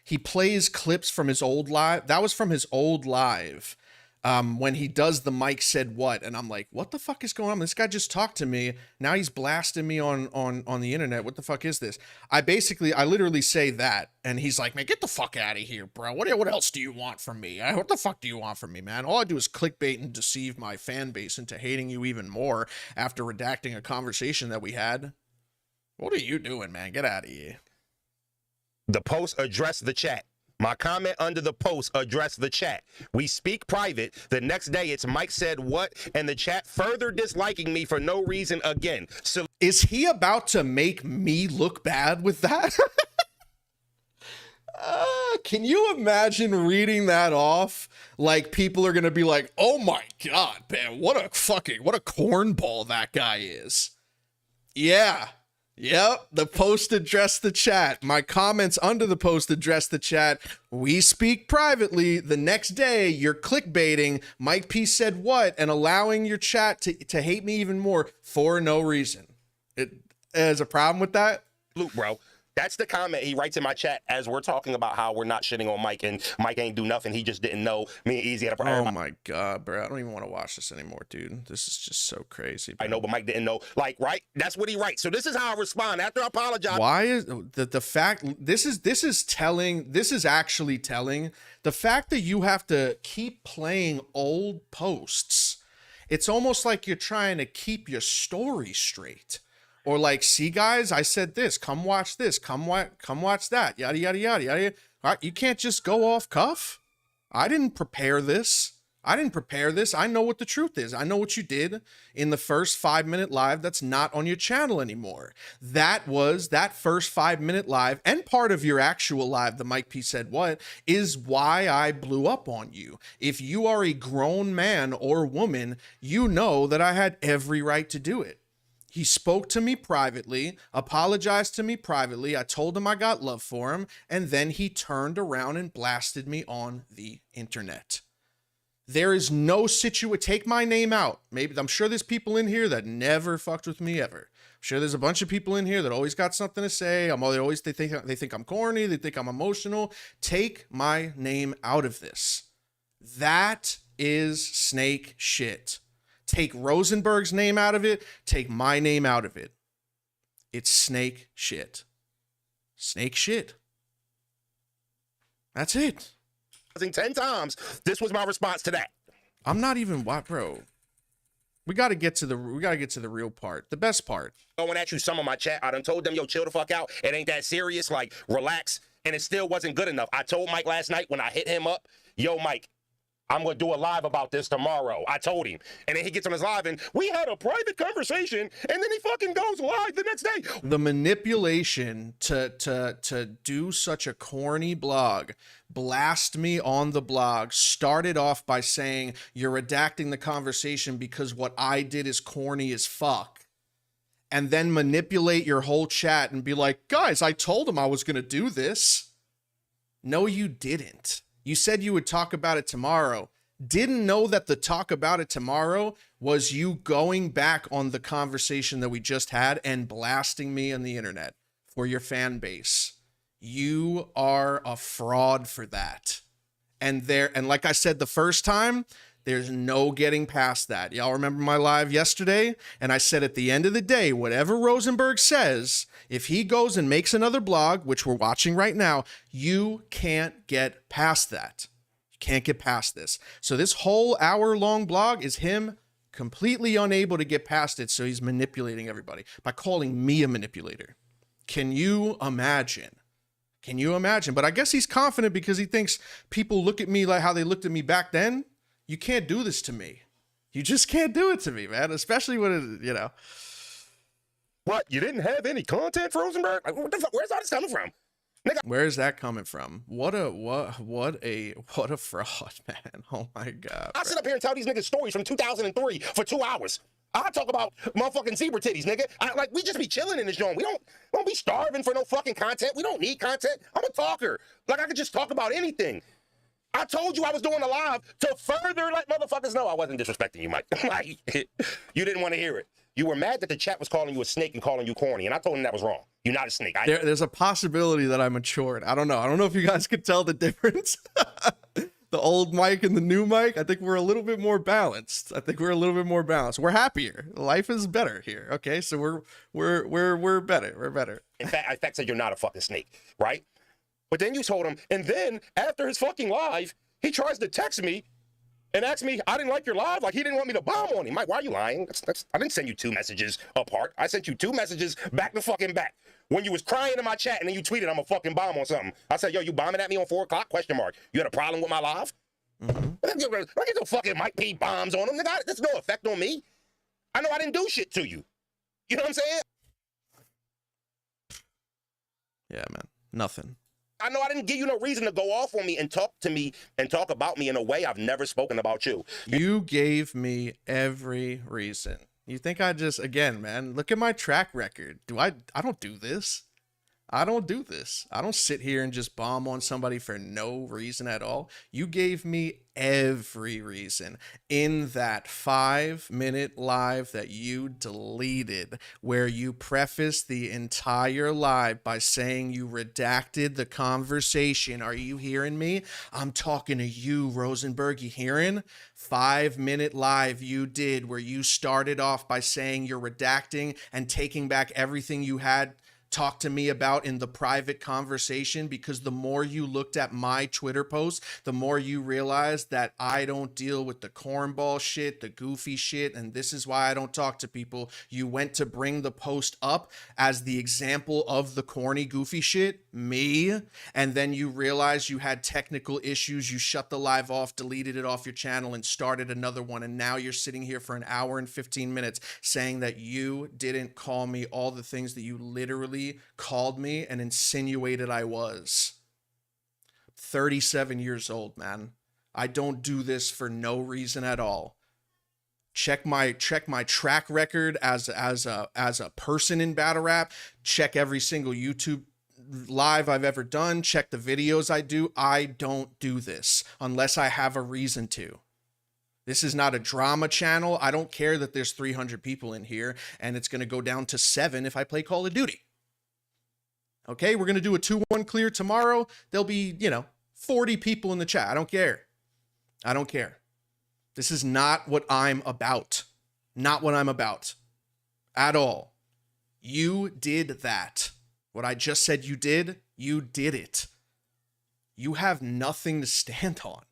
he plays clips from his old live. That was from his old live. When he does the Mike said what, and I'm like, what the fuck is going on? This guy just talked to me. Now he's blasting me on the internet. What the fuck is this? I literally say that, and he's like, man, get the fuck out of here, bro. What else do you want from me? What the fuck do you want from me, man? All I do is clickbait and deceive my fan base into hating you even more after redacting a conversation that we had. What are you doing, man? Get out of here. The post addressed the chat. My comment under the post addressed the chat. We speak private. The next day, it's Mike said what, and the chat further disliking me for no reason again. So is he about to make me look bad with that? Can you imagine reading that off? Like, people are going to be like, oh my God, man, what a cornball that guy is. Yeah. Yep, the post addressed the chat. My comments under the post addressed the chat. We speak privately. The next day, you're clickbaiting. Mike P said what, and allowing your chat to hate me even more for no reason. It has a problem with that? Luke, bro. That's the comment he writes in my chat as we're talking about how we're not shitting on Mike and Mike ain't do nothing. He just didn't know. Me and Eazy had a problem. Oh my God, bro. I don't even want to watch this anymore, dude. This is just so crazy, bro. I know, but Mike didn't know. Like, right? That's what he writes. So this is how I respond after I apologize. Why is the fact this is actually telling the fact that you have to keep playing old posts. It's almost like you're trying to keep your story straight. Or like, see, guys, I said this. Come watch this. Come watch that. Yada, yada, yada, yada. All right, you can't just go off cuff. I didn't prepare this. I know what the truth is. I know what you did in the first 5-minute live that's not on your channel anymore. That first 5-minute live and part of your actual live, the Mike P said what, is why I blew up on you. If you are a grown man or woman, you know that I had every right to do it. He spoke to me privately, apologized to me privately. I told him I got love for him, and then he turned around and blasted me on the internet. There is no situation. Take my name out. Maybe I'm sure there's people in here that never fucked with me ever. I'm sure there's a bunch of people in here that always got something to say. They think I'm corny. They think I'm emotional. Take my name out of this. That is snake shit. Take Rosenberg's name out of it. Take my name out of it. It's snake shit. Snake shit. That's it. 10 times. This was my response to that. I'm not even bro. We got to get to the real part. The best part. Going at you, some of my chat, I done told them, yo, chill the fuck out. It ain't that serious. Like, relax. And it still wasn't good enough. I told Mike last night when I hit him up, yo, Mike, I'm going to do a live about this tomorrow. I told him. And then he gets on his live and we had a private conversation and then he fucking goes live the next day. The manipulation to do such a corny blog, blast me on the blog, started off by saying you're redacting the conversation because what I did is corny as fuck. And then manipulate your whole chat and be like, guys, I told him I was going to do this. No, you didn't. You said you would talk about it tomorrow. Didn't know that the talk about it tomorrow was you going back on the conversation that we just had and blasting me on the internet for your fan base. You are a fraud for that. And like I said the first time, there's no getting past that. Y'all remember my live yesterday? And I said at the end of the day, whatever Rosenberg says, if he goes and makes another blog, which we're watching right now, you can't get past that. You can't get past this. So this whole hour-long blog is him completely unable to get past it, so he's manipulating everybody by calling me a manipulator. Can you imagine? Can you imagine? But I guess he's confident because he thinks people look at me like how they looked at me back then. You can't do this to me. You just can't do it to me, man. Especially when it, What? You didn't have any content, Rosenberg? Like, what the fuck? Where's all this coming from? Where's that coming from? What a fraud, man. Oh my god. I sit up here and tell these niggas stories from 2003 for 2 hours. I talk about motherfucking zebra titties, nigga. Like, we just be chilling in this joint. We don't be starving for no fucking content. We don't need content. I'm a talker. Like, I could just talk about anything. I told you I was doing a live to further let motherfuckers know I wasn't disrespecting you, Mike. Like, you didn't want to hear it. You were mad that the chat was calling you a snake and calling you corny, and I told him that was wrong. You're not a snake. There's a possibility that I matured. I don't know. I don't know if you guys could tell the difference. The old Mike and the new Mike. I think we're a little bit more balanced. We're happier. Life is better here. Okay, so we're better. We're better. In fact, said you're not a fucking snake, right? But then you told him, and then after his fucking live, he tries to text me and ask me, I didn't like your live. Like, he didn't want me to bomb on him. Mike, why are you lying? I didn't send you 2 messages apart. I sent you 2 messages back to fucking back. When you was crying in my chat and then you tweeted, I'm a fucking bomb on something. I said, yo, you bombing at me on 4 o'clock? Question mark. You had a problem with my live? Mm-hmm. I get no fucking Mike P bombs on him. Nigga, there's no effect on me. I know I didn't do shit to you. You know what I'm saying? Yeah, man. Nothing. I know I didn't give you no reason to go off on me and talk to me and talk about me in a way I've never spoken about you. You gave me every reason. You think I just, again, man, look at my track record. I don't do this. I don't do this. I don't sit here and just bomb on somebody for no reason at all. You gave me every reason in that 5-minute live that you deleted, where you prefaced the entire live by saying you redacted the conversation. Are you hearing me? I'm talking to you, Rosenberg. You hearing? 5-minute live you did where you started off by saying you're redacting and taking back everything you had talk to me about in the private conversation, because the more you looked at my Twitter post, the more you realized that I don't deal with the cornball shit, the goofy shit, and this is why I don't talk to people. You went to bring the post up as the example of the corny, goofy shit, me, and then you realized you had technical issues. You shut the live off, deleted it off your channel, and started another one, and now you're sitting here for 1 hour and 15 minutes saying that you didn't call me all the things that you literally called me and insinuated I was. 37 years old, man. I don't do this for no reason at all. Check my track record as a person in battle rap. Check every single YouTube live I've ever done. Check the videos I do. I don't do this unless I have a reason to. This is not a drama channel. I don't care that there's 300 people in here and it's going to go down to 7 if I play Call of Duty. Okay, we're going to do a 2-1 clear tomorrow. There'll be, 40 people in the chat. I don't care. I don't care. This is not what I'm about. Not what I'm about. At all. You did that. What I just said you did it. You have nothing to stand on.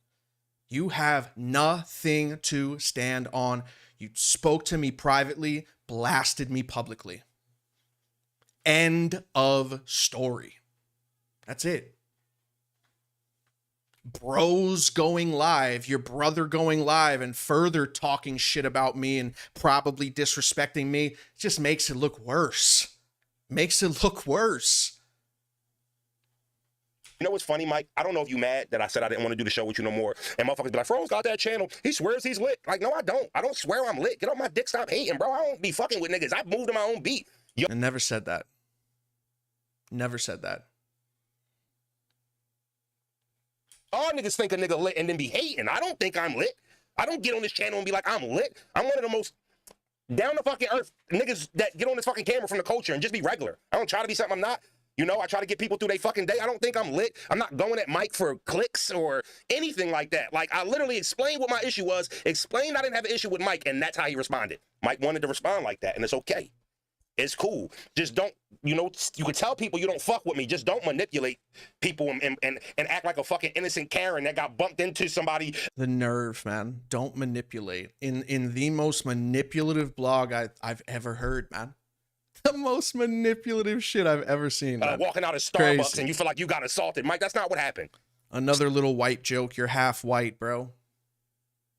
You have nothing to stand on. You spoke to me privately, blasted me publicly. End of story. That's it. Bros going live, your brother going live and further talking shit about me and probably disrespecting me just makes it look worse. Makes it look worse. You know what's funny, Mike? I don't know if you mad that I said I didn't want to do the show with you no more. And motherfuckers be like, Fro's got that channel. He swears he's lit. Like, no, I don't. I don't swear I'm lit. Get off my dick, stop hating, bro. I don't be fucking with niggas. I moved to my own beat. Yo. I never said that. Never said that. All niggas think a nigga lit and then be hating. I don't think I'm lit. I don't get on this channel and be like, I'm lit. I'm one of the most down the fucking earth niggas that get on this fucking camera from the culture and just be regular. I don't try to be something I'm not. I try to get people through their fucking day. I don't think I'm lit. I'm not going at Mike for clicks or anything like that. Like, I literally explained what my issue was, explained I didn't have an issue with Mike, and that's how he responded. Mike wanted to respond like that, and it's okay. It's cool. Just don't, you could tell people you don't fuck with me. Just don't manipulate people and act like a fucking innocent Karen that got bumped into somebody. The nerve, man. Don't manipulate. In the most manipulative blog I've ever heard, man. The most manipulative shit I've ever seen. Walking out of Starbucks Crazy. And you feel like you got assaulted. Mike, that's not what happened. Another little white joke. You're half white, bro.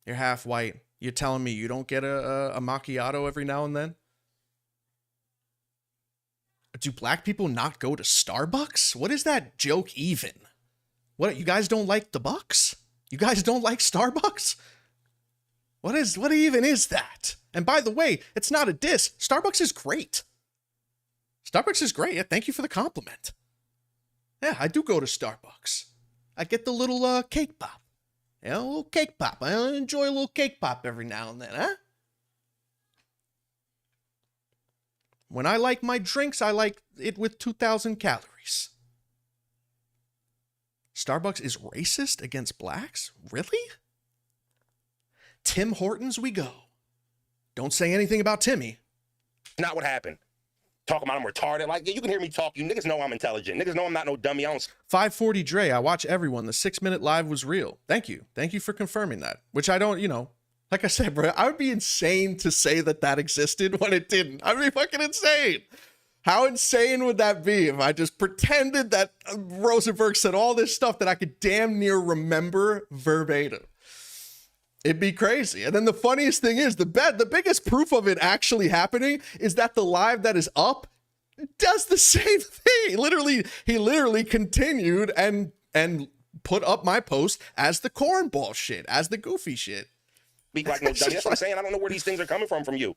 You're half white. You're telling me you don't get a macchiato every now and then? Do black people not go to Starbucks? What is that joke even? What, you guys don't like the Bucks? You guys don't like Starbucks? What even is that? And by the way, it's not a diss. Starbucks is great. Starbucks is great. Yeah, thank you for the compliment. Yeah, I do go to Starbucks. I get the little cake pop. Yeah, a little cake pop. I enjoy a little cake pop every now and then, huh? When I like my drinks, I like it with 2,000 calories. Starbucks is racist against blacks? Really? Tim Hortons we go. Don't say anything about Timmy. Not what happened. Talking about I'm retarded. Like, you can hear me talk. You niggas know I'm intelligent. Niggas know I'm not no dummy. I don't... 540 Dre, I watch everyone. The 6-minute live was real. Thank you. Thank you for confirming that. Which I don't, like I said, bro, I would be insane to say that existed when it didn't. I'd be fucking insane. How insane would that be if I just pretended that Rosenberg said all this stuff that I could damn near remember verbatim? It'd be crazy. And then the funniest thing is, the biggest proof of it actually happening is that the live that is up does the same thing. He literally continued and put up my post as the cornball shit, as the goofy shit. Be like no dummy. That's what I'm saying. I don't know where these things are coming from you.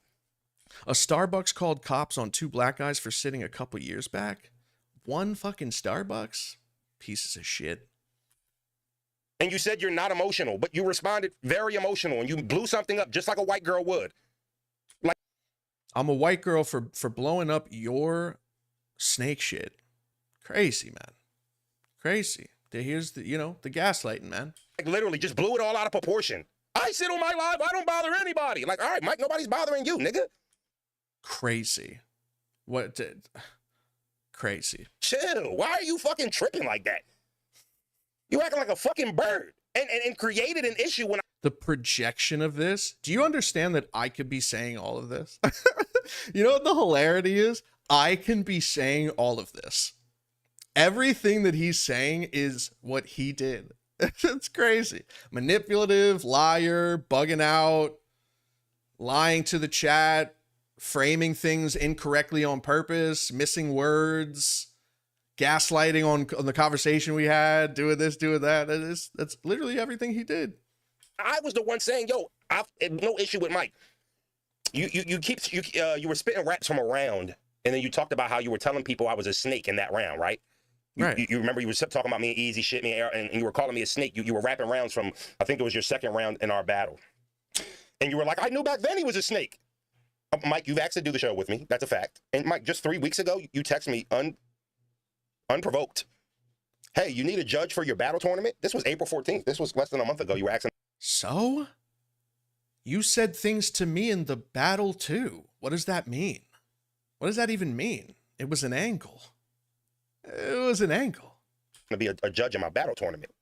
A Starbucks called cops on 2 black guys for sitting a couple years back. One fucking Starbucks? Pieces of shit. And you said you're not emotional, but you responded very emotional and you blew something up just like a white girl would. Like, I'm a white girl for blowing up your snake shit. Crazy, man. Crazy. Here's the gaslighting, man. Like literally just blew it all out of proportion. I sit on my live, I don't bother anybody. Like, all right, Mike, nobody's bothering you, nigga. Crazy. Crazy. Chill. Why are you fucking tripping like that? You acting like a fucking bird and created an issue when the projection of this. Do you understand that I could be saying all of this? You know what the hilarity is? I can be saying all of this. Everything that he's saying is what he did. It's crazy. Manipulative, liar, bugging out, lying to the chat, framing things incorrectly on purpose, missing words, gaslighting on the conversation we had, doing this, doing that. That's literally everything he did. I was the one saying, yo, I've no issue with Mike. You were spitting raps from a round, and then you talked about how you were telling people I was a snake in that round, right? Right. You remember you were talking about me and Eazy shit me, and you were calling me a snake. You were rapping rounds from, I think it was your second round in our battle. And you were like, I knew back then he was a snake. Mike, you've asked to do the show with me. That's a fact. And Mike, just 3 weeks ago, you texted me unprovoked. Hey, you need a judge for your battle tournament? This was April 14th. This was less than a month ago. You were asking. So? You said things to me in the battle too. What does that mean? What does that even mean? It was an angle. It was an angle. To be a judge in my battle tournament.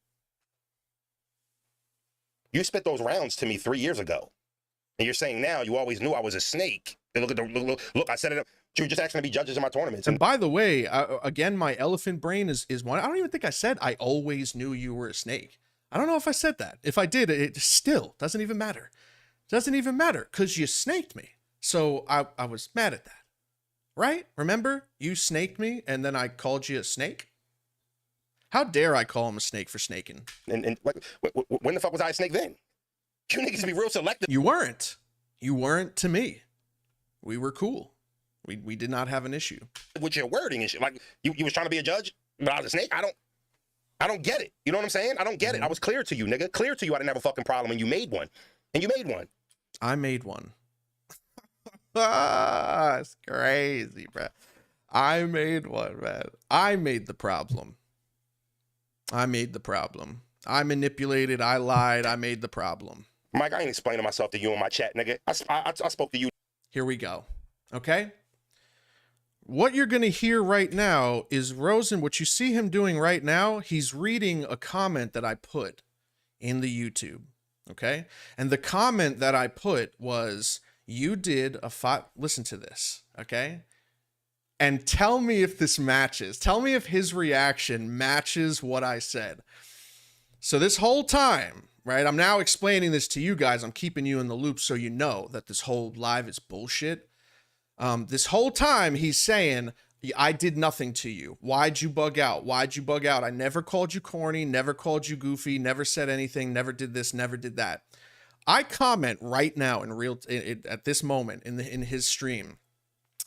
You spit those rounds to me 3 years ago. And you're saying now you always knew I was a snake. And look, I set it up. You were just asking to be judges in my tournaments. And by the way, again, my elephant brain is one. I don't even think I said I always knew you were a snake. I don't know if I said that. If I did, it still doesn't even matter. Doesn't even matter because you snaked me. So I was mad at that. Right? Remember? You snaked me and then I called you a snake? How dare I call him a snake for snaking? And when the fuck was I a snake then? You niggas be real selective. You weren't. You weren't to me. We were cool. We did not have an issue. With your wording and shit. Like, you was trying to be a judge, but I was a snake? I don't get it. You know what I'm saying? I don't get it. I was clear to you, nigga. Clear to you I didn't have a fucking problem and you made one. And you made one. I made one. It's crazy, bro. I made one, man. I made the problem. I made the problem. I manipulated. I lied. I made the problem. Mike, I ain't explaining myself to you in my chat, nigga. I spoke to you. Here we go. Okay? What you're going to hear right now is Rosen. What you see him doing right now, he's reading a comment that I put in the YouTube. Okay? And the comment that I put was, you did listen to this, okay? And tell me if this matches. Tell me if his reaction matches what I said. So this whole time, right? I'm now explaining this to you guys. I'm keeping you in the loop so you know that this whole live is bullshit. This whole time he's saying, I did nothing to you. Why'd you bug out? Why'd you bug out? I never called you corny, never called you goofy, never said anything, never did this, never did that. I comment right now at this moment in his stream.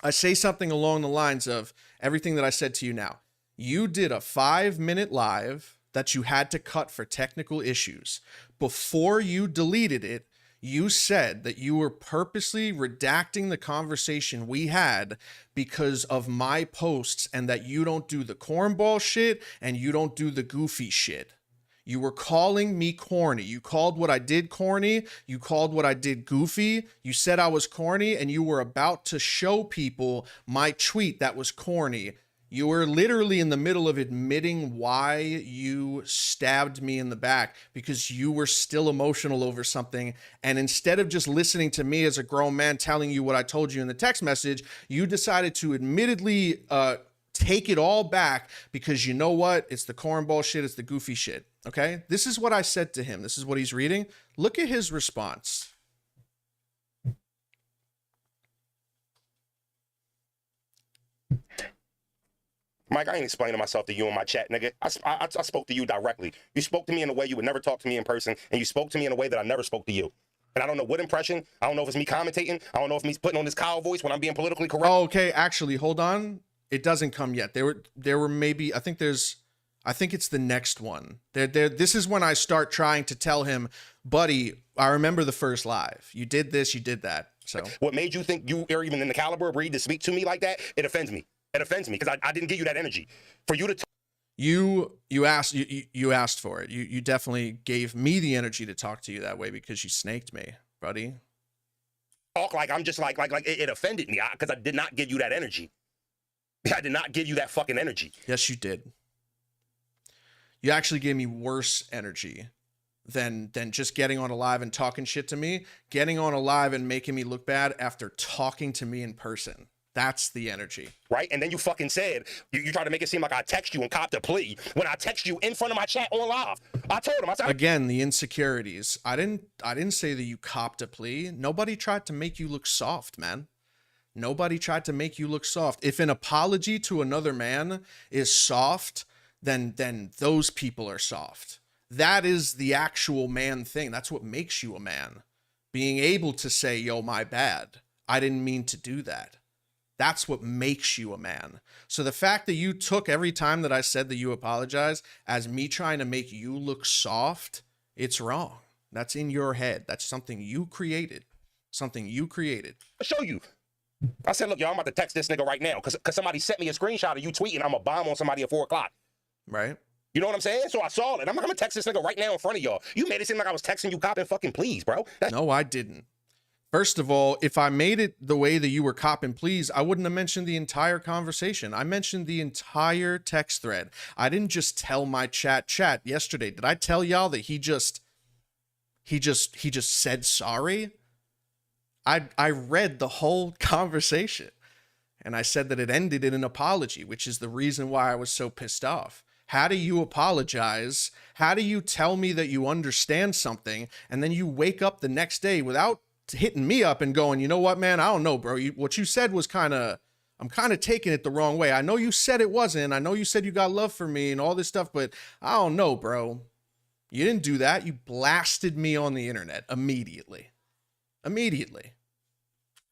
I say something along the lines of everything that I said to you now. You did a 5-minute live that you had to cut for technical issues. Before you deleted it, you said that you were purposely redacting the conversation we had because of my posts and that you don't do the cornball shit and you don't do the goofy shit. You were calling me corny. You called what I did corny. You called what I did goofy. You said I was corny and you were about to show people my tweet that was corny. You were literally in the middle of admitting why you stabbed me in the back because you were still emotional over something. And instead of just listening to me as a grown man telling you what I told you in the text message, you decided to admittedly take it all back because you know what? It's the cornball shit. It's the goofy shit. Okay? This is what I said to him. This is what he's reading. Look at his response. Mike, I ain't explaining myself to you in my chat, nigga. I spoke to you directly. You spoke to me in a way you would never talk to me in person, and you spoke to me in a way that I never spoke to you. And I don't know what impression. I don't know if it's me commentating. I don't know if me putting on this cow voice when I'm being politically correct. Oh, okay, actually, hold on. It doesn't come yet. There were maybe, I think it's the next one. This is when I start trying to tell him, buddy, I remember the first live. You did this, you did that. So what made you think you are even in the caliber of breed to speak to me like that? It offends me. It offends me because I didn't give you that energy. For you to you asked for it. You definitely gave me the energy to talk to you that way because you snaked me, buddy. Talk like I'm just like it offended me because I did not give you that energy. I did not give you that fucking energy. Yes, you did. You actually gave me worse energy than just getting on a live and talking shit to me. Getting on a live and making me look bad after talking to me in person. That's the energy. Right? And then you fucking said, you tried to make it seem like I text you and copped a plea when I text you in front of my chat on live. I told him, I said, again, the insecurities. I didn't say that you copped a plea. Nobody tried to make you look soft, man. Nobody tried to make you look soft. If an apology to another man is soft, then those people are soft. That is the actual man thing. That's what makes you a man. Being able to say, yo, my bad. I didn't mean to do that. That's what makes you a man. So the fact that you took every time that I said that you apologize as me trying to make you look soft, it's wrong. That's in your head. That's something you created. Something you created. I'll show you. I said, look, y'all, I'm about to text this nigga right now because somebody sent me a screenshot of you tweeting I'm a bomb on somebody at 4 o'clock. Right. You know what I'm saying? So I saw it. I'm going to text this nigga right now in front of y'all. You made it seem like I was texting you copping fucking please, bro. No, I didn't. First of all, if I made it the way that you were copping please, I wouldn't have mentioned the entire conversation. I mentioned the entire text thread. I didn't just tell my chat yesterday. Did I tell y'all that he just said sorry? I read the whole conversation and I said that it ended in an apology, which is the reason why I was so pissed off. How do you apologize? How do you tell me that you understand something and then you wake up the next day without hitting me up and going, you know what, man, I don't know, bro. What you said was I'm kind of taking it the wrong way. I know you said it wasn't. I know you said you got love for me and all this stuff, but I don't know, bro. You didn't do that. You blasted me on the internet immediately. Immediately.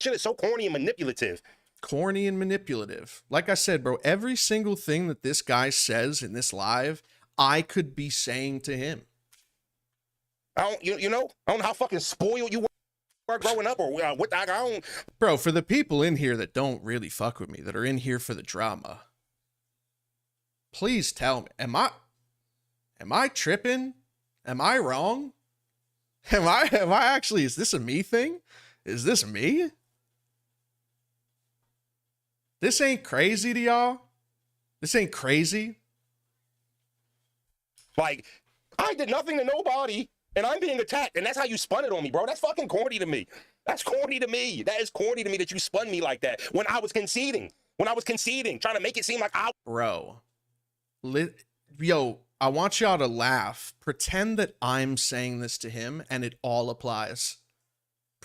Shit is so corny and manipulative. Corny and manipulative. Like I said, bro, every single thing that this guy says in this live, I could be saying to him. I don't know how fucking spoiled you were growing up or what I don't. Bro, for the people in here that don't really fuck with me, that are in here for the drama, please tell me, am I tripping? Am I wrong? Am I actually, is this a me thing? Is this me? This ain't crazy to y'all? This ain't crazy? Like, I did nothing to nobody. And I'm being attacked, and that's how you spun it on me, bro. That's fucking corny to me. That's corny to me. That is corny to me that you spun me like that when I was conceding. Trying to make it seem like I... Bro. Yo, I want y'all to laugh. Pretend that I'm saying this to him, and it all applies.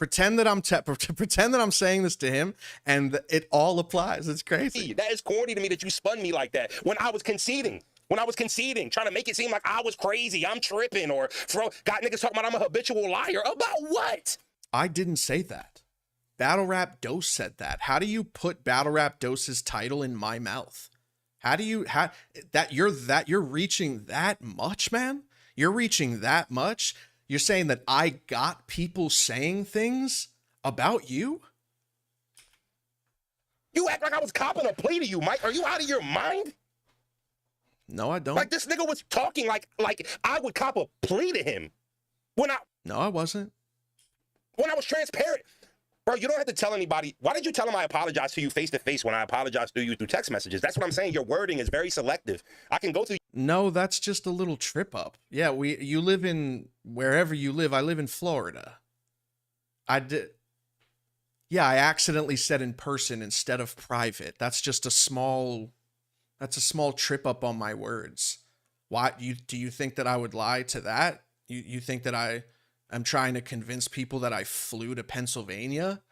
Pretend that pretend that I'm saying this to him, and it all applies. It's crazy. That is corny to me that you spun me like that when I was conceding. Trying to make it seem like I was crazy, I'm tripping, or got niggas talking about I'm a habitual liar. About what? I didn't say that. Battle Rap Dose said that. How do you put Battle Rap Dose's title in my mouth? You're reaching that much, man? You're reaching that much? You're saying that I got people saying things about you? You act like I was copping a plea to you, Mike. Are you out of your mind? No, I don't. Like, this nigga was talking like I would cop a plea to him. No, I wasn't. When I was transparent. Bro, you don't have to tell anybody. Why did you tell him I apologize to you face to face when I apologized to you through text messages? That's what I'm saying. Your wording is very selective. I can go through. No, that's just a little trip up. Yeah, you live in wherever you live. I live in Florida. Yeah, I accidentally said in person instead of private. That's a small trip up on my words. Why do you think that I would lie to that? You think that I'm trying to convince people that I flew to Pennsylvania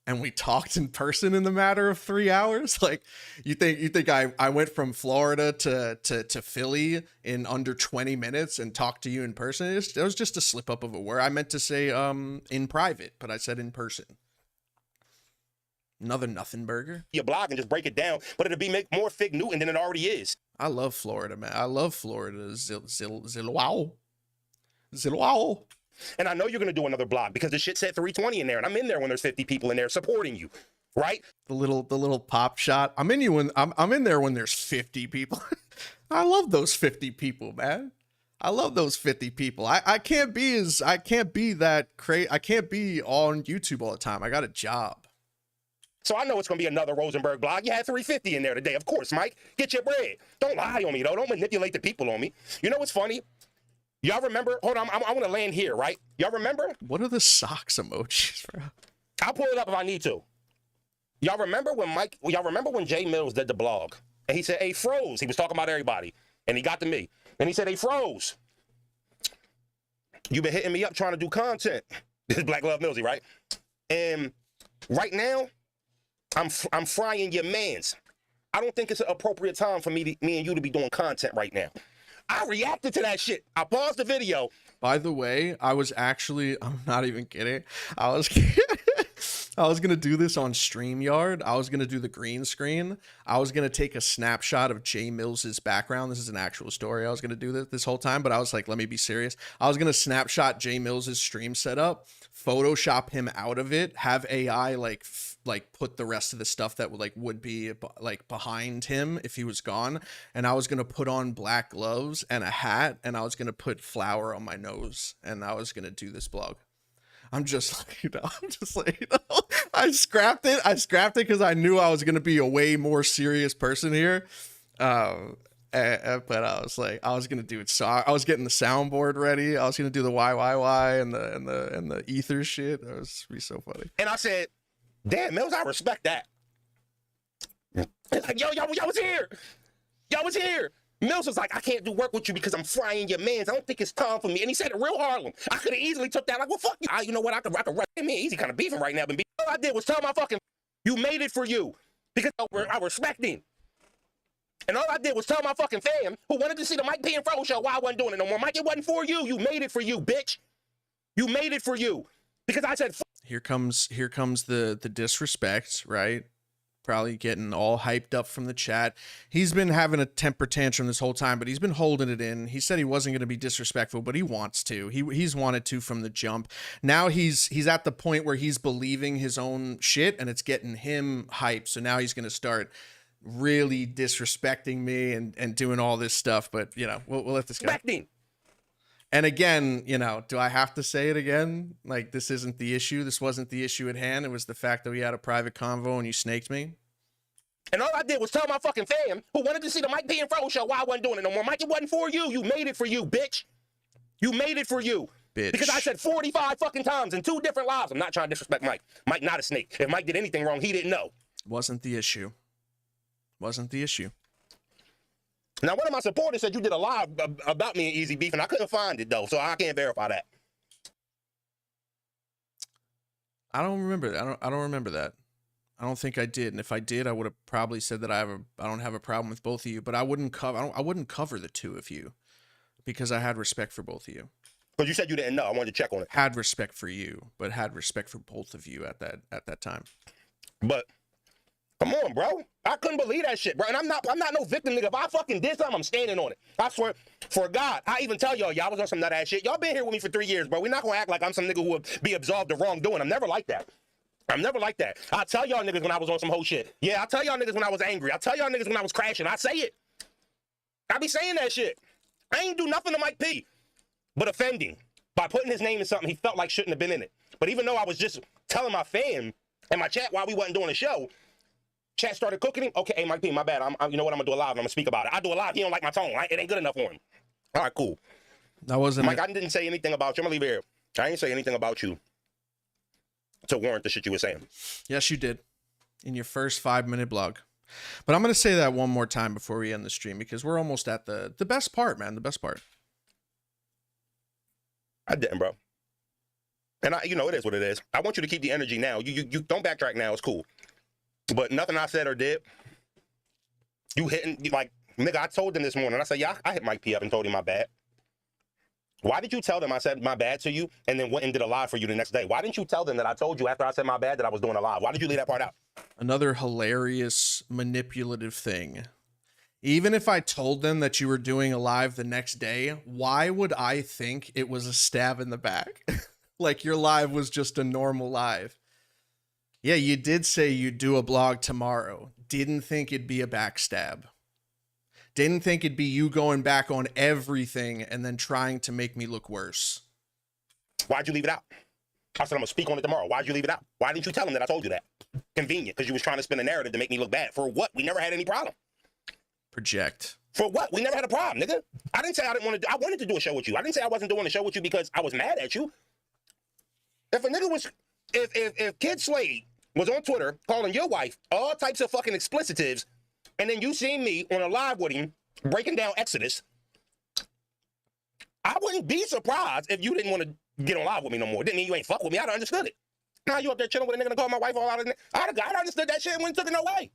and we talked in person in the matter of 3 hours? Like, you think I went from Florida to Philly in under 20 minutes and talked to you in person? It was just a slip up of a word. I meant to say in private, but I said in person. Another nothing burger. Your blog and just break it down, but it'll be more Fig Newton than it already is. I love Florida, man. I love Florida. Wow. Wow. And I know you're gonna do another blog because the shit said 320 in there, and I'm in there when there's 50 people in there supporting you, right? The little pop shot. I'm in there when there's 50 people. I love those 50 people, man. I love those 50 people. I can't be that crazy. I can't be on YouTube all the time. I got a job. So I know it's going to be another Rosenberg blog. You had 350 in there today. Of course, Mike. Get your bread. Don't lie on me, though. Don't manipulate the people on me. You know what's funny? Y'all remember? Hold on. I want to land here, right? Y'all remember? What are the socks emojis, bro? I'll pull it up if I need to. Y'all remember when Jay Mills did the blog? And he said, hey, Froze. He was talking about everybody. And he got to me. And he said, hey, Froze. You've been hitting me up trying to do content. This is Black Love Millsy, right? And right now, I'm frying your mans. I don't think it's an appropriate time for me and you to be doing content right now. I reacted to that shit. I paused the video. By the way, I'm not even kidding. I was going to do this on StreamYard. I was going to do the green screen. I was going to take a snapshot of Jay Mills's background. This is an actual story. I was going to do this whole time, but I was like, let me be serious. I was going to snapshot Jay Mills's stream setup, Photoshop him out of it, have AI like put the rest of the stuff that would be like behind him if he was gone. And I was going to put on black gloves and a hat, and I was going to put flour on my nose, and I was going to do this blog. I scrapped it because I knew I was going to be a way more serious person here. But I was like, I was going to do it. So I was getting the soundboard ready. I was going to do the YYY and the ether shit. That was be so funny. And I said, damn, Mills, I respect that. Like, y'all was here. Y'all was here. Mills was like, I can't do work with you because I'm frying your mans. I don't think it's time for me. And he said it real Harlem. I could have easily took that. Like, well, fuck you. You know what? I could rap me. Easy kind of beefing right now. But all I did was tell my fucking, you made it for you. Because I respect him. And all I did was tell my fucking fam who wanted to see the Mike P and Fro show why I wasn't doing it no more. Mike, it wasn't for you. You made it for you, bitch. You made it for you. Because I said, here comes the disrespect, right? Probably getting all hyped up from the chat. He's been having a temper tantrum this whole time, but he's been holding it in. He said he wasn't going to be disrespectful, but he wants to. He's wanted to from the jump. Now he's at the point where he's believing his own shit, and it's getting him hyped. So now he's going to start really disrespecting me and doing all this stuff. But you know, we'll let this go. And again, you know, do I have to say it again? Like, this isn't the issue. This wasn't the issue at hand. It was the fact that we had a private convo and you snaked me. And all I did was tell my fucking fam who wanted to see the Mike P and Fro show why I wasn't doing it no more. Mike, it wasn't for you. You made it for you, bitch. You made it for you. Bitch. Because I said 45 fucking times in 2 different lives. I'm not trying to disrespect Mike. Mike not a snake. If Mike did anything wrong, he didn't know. Wasn't the issue. Wasn't the issue. Now, one of my supporters said you did a live about me and Eazy beef, and I couldn't find it, though, so I can't verify that. I don't remember that. I don't remember that. I don't think I did. And if I did, I would have probably said that I don't have a problem with both of you, but I wouldn't cover the two of you because I had respect for both of you. Because you said you didn't know. I wanted to check on it. Had respect for you, but had respect for both of you at that time. But come on, bro. I couldn't believe that shit, bro. And I'm not no victim, nigga. If I fucking did something, I'm standing on it. I swear, for God, I even tell y'all was on some nut ass shit. Y'all been here with me for 3 years, bro. We're not gonna act like I'm some nigga who would be absolved of wrongdoing. I'm never like that. I'm never like that. I tell y'all niggas when I was on some whole shit. Yeah, I tell y'all niggas when I was angry. I tell y'all niggas when I was crashing. I say it. I be saying that shit. I ain't do nothing to Mike P but offending by putting his name in something he felt like shouldn't have been in it. But even though I was just telling my fan and my chat while we wasn't doing the show, chat started cooking him. Okay, hey, Mike P, my bad. You know what? I'm gonna do a live. I'm gonna speak about it. I do a live. He don't like my tone. Right? It ain't good enough for him. All right, cool. That wasn't Mike. I didn't say anything about you. I'm gonna leave it here. I didn't say anything about you to warrant the shit you were saying. Yes, you did in your first 5-minute blog. But I'm gonna say that one more time before we end the stream because we're almost at the best part, man. The best part. I didn't, bro. And it is what it is. I want you to keep the energy now. You don't backtrack now. It's cool. But nothing I said or did, you hitting, like, nigga, I told them this morning. I said, yeah, I hit Mike P up and told him my bad. Why did you tell them I said my bad to you and then went and did a live for you the next day? Why didn't you tell them that I told you after I said my bad that I was doing a live? Why did you leave that part out? Another hilarious, manipulative thing. Even if I told them that you were doing a live the next day, why would I think it was a stab in the back? Like your live was just a normal live. Yeah, you did say you'd do a blog tomorrow. Didn't think it'd be a backstab. Didn't think it'd be you going back on everything and then trying to make me look worse. Why'd you leave it out? I said I'm gonna speak on it tomorrow. Why'd you leave it out? Why didn't you tell them that I told you that? Convenient, because you was trying to spin a narrative to make me look bad. For what? We never had any problem. Project. For what? We never had a problem, nigga. I didn't say I didn't want to. I wanted to do a show with you. I didn't say I wasn't doing a show with you because I was mad at you. If a nigga was, if Kid Slade was on Twitter calling your wife all types of fucking explicitives, and then you seen me on a live with him breaking down Exodus, I wouldn't be surprised if you didn't want to get on live with me no more. Didn't mean you ain't fuck with me. I'd have understood it. Now you up there chilling with a nigga and call my wife all out of it. I'd have understood that shit and wouldn't took it no way.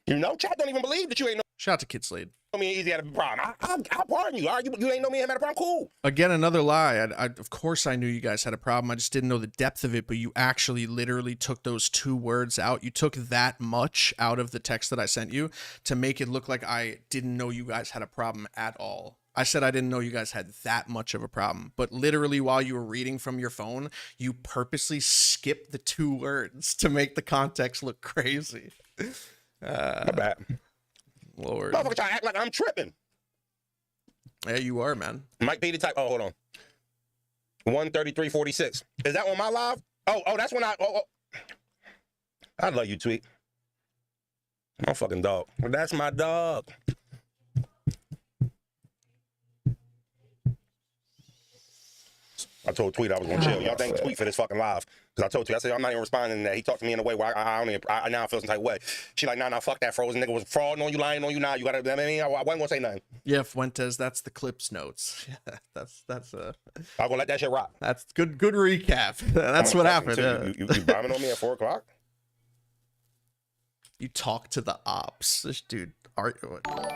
You know, chat don't even believe that you ain't know. Shout out to Kid Slade. Me and Eazy had a problem. I pardon you. You ain't know me and had a problem. Cool. Again, another lie. Of course I knew you guys had a problem. I just didn't know the depth of it, but you actually literally took those 2 words out. You took that much out of the text that I sent you to make it look like I didn't know you guys had a problem at all. I said I didn't know you guys had that much of a problem, but literally while you were reading from your phone, you purposely skipped the 2 words to make the context look crazy. My bad. Lord. Motherfucker trying to act like I'm tripping. Yeah, you are, man. Mike P the type. Oh, hold on. 133.46. Is that on my live? Oh, that's when I love you, Tweet. My fucking dog. That's my dog. I told Tweet I was gonna chill. Y'all thank Tweet for this fucking live. Because I told Tweet, I said, I'm not even responding to that. He talked to me in a way where I now feel some type of way. She like, nah, fuck that frozen nigga was frauding on you, lying on you now. You gotta, I mean, I wasn't gonna say nothing. Yeah, Fuentes, that's the clips notes. Yeah, that's I'm gonna let that shit rock. That's good recap. That's what happened. You bombing on me at 4 o'clock? You talk to the ops. This dude,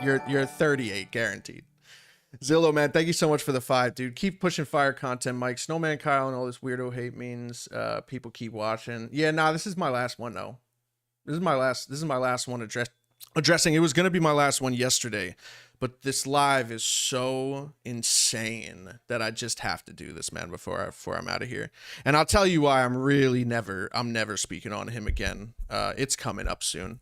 you're 38, guaranteed. Zillow, man, thank you so much for the 5, dude. Keep pushing fire content, Mike. Snowman Kyle and all this weirdo hate means people keep watching. Yeah, nah, this is my last one, though. This is my last one addressing. It was gonna be my last one yesterday, but this live is so insane that I just have to do this, man, before I'm out of here. And I'll tell you why I'm never speaking on him again. It's coming up soon.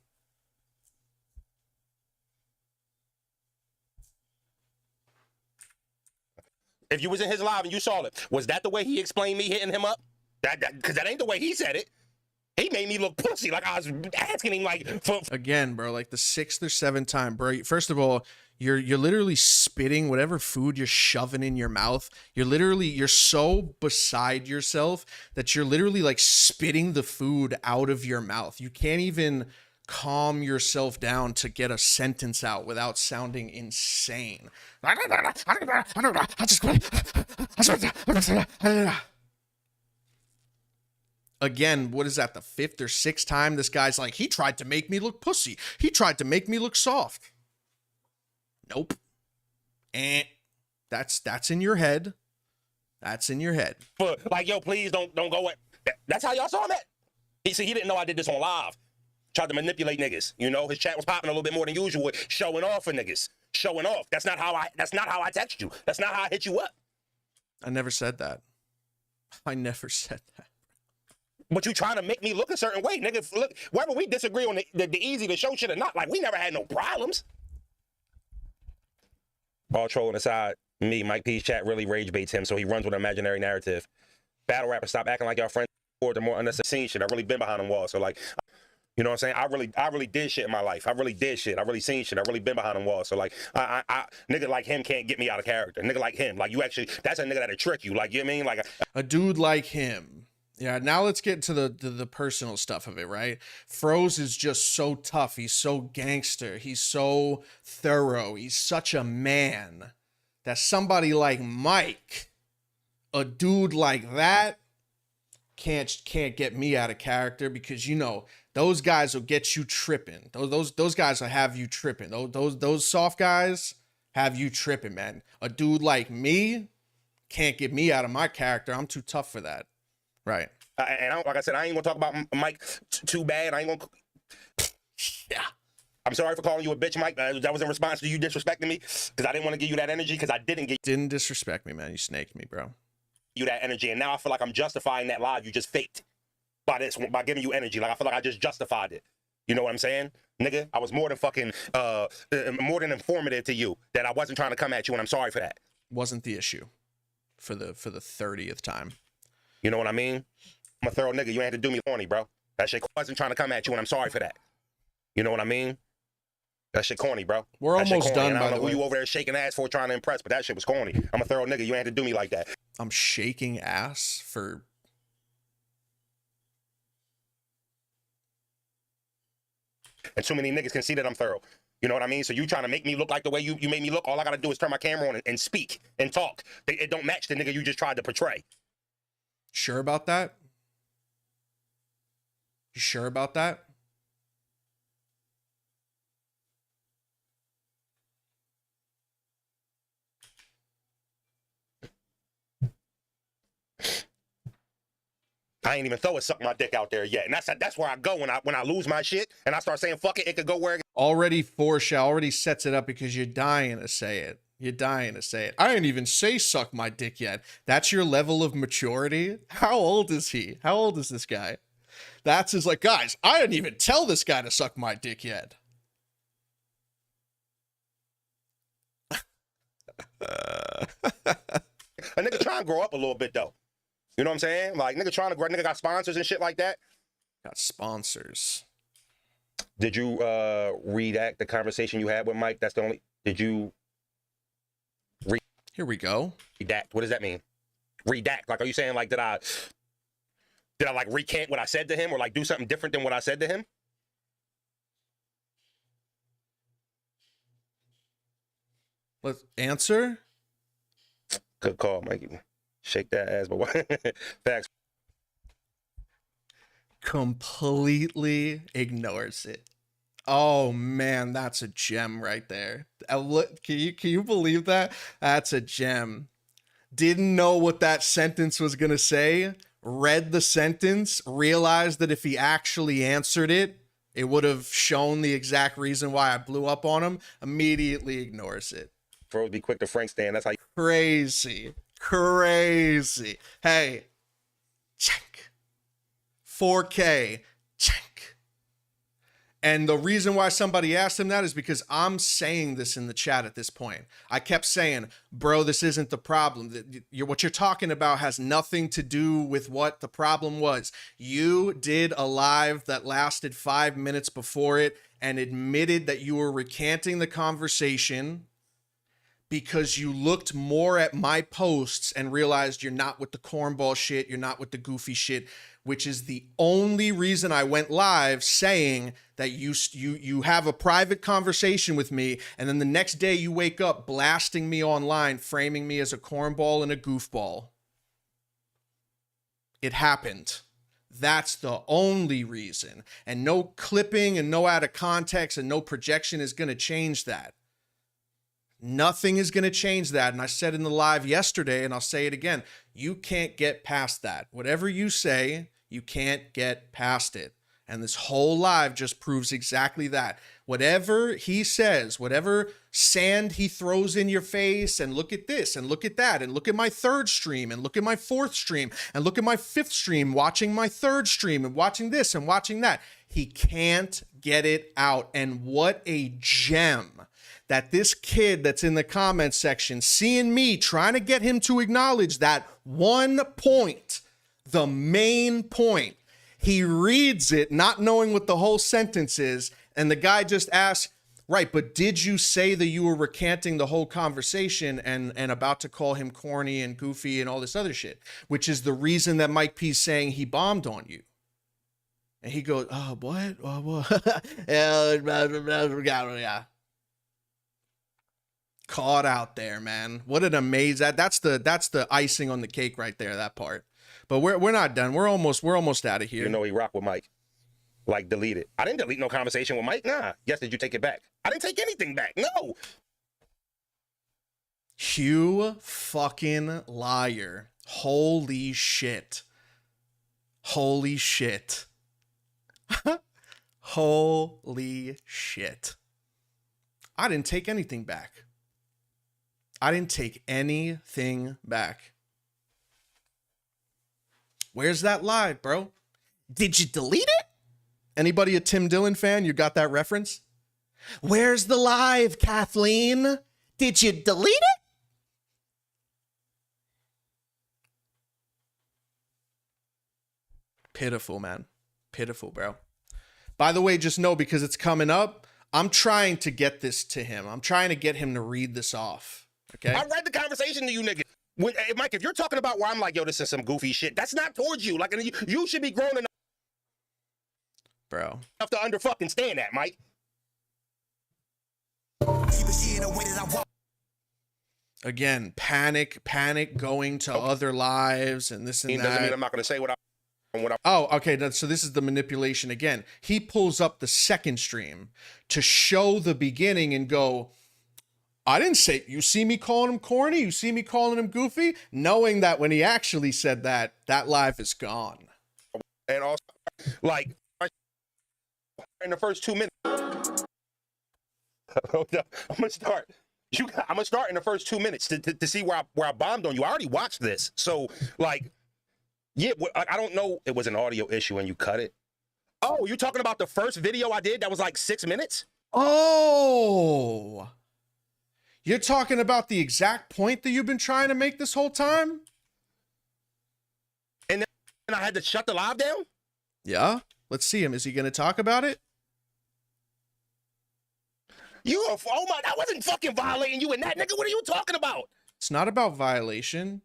If you was in his live and you saw it, was that the way he explained me hitting him up? Because that ain't the way he said it. He made me look pussy, like I was asking him, like, again, bro, like the 6th or 7th time, bro. First of all, you're literally spitting whatever food you're shoving in your mouth. You're so beside yourself that you're literally like spitting the food out of your mouth. You can't even calm yourself down to get a sentence out without sounding insane. again, what is that, the 5th or 6th time this guy's like, he tried to make me look pussy. He tried to make me look soft. Nope. And that's in your head. That's in your head. But like, yo, please don't go at. That's how y'all saw him at. He didn't know I did this on live. Tried to manipulate niggas. You know, his chat was popping a little bit more than usual, showing off for niggas. Showing off. That's not how I text you. That's not how I hit you up. I never said that. I never said that. But you trying to make me look a certain way, nigga. Look, whether we disagree on the Eazy to show shit or not, like, we never had no problems. All trolling aside, me, Mike P's chat really rage baits him, so he runs with an imaginary narrative. Battle rappers, stop acting like y'all friends. Or the more unnecessary shit. I really been behind them walls. So like, you know what I'm saying? I really did shit in my life. I really did shit. I really seen shit. I really been behind them walls. So like, nigga like him can't get me out of character. Nigga like him, like, you actually, that's a nigga that'll trick you. Like, you know what I mean? Like a dude like him. Yeah, now let's get to the personal stuff of it, right? Froze is just so tough. He's so gangster. He's so thorough. He's such a man that somebody like Mike, a dude like that, can't get me out of character, because, you know, those guys will get you tripping. Those guys will have you tripping. Those soft guys have you tripping, man. A dude like me can't get me out of my character. I'm too tough for that. Right. And like I said, I ain't gonna talk about Mike too bad. I ain't gonna. Yeah. I'm sorry for calling you a bitch, Mike. That was in response to you disrespecting me, because I didn't want to give you that energy, because I didn't disrespect me, man. You snaked me, bro. You that energy, and now I feel like I'm justifying that lie you just faked by giving you energy. Like, I feel like I just justified it. You know what I'm saying, nigga? I was more than fucking more than informative to you, that I wasn't trying to come at you, and I'm sorry for that. Wasn't the issue for the 30th time. You know what I mean? I'm a thorough nigga. You ain't had to do me horny, bro. That shit wasn't trying to come at you, and I'm sorry for that. You know what I mean? That shit corny, bro. We're almost done, by the way. I don't know who you over there shaking ass for, trying to impress, but that shit was corny. I'm a thorough nigga. You ain't had to do me like that. I'm shaking ass for... And too many niggas can see that I'm thorough. You know what I mean? So you trying to make me look like the way you made me look, all I gotta do is turn my camera on and speak and talk. It don't match the nigga you just tried to portray. Sure about that? You sure about that? I ain't even throw a suck my dick out there yet. And that's where I go when I lose my shit and I start saying fuck it, it could go where it already sets it up, because you're dying to say it. You're dying to say it. I didn't even say suck my dick yet. That's your level of maturity? How old is he? How old is this guy? That's his, like, guys, I didn't even tell this guy to suck my dick yet. A nigga trying to grow up a little bit though. You know what I'm saying? Like, nigga trying to grow, nigga got sponsors and shit like that. Got sponsors. Did you redact the conversation you had with Mike? That's the only. Did you Here we go. Redact. What does that mean? Redact. Like, are you saying like did I like recant what I said to him, or like do something different than what I said to him? Let's answer. Good call, Mikey. Shake that ass, but facts. Completely ignores it. Oh man, that's a gem right there. Can you believe that? That's a gem. Didn't know what that sentence was gonna say. Read the sentence, realized that if he actually answered it, it would have shown the exact reason why I blew up on him. Immediately ignores it. Bros be quick to Frank stand. That's how you. Crazy. Hey, check. 4K, check. And the reason why somebody asked him that is because I'm saying this in the chat at this point. I kept saying, bro, this isn't the problem. What you're talking about has nothing to do with what the problem was. You did a live that lasted 5 minutes before it and admitted that you were recanting the conversation because you looked more at my posts and realized you're not with the cornball shit, you're not with the goofy shit, which is the only reason I went live, saying that you have a private conversation with me, and then the next day you wake up blasting me online, framing me as a cornball and a goofball. It happened. That's the only reason. And no clipping and no out of context and no projection is going to change that. Nothing is going to change that. And I said in the live yesterday, and I'll say it again, you can't get past that. Whatever you say, you can't get past it. And this whole live just proves exactly that. Whatever he says, whatever sand he throws in your face, and look at this, and look at that, and look at my third stream, and look at my fourth stream, and look at my fifth stream, watching my third stream, and watching this, and watching that. He can't get it out. And what a gem that this kid that's in the comment section, seeing me trying to get him to acknowledge that one point, the main point, he reads it not knowing what the whole sentence is, and the guy just asks, right, but did you say that you were recanting the whole conversation and about to call him corny and goofy and all this other shit, which is the reason that Mike P's saying he bombed on you. And he goes, oh, what? Oh, what? Yeah. Caught out there, man. What an amazing, that's the icing on the cake right there, that part. But we're not done. We're almost out of here. You know he rocked with Mike. Like, delete it. I didn't delete no conversation with Mike. Nah. Yes, did you take it back? I didn't take anything back. No. You fucking liar. Holy shit. Holy shit. Holy shit. I didn't take anything back. I didn't take anything back. Where's that live, bro? Did you delete it? Anybody a Tim Dillon fan? You got that reference? Where's the live, Kathleen? Did you delete it? Pitiful, man. Pitiful, bro. By the way, just know, because it's coming up, I'm trying to get this to him. I'm trying to get him to read this off. Okay? I read the conversation to you, nigga. When, Mike, if you're talking about where I'm like, yo, this is some goofy shit, that's not towards you. Like, you should be grown enough, bro, to under fucking stand that, Mike. Again, panic going to other lives and this and that. Doesn't mean I'm not going to say what I. Oh, okay. So this is the manipulation again. He pulls up the second stream to show the beginning and go, I didn't say, you see me calling him corny? You see me calling him goofy? Knowing that when he actually said that, that live is gone. And also, like, in the first 2 minutes, I'm gonna start. I'm gonna start in the first 2 minutes to see where I bombed on you. I already watched this, so like, yeah, I don't know. It was an audio issue and you cut it. Oh, you're talking about the first video I did that was like 6 minutes? Oh, you're talking about the exact point that you've been trying to make this whole time? And then I had to shut the live down? Yeah. Let's see him. Is he going to talk about it? Oh my, I wasn't fucking violating you and that, nigga. What are you talking about? It's not about violation.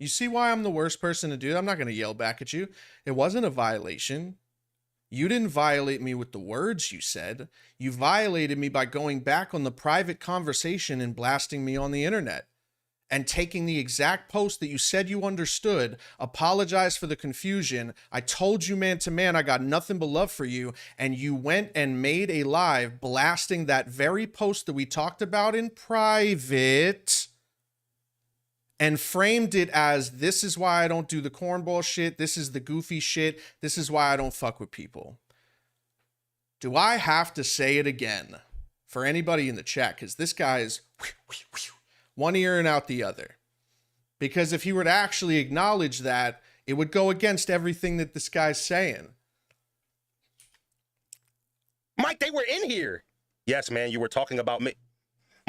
You see why I'm the worst person to do that? I'm not going to yell back at you. It wasn't a violation. You didn't violate me with the words you said. You violated me by going back on the private conversation and blasting me on the internet and taking the exact post that you said you understood, apologize for the confusion. I told you man to man, I got nothing but love for you. And you went and made a live blasting that very post that we talked about in private and framed it as, this is why I don't do the cornball shit. This is the goofy shit. This is why I don't fuck with people. Do I have to say it again for anybody in the chat? Because this guy is one ear and out the other. Because if he were to actually acknowledge that, it would go against everything that this guy's saying. Mike, they were in here. Yes, man, you were talking about me.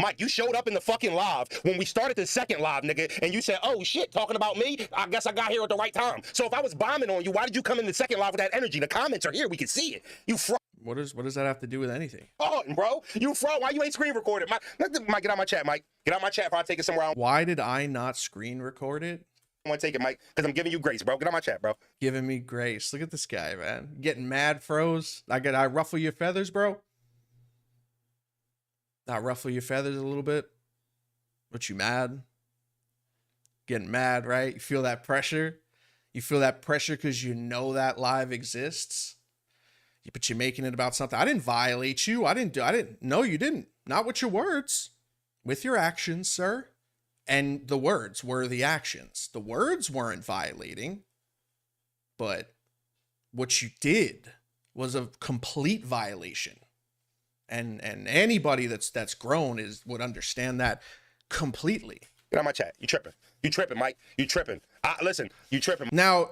Mike, you showed up in the fucking live when we started the second live, nigga, and you said, oh, shit, talking about me? I guess I got here at the right time. So if I was bombing on you, why did you come in the second live with that energy? The comments are here. We can see it. You fraud. What does that have to do with anything? Oh, bro. You fraud. Why you ain't screen recorded? Mike, get out my chat, Mike. Get out my chat before I take it somewhere else. Why did I not screen record it? I want to take it, Mike, because I'm giving you grace, bro. Get out my chat, bro. Giving me grace. Look at this guy, man. Getting mad, froze. I ruffle your feathers, bro. I ruffle your feathers a little bit. What, you mad? Getting mad, right? You feel that pressure? You feel that pressure because you know that live exists, but you're making it about something. I didn't violate you. No, you didn't. Not with your words, with your actions, sir. And the words were the actions. The words weren't violating, but what you did was a complete violation. And anybody that's grown would understand that completely. Get on my chat. You tripping. You tripping, Mike. You tripping. Listen, you tripping. Now,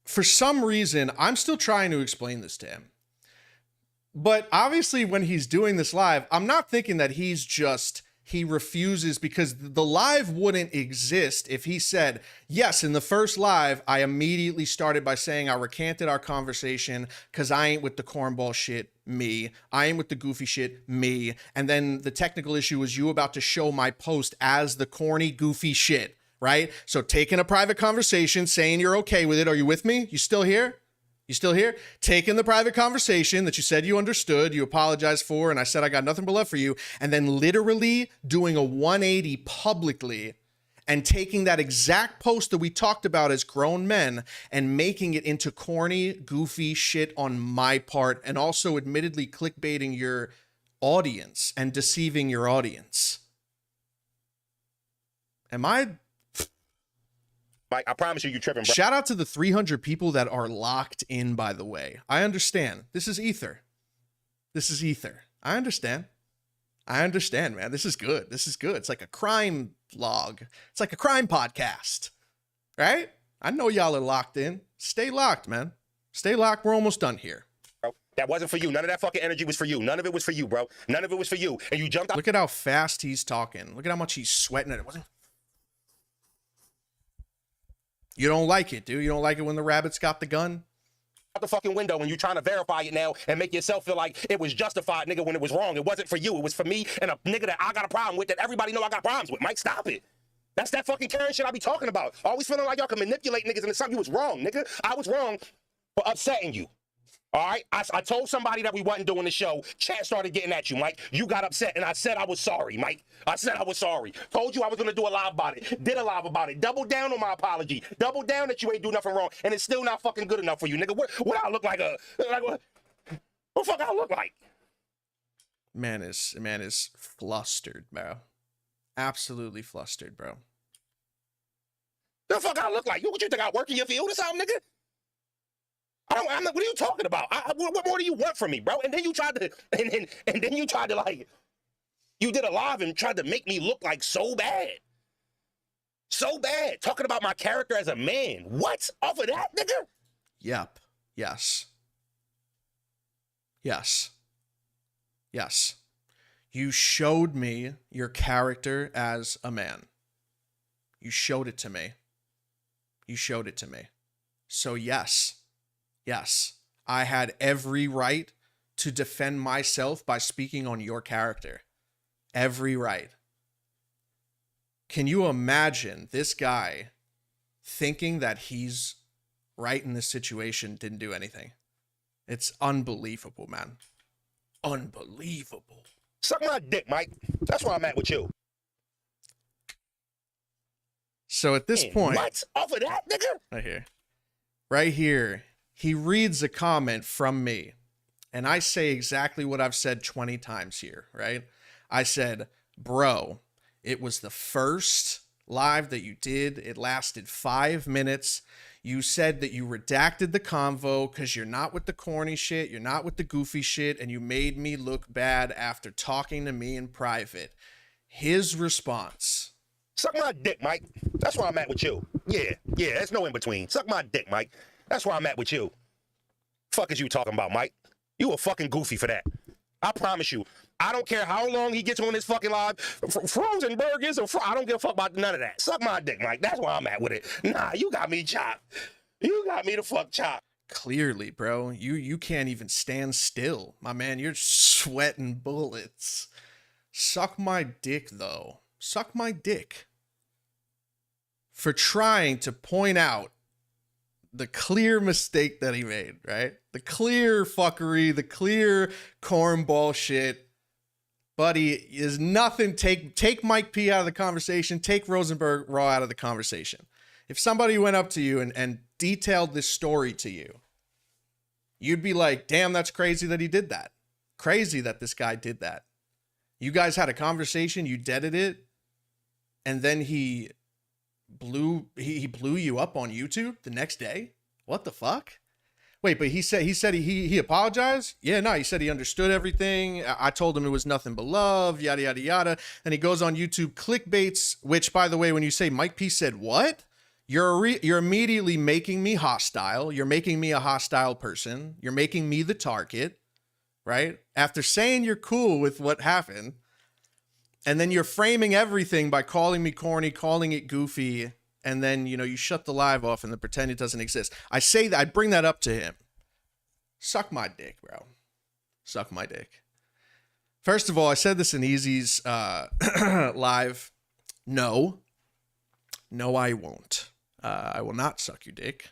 for some reason, I'm still trying to explain this to him. But obviously, when he's doing this live, I'm not thinking that he refuses, because the live wouldn't exist if he said, yes, in the first live, I immediately started by saying I recanted our conversation because I ain't with the cornball shit, me. I ain't with the goofy shit, me. And then the technical issue was you about to show my post as the corny, goofy shit, right? So taking a private conversation, saying you're okay with it. Are you with me? You still here? You still here? Taking the private conversation that you said you understood, you apologized for, and I said I got nothing but love for you, and then literally doing a 180 publicly and taking that exact post that we talked about as grown men and making it into corny, goofy shit on my part, and also admittedly clickbaiting your audience and deceiving your audience. Am I... Mike, I promise you tripping, bro. Shout out to the 300 people that are locked in, by the way. I understand. This is ether. This is ether. I understand. I understand, man. This is good. This is good. It's like a crime log. It's like a crime podcast, right? I know y'all are locked in. Stay locked, man. Stay locked. We're almost done here. Bro, that wasn't for you. None of that fucking energy was for you. None of it was for you, bro. None of it was for you. And you jumped out. Look at how fast he's talking. Look at how much he's sweating. It wasn't. You don't like it, dude. You don't like it when the rabbit's got the gun? Out the fucking window and you trying to verify it now and make yourself feel like it was justified, nigga, when it was wrong. It wasn't for you. It was for me and a nigga that I got a problem with, that everybody know I got problems with. Mike, stop it. That's that fucking Karen shit I be talking about. Always feeling like y'all can manipulate niggas into something you was wrong, nigga. I was wrong for upsetting you. All right? I told somebody that we wasn't doing the show. Chat started getting at you, Mike. You got upset, and I said I was sorry, Mike. I said I was sorry. Told you I was going to do a live about it. Did a live about it. Double down on my apology. Double down that you ain't do nothing wrong, and it's still not fucking good enough for you, nigga. What I look like what the fuck I look like? Man is flustered, bro. Absolutely flustered, bro. The fuck I look like? What you think I work in your field or something, nigga? I'm not, what are you talking about? What more do you want from me, bro? And then you tried to, and then you tried to, like, you did a live and tried to make me look like so bad. So bad. Talking about my character as a man. What? Off of that, nigga? Yep. Yes. Yes. Yes. You showed me your character as a man. You showed it to me. You showed it to me. So yes. Yes, I had every right to defend myself by speaking on your character. Every right. Can you imagine this guy thinking that he's right in this situation, didn't do anything? It's unbelievable, man. Unbelievable. Suck my dick, Mike. That's where I'm at with you. So at this point... What? Off of that, nigga? Right here. Right here. He reads a comment from me, and I say exactly what I've said 20 times here, right? I said, bro, it was the first live that you did. It lasted 5 minutes. You said that you redacted the convo because you're not with the corny shit, you're not with the goofy shit, and you made me look bad after talking to me in private. His response. Suck my dick, Mike. That's where I'm at with you. Yeah, there's no in between. Suck my dick, Mike. That's where I'm at with you. Fuck is you talking about, Mike? You a fucking goofy for that. I promise you. I don't care how long he gets on this fucking live. Frozen burgers or I don't give a fuck about none of that. Suck my dick, Mike. That's where I'm at with it. Nah, you got me chopped. You got me the fuck chopped. Clearly, bro. You can't even stand still. My man, you're sweating bullets. Suck my dick, though. Suck my dick. For trying to point out the clear mistake that he made, right? The clear fuckery, the clear cornball shit. Buddy, is nothing. Take Mike P out of the conversation. Take Rosenberg Raw out of the conversation. If somebody went up to you and detailed this story to you, you'd be like, damn, that's crazy that he did that. Crazy that this guy did that. You guys had a conversation, you deaded it, and then he blew you up on YouTube the next day? What the fuck? Wait, but he said he apologized? Yeah, no, he said he understood everything. I told him it was nothing but love, yada, yada, yada. And he goes on YouTube, clickbaits, which, by the way, when you say Mike P said what? You're immediately making me hostile. You're making me a hostile person. You're making me the target, right? After saying you're cool with what happened, and then you're framing everything by calling me corny, calling it goofy, and then, you shut the live off and then pretend it doesn't exist. I say that, I bring that up to him. Suck my dick, bro. Suck my dick. First of all, I said this in Eazy's live. No, I won't. I will not suck your dick.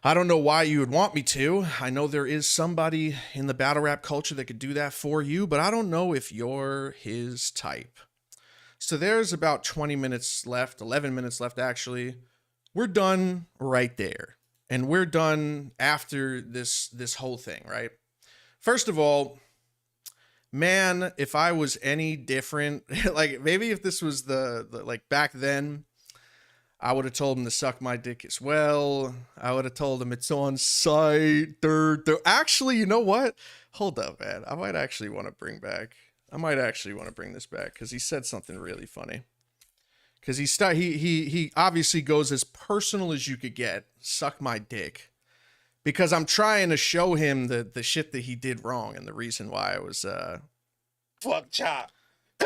I don't know why you would want me to. I know there is somebody in the battle rap culture that could do that for you, but I don't know if you're his type. So there's about 20 minutes left, 11 minutes left actually. We're done right there. And we're done after this whole thing, right? First of all, man, if I was any different, like maybe if this was the like back then, I would have told him to suck my dick as well. I would have told him it's on site. Actually, you know what? Hold up, man. I might actually want to bring this back because he said something really funny. Because he obviously goes as personal as you could get. Suck my dick. Because I'm trying to show him the shit that he did wrong and the reason why I was Fuck Chop.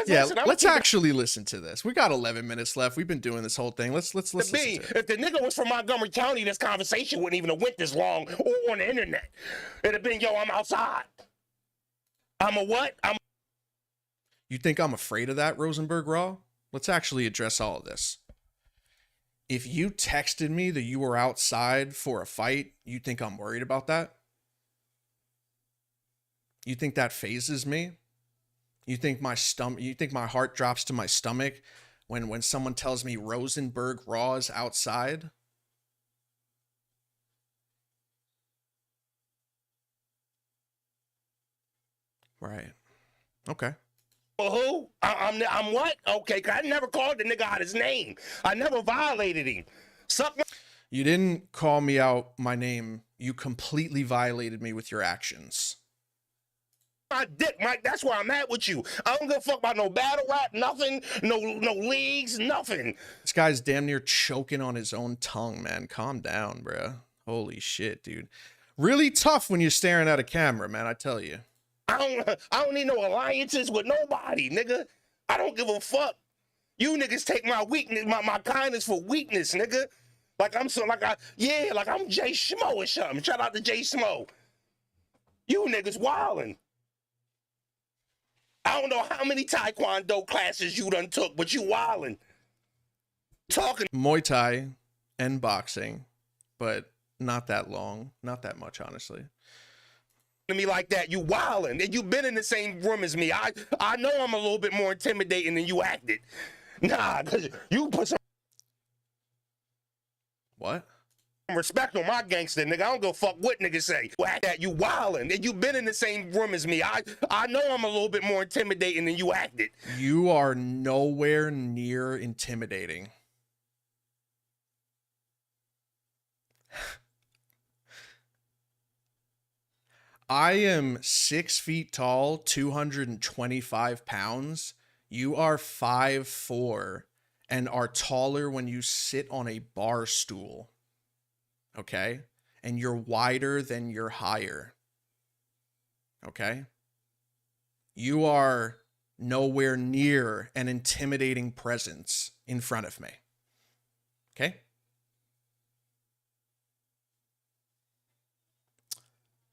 Yeah, let's actually listen to this. We got 11 minutes left. We've been doing this whole thing. Let's listen to it. If the nigga was from Montgomery County, this conversation wouldn't even have went this long or on the internet. It'd have been, yo, I'm outside. I'm a what? You think I'm afraid of that, Rosenberg Raw? Let's actually address all of this. If you texted me that you were outside for a fight, you think I'm worried about that? You think that phases me? You think my heart drops to my stomach when someone tells me Rosenberg Raw is outside? Right. Okay. Well, who? I'm what? Okay, 'cause I never called the nigga out his name. I never violated him. Suck my... You didn't call me out my name. You completely violated me with your actions. My dick, Mike. That's where I'm at with you. I don't give a fuck about no battle rap, nothing, no leagues, nothing. This guy's damn near choking on his own tongue, man. Calm down, bro. Holy shit, dude. Really tough when you're staring at a camera, man, I tell you. I don't need no alliances with nobody, nigga. I don't give a fuck. You niggas take my weakness, my kindness for weakness, nigga. Like I'm Jay Schmo or something. Shout out to Jay Schmo. You niggas wildin'. I don't know how many Taekwondo classes you done took, but you wildin'. Talking Muay Thai and boxing, but not that long. Not that much, honestly. to me like that, you wildin'. And you been in the same room as me. I know I'm a little bit more intimidating than you acted. Nah, cause you put some What? respect on my gangster, nigga. I don't give a fuck what niggas say. That you wildin'. And you been in the same room as me. I know I'm a little bit more intimidating than you acted. You are nowhere near intimidating. I am 6 feet tall, 225 pounds. You are 5'4" and are taller when you sit on a bar stool. Okay? And you're wider than you're higher. Okay? You are nowhere near an intimidating presence in front of me. Okay?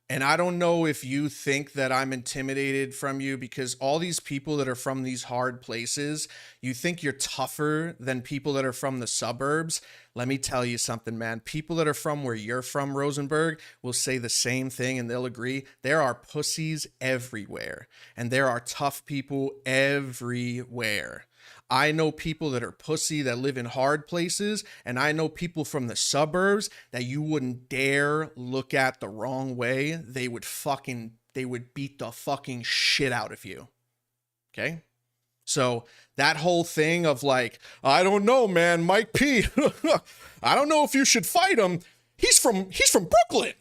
And I don't know if you think that I'm intimidated from you because all these people that are from these hard places, you think you're tougher than people that are from the suburbs. Let me tell you something, man. People that are from where you're from, Rosenberg, will say the same thing and they'll agree. There are pussies everywhere and there are tough people everywhere. I know people that are pussy that live in hard places, and I know people from the suburbs that you wouldn't dare look at the wrong way. They would beat the fucking shit out of you. Okay? So that whole thing of like, I don't know, man, Mike P. I don't know if you should fight him. He's from Brooklyn.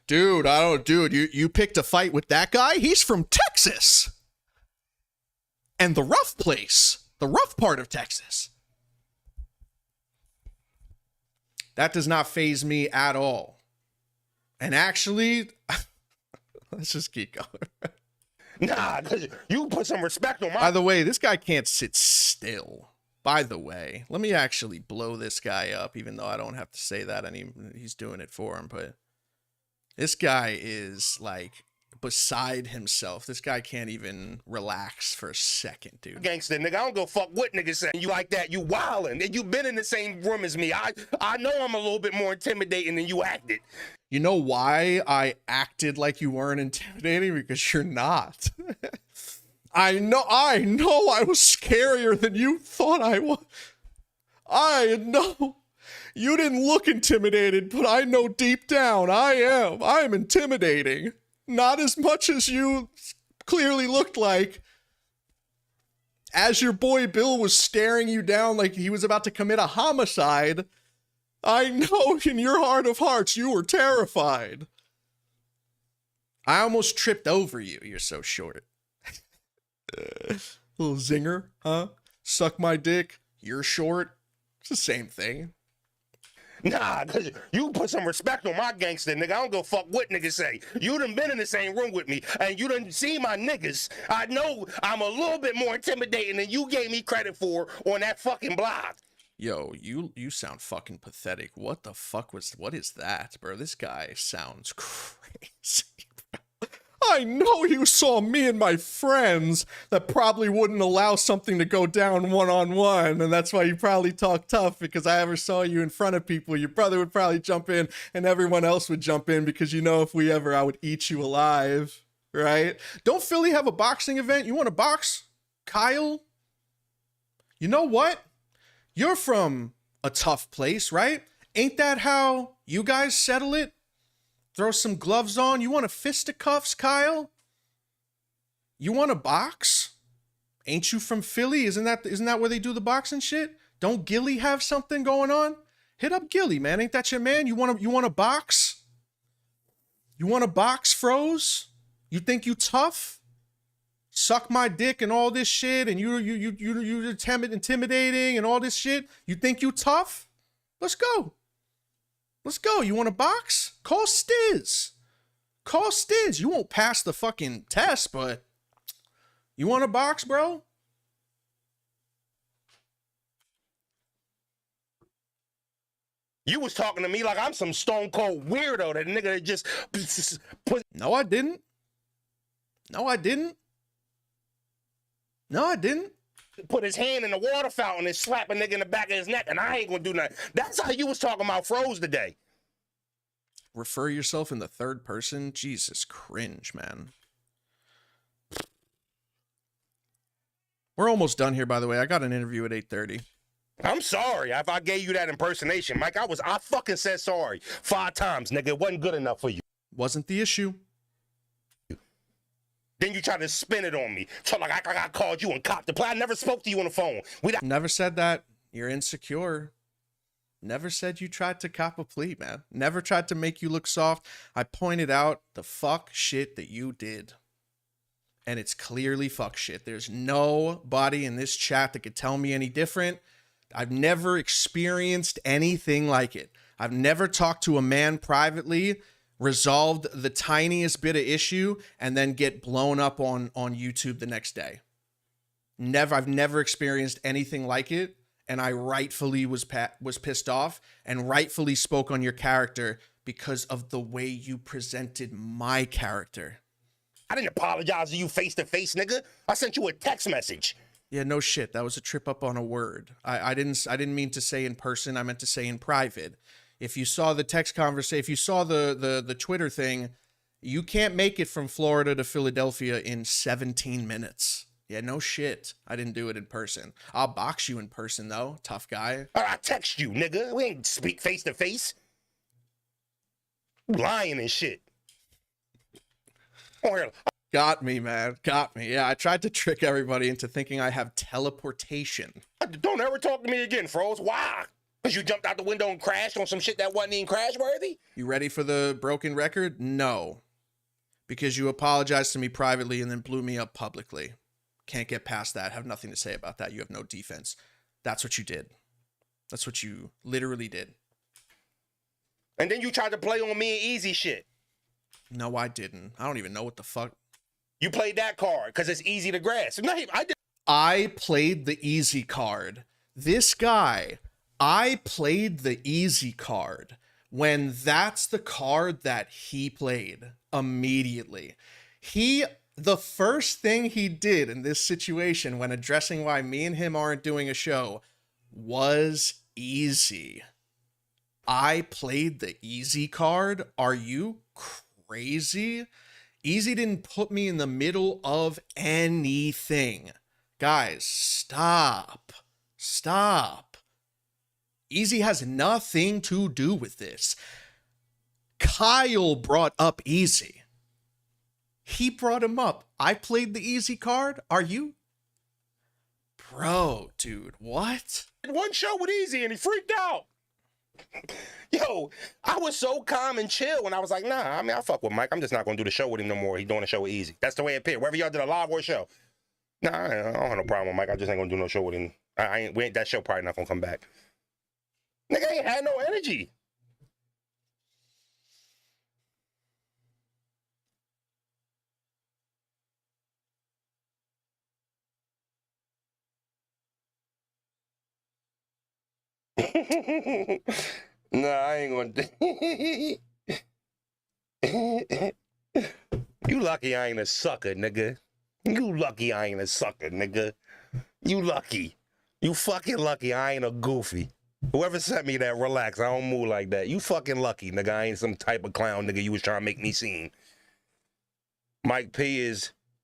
Dude, you picked a fight with that guy? He's from Texas. And the rough place, the rough part of Texas. That does not faze me at all. And actually, let's just keep going. Nah, cause you put some respect on my. By the way, this guy can't sit still. By the way, let me actually blow this guy up, even though I don't have to say that. He's doing it for him, but this guy is like beside himself. This guy can't even relax for a second, dude. Gangster nigga, I don't go fuck what niggas saying you like that. You wildin', and you been in the same room as me. I know I'm a little bit more intimidating than you acted. You know why I acted like you weren't intimidating? Because you're not. I know I was scarier than you thought I was. I know. You didn't look intimidated, but I know deep down I am intimidating. Not as much as you clearly looked like. As your boy Bill was staring you down like he was about to commit a homicide, I know in your heart of hearts you were terrified. I almost tripped over you. You're so short. Little zinger, huh? Suck my dick. You're short. It's the same thing. Nah, cause you put some respect on my gangster nigga. I don't go fuck what niggas say. You done been in the same room with me, and you done seen my niggas. I know I'm a little bit more intimidating than you gave me credit for on that fucking blog. Yo, you sound fucking pathetic. What is that, bro? This guy sounds crazy. I know you saw me and my friends that probably wouldn't allow something to go down one-on-one, and that's why you probably talk tough, because I ever saw you in front of people. Your brother would probably jump in, and everyone else would jump in, because you know if we ever, I would eat you alive, right? Don't Philly have a boxing event? You want to box? Kyle? You know what? You're from a tough place, right? Ain't that how you guys settle it? Throw some gloves on. You want a fisticuffs, Kyle? You want a box? Ain't you from Philly? Isn't that where they do the boxing shit? Don't Gilly have something going on? Hit up Gilly, man. Ain't that your man? You want a box? You want a box, Froze? You think you tough? Suck my dick and all this shit, and you intimidating and all this shit. You think you tough? Let's go. Let's go. You want a box? Call Stiz. Call Stiz. You won't pass the fucking test, but you want a box, bro? You was talking to me like I'm some stone cold weirdo, that nigga that just put. No, I didn't. No, I didn't. No, I didn't. Put his hand in the water fountain and slap a nigga in the back of his neck, and I ain't gonna do nothing. That's how you was talking about Froze today. Refer yourself in the third person? Jesus, cringe, man. We're almost done here, by the way. I got an interview at 8:30. I'm sorry if I gave you that impersonation, Mike. I fucking said sorry 5 times, nigga. It wasn't good enough for you. Wasn't the issue. Then you try to spin it on me. So like I called you and copped the play. I never spoke to you on the phone. Never said that. You're insecure. Never said you tried to cop a plea, man. Never tried to make you look soft. I pointed out the fuck shit that you did. And it's clearly fuck shit. There's nobody in this chat that could tell me any different. I've never experienced anything like it. I've never talked to a man privately, resolved the tiniest bit of issue, and then get blown up on YouTube the next day. I've never experienced anything like it, and I rightfully was pissed off and rightfully spoke on your character because of the way you presented my character. I didn't apologize to you face to face, nigga. I sent you a text message. Yeah, no shit. That was a trip up on a word. I didn't mean to say in person. I meant to say in private. If you saw the text conversation, if you saw the Twitter thing, You can't make it from Florida to Philadelphia in 17 minutes. Yeah, no shit. I didn't do it in person. I'll box you in person, though. Tough guy. I text you, nigga. We ain't speak face to face. Lying and shit. Oh, here. Got me, man. Got me. Yeah, I tried to trick everybody into thinking I have teleportation. Don't ever talk to me again, Froze. Why? Because you jumped out the window and crashed on some shit that wasn't even crash worthy? You ready for the broken record? No. Because you apologized to me privately and then blew me up publicly. Can't get past that. Have nothing to say about that. You have no defense. That's what you did. That's what you literally did. And then you tried to play on me and Eazy shit. No, I didn't. I don't even know what the fuck. You played that card because it's easy to grasp. No, I played the Eazy card. This guy, I played the Eazy card when that's the card that he played immediately. The first thing he did in this situation when addressing why me and him aren't doing a show was Eazy. I played the Eazy card. Are you crazy? Eazy didn't put me in the middle of anything. Guys, stop. Stop. Eazy has nothing to do with this. Kyle brought up Eazy. He brought him up. I played the Eazy card. Are you? Bro, dude, what? One show with Eazy and he freaked out. Yo, I was so calm and chill when I was like, nah, I mean, I fuck with Mike. I'm just not going to do the show with him no more. He's doing a show with Eazy. That's the way it appeared. Whether y'all did a live or a show. Nah, I don't have no problem with Mike. I just ain't going to do no show with him. That show probably not going to come back. Nigga ain't had no energy. Nah, I ain't gonna. You lucky I ain't a sucker, nigga. You lucky I ain't a sucker, nigga. You lucky. You fucking lucky I ain't a goofy. Whoever sent me that, relax. I don't move like that. You fucking lucky, nigga. I ain't some type of clown, nigga. You was trying to make me seem. Mike P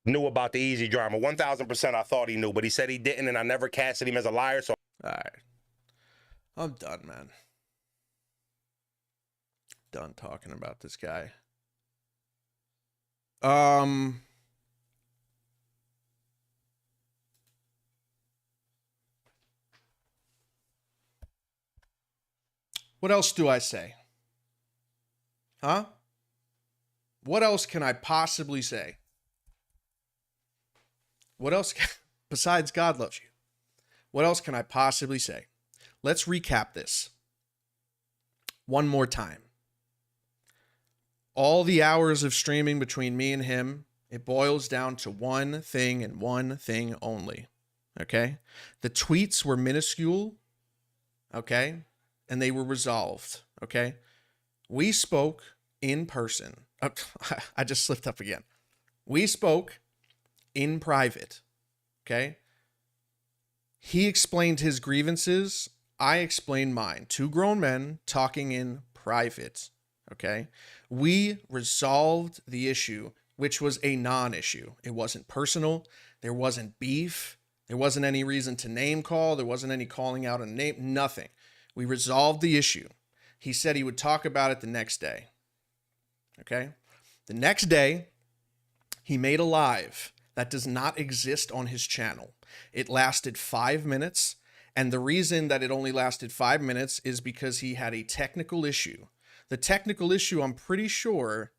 knew about the Eazy drama. 1,000% I thought he knew, but he said he didn't, and I never casted him as a liar, so. All right. I'm done, man. Done talking about this guy. What else do I say? Huh? What else can I possibly say? What else besides God loves you? What else can I possibly say? Let's recap this one more time. All the hours of streaming between me and him, it boils down to one thing and one thing only. Okay? The tweets were minuscule. Okay? And they were resolved. Okay? We spoke in person. I just slipped up again. We spoke in private. Okay? He explained his grievances. I explained mine. Two grown men talking in private. Okay? We resolved the issue, which was a non-issue. It wasn't personal. There wasn't beef. There wasn't any reason to name call. There wasn't any calling out a name. Nothing. We resolved the issue. He said he would talk about it the next day. Okay? The next day, he made a live that does not exist on his channel. It lasted 5 minutes. And the reason that it only lasted 5 minutes is because he had a technical issue. The technical issue, I'm pretty sure,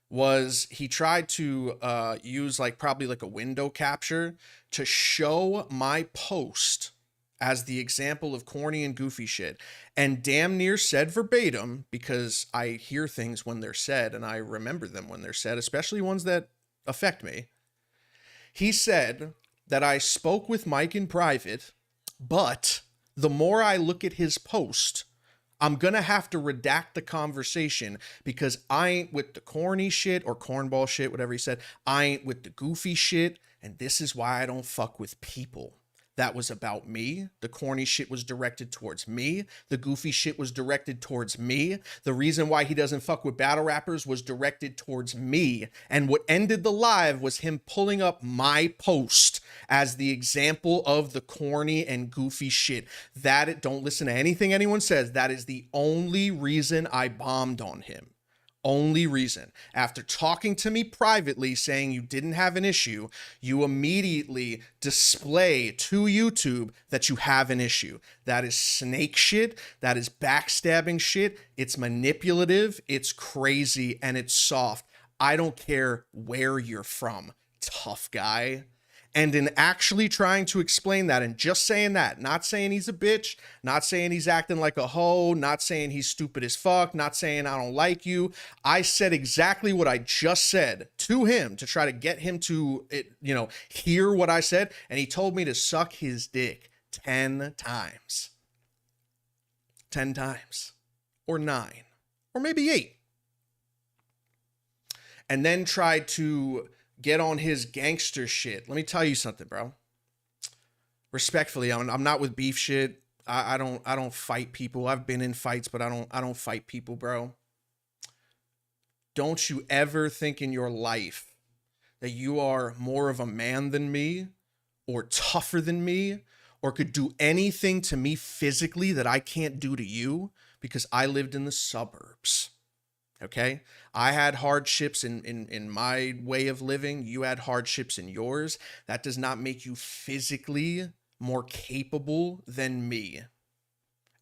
was he tried to use probably a window capture to show my post as the example of corny and goofy shit, and damn near said verbatim, because I hear things when they're said and I remember them when they're said, especially ones that affect me. He said that I spoke with Mike in private, but the more I look at his post, I'm going to have to redact the conversation because I ain't with the corny shit or cornball shit, whatever he said. I ain't with the goofy shit, and this is why I don't fuck with people. that was about me. The corny shit was directed towards me. The goofy shit was directed towards me. The reason why he doesn't fuck with battle rappers was directed towards me. And what ended the live was him pulling up my post as the example of the corny and goofy shit. Don't listen to anything anyone says. That is the only reason I bombed on him. Only reason. After talking to me privately saying you didn't have an issue, you immediately display to YouTube that you have an issue. That is snake shit. That is backstabbing shit. It's manipulative. It's crazy and it's soft. I don't care where you're from, tough guy. And in actually trying to explain that and just saying that, not saying he's a bitch, not saying he's acting like a hoe, not saying he's stupid as fuck, not saying I don't like you. I said exactly what I just said to him to try to get him to, hear what I said. And he told me to suck his dick 10 times. 10 times. Or 9. Or maybe 8. And then tried to get on his gangster shit. Let me tell you something, bro. Respectfully, I'm not with beef shit. I don't fight people. I've been in fights, but I don't fight people, bro. Don't you ever think in your life that you are more of a man than me, or tougher than me, or could do anything to me physically that I can't do to you, because I lived in the suburbs. Okay, I had hardships in my way of living. You had hardships in yours. That does not make you physically more capable than me.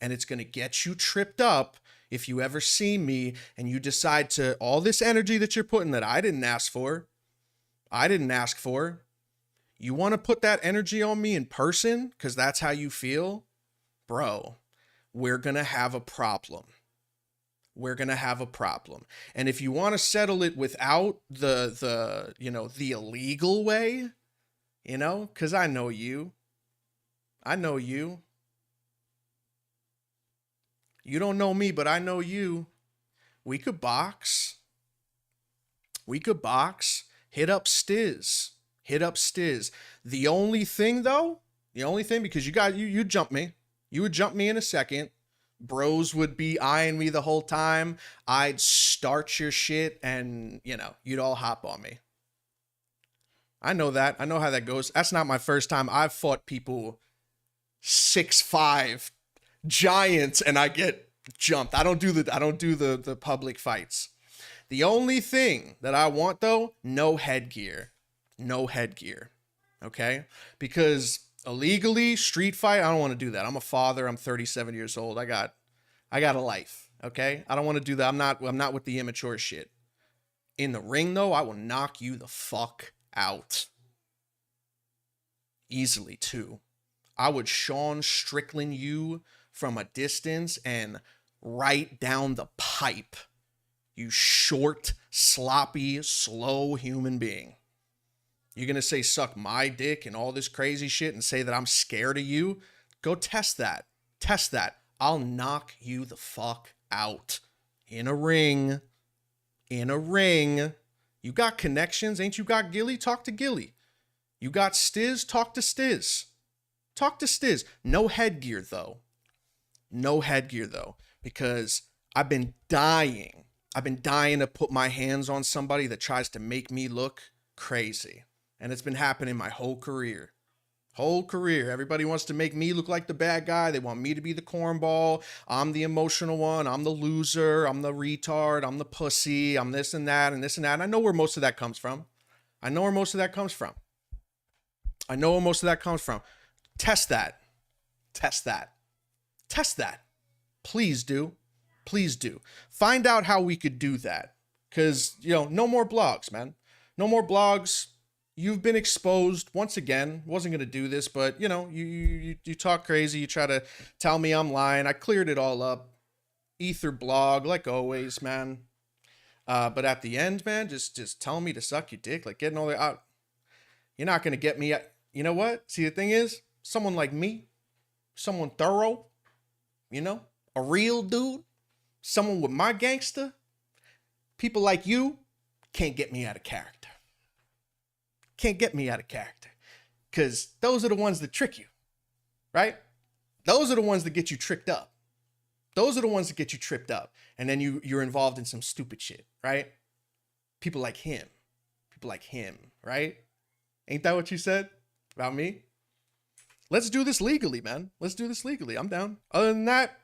And it's going to get you tripped up if you ever see me and you decide to, all this energy that you're putting that I didn't ask for. You want to put that energy on me in person because that's how you feel? Bro, we're going to have a problem. And if you want to settle it without the illegal way, because I know you. You don't know me, but I know you. We could box. Hit up Stiz. The only thing, because you jump me. You would jump me in a second. Bros would be eyeing me the whole time. I'd start your shit and, you'd all hop on me. I know that. I know how that goes. That's not my first time. I've fought people 6'5" giants and I get jumped. I don't do the public fights. The only thing that I want though, no headgear. Okay? Because illegally, street fight, I don't want to do that. I'm a father. I'm 37 years old. I got a life, okay? I don't want to do that. I'm not with the immature shit. In the ring, though, I will knock you the fuck out. Easily, too. I would Sean Strickland you from a distance and right down the pipe. You short, sloppy, slow human being. You're going to say suck my dick and all this crazy shit and say that I'm scared of you? Go test that. I'll knock you the fuck out. In a ring. You got connections. Ain't you got Gilly? Talk to Gilly. You got Stiz? Talk to Stiz. No headgear though. Because I've been dying to put my hands on somebody that tries to make me look crazy. And it's been happening my whole career. Everybody wants to make me look like the bad guy. They want me to be the cornball. I'm the emotional one. I'm the loser. I'm the retard. I'm the pussy. I'm this and that and this and that. And I know where most of that comes from. Test that. Please do. Find out how we could do that. Because, no more blogs, man. No more blogs. You've been exposed once again. Wasn't going to do this, but you talk crazy. You try to tell me I'm lying. I cleared it all up. Ether blog, like always, man. But at the end, man, just telling me to suck your dick, like getting all that out. You're not going to get me. You know what? See, the thing is, someone like me, someone thorough, a real dude, someone with my gangster, people like you can't get me out of character. Because those are the ones that trick you. right? Those are the ones that get you tricked up. Those are the ones that get you tripped up. And then you're involved in some stupid shit, right? People like him, right? Ain't that what you said about me? Let's do this legally, man. Let's do this legally. I'm down. Other than that,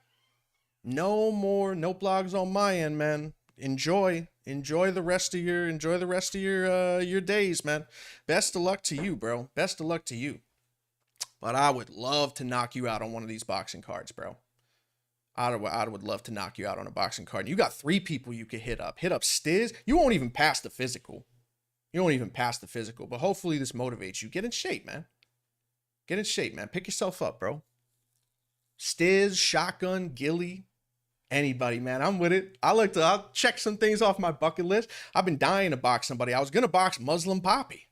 no blogs on my end, man. Enjoy the rest of your days, man. Best of luck to you, bro. Best of luck to you. But I would love to knock you out on one of these boxing cards, bro. I would love to knock you out on a boxing card. You got 3 people you could hit up. Hit up Stiz. You won't even pass the physical. But hopefully this motivates you. Get in shape, man. Pick yourself up, bro. Stiz, Shotgun, Gilly, anybody, man. I'm with it. I'll check some things off my bucket list. I've been dying to box somebody. I was going to box Muslim Poppy.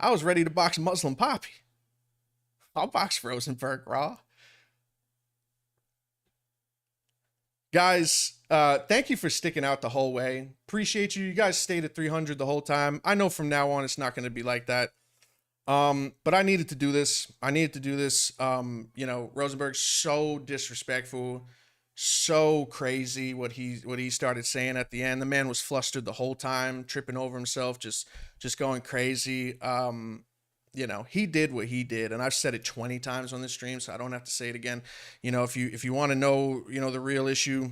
I was ready to box Muslim Poppy. I'll box Rosenberg Raw. Guys, thank you for sticking out the whole way. Appreciate you. You guys stayed at 300 the whole time. I know from now on it's not going to be like that. But I needed to do this. You know, Rosenberg's so disrespectful, so crazy what he started saying at the end. The man was flustered the whole time, tripping over himself, just going crazy. You know, he did what he did, and I've said it 20 times on this stream, so I don't have to say it again. You know, if you want to know, you know, the real issue,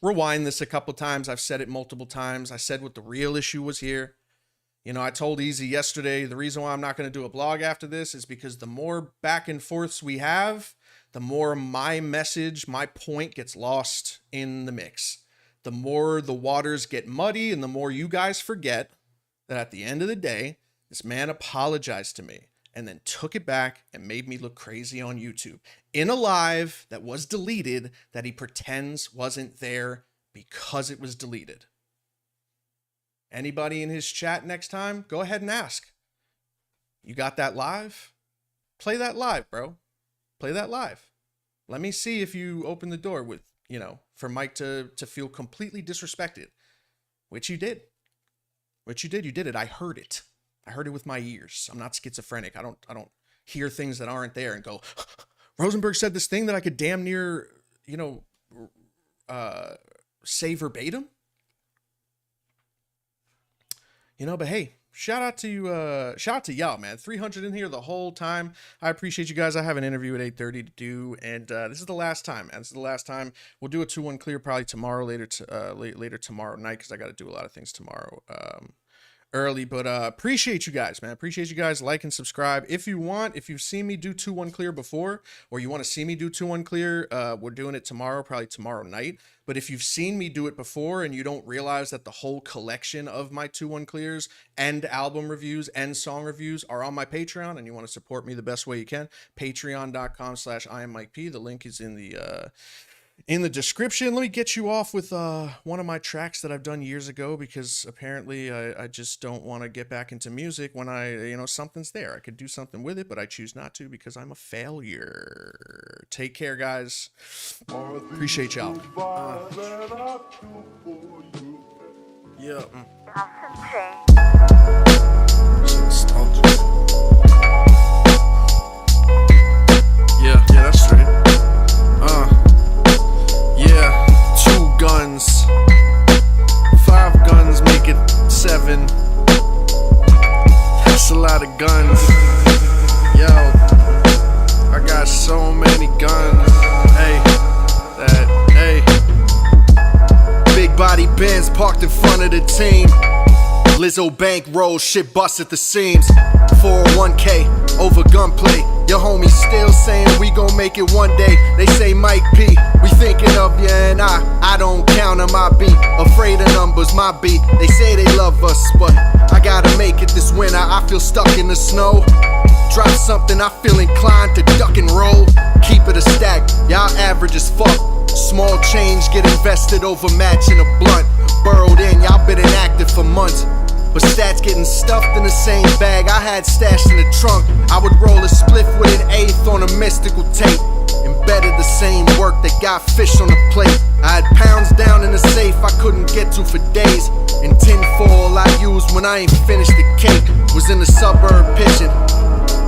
rewind this a couple times. I've said it multiple times. I said what the real issue was here. You know, I told Eazy yesterday, the reason why I'm not going to do a blog after this is because the more back and forths we have, the more my message, my point gets lost in the mix. The more the waters get muddy and the more you guys forget that at the end of the day, this man apologized to me and then took it back and made me look crazy on YouTube in a live that was deleted that he pretends wasn't there because it was deleted. Anybody in his chat next time, go ahead and ask. You got that live? Play that live, bro. Play that live. Let me see if you open the door with, you know, for Mike to feel completely disrespected, which you did. You did it. I heard it. I heard it with my ears. I'm not schizophrenic. I don't hear things that aren't there and go, Rosenberg said this thing that I could damn near, you know, say verbatim. You know, but hey, shout out to y'all, man. 300 in here the whole time. I appreciate you guys. I have an interview at 8:30 to do, and this is the last time, man. This is the last time. We'll do a 2-1 clear probably tomorrow, later tomorrow night, because I got to do a lot of things tomorrow early. But appreciate you guys, man. Appreciate you guys. Like and subscribe if you want. If you've seen me do 2-1 clear before, or you want to see me do 2-1 clear, we're doing it tomorrow, probably tomorrow night. But if you've seen me do it before and you don't realize that the whole collection of my 2-1 clears and album reviews and song reviews are on my Patreon, and you want to support me the best way you can, patreon.com/IamMikeP. The link is in the description. Let me get you off with one of my tracks that I've done years ago, because apparently I just don't want to get back into music when something's there. I could do something with it, but I choose not to because I'm a failure. Take care, guys. Appreciate y'all. Yeah. Yeah, that's straight. Yeah, 2 guns. 5 guns make it 7. That's a lot of guns. Yo, I got so many guns. Hey. Big body Benz parked in front of the team. Lizzo bankroll, shit bust at the seams. 401k over gunplay. Your homies still saying we gon' make it one day. They say Mike P, we thinking of you and I don't count on my beat. Afraid of numbers, my beat. They say they love us, but I gotta make it this winter. I feel stuck in the snow. Drop something, I feel inclined to duck and roll. Keep it a stack, y'all average as fuck. Small change get invested over matching a blunt. Burrowed in, y'all been inactive for months. But stats getting stuffed in the same bag I had stashed in the trunk. I would roll a spliff with an eighth on a mystical tape. Embedded the same work that got fish on the plate. I had pounds down in the safe I couldn't get to for days. And tinfoil I used when I ain't finished the cake. Was in the suburb pitching,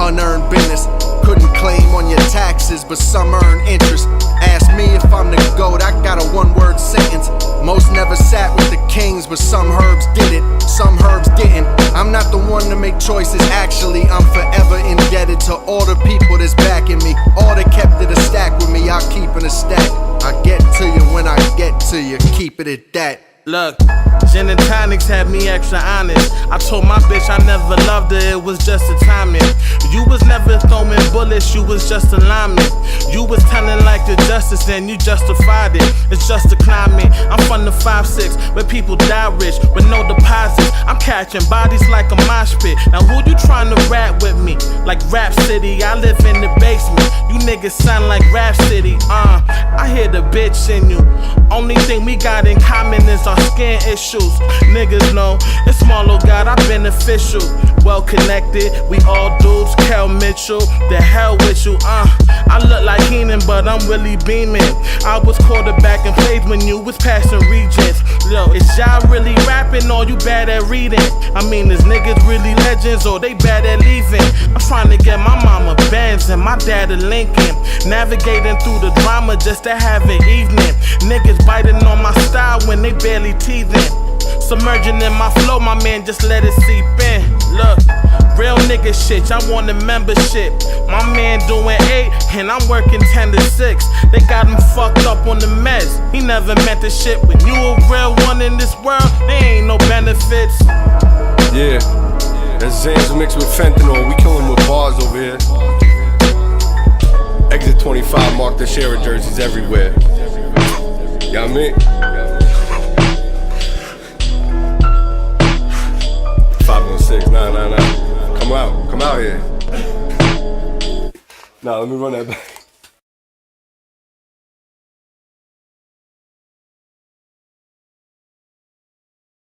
unearned business. Couldn't claim on your taxes, but some earn interest. Ask me if I'm the GOAT, I got a one-word sentence. Most never sat with the kings, but some herbs did it, some herbs didn't. I'm not the one to make choices, actually. I'm forever indebted to all the people that's backing me. All that kept it a stack with me, I'll keep it a stack. I get to you when I get to you, keep it at that. Look, gin and tonics had me extra honest. I told my bitch I never loved her, it was just the timing. You was never throwing bullets, you was just a lineman. You was telling like the justice and you justified it. It's just a climate. I'm from the 5-6 where people die rich with no deposits. I'm catching bodies like a mosh pit. Now who you trying to rap with me? Like Rap City, I live in the basement. You niggas sound like Rap City. I hear the bitch in you. Only thing we got in common is our skin issues. Niggas know it's Marlo God, I beneficial. Well connected, we all dudes. Kel Mitchell, the hell with you. I look like Heenan, but I'm really beaming. I was quarterback and played when you was passing regents. Yo, is y'all really rapping or you bad at reading? I mean, is niggas really legends or they bad at leaving? I'm trying to get my mama Benz and my dad a Lincoln. Navigating through the drama just to have an evening. Niggas biting on my style when they barely teething. Submerging in my flow, my man, just let it seep in. Look, real nigga shit, I want the membership. My man doing 8 and I'm working 10 to 6. They got him fucked up on the meds. He never meant the shit. When you a real one in this world, there ain't no benefits. Yeah, that's Zans mixed with fentanyl. We killing with bars over here. Exit 25 marked the share of jerseys everywhere. You know what I mean? 516, 999. Come out here. Nah, let me run that back.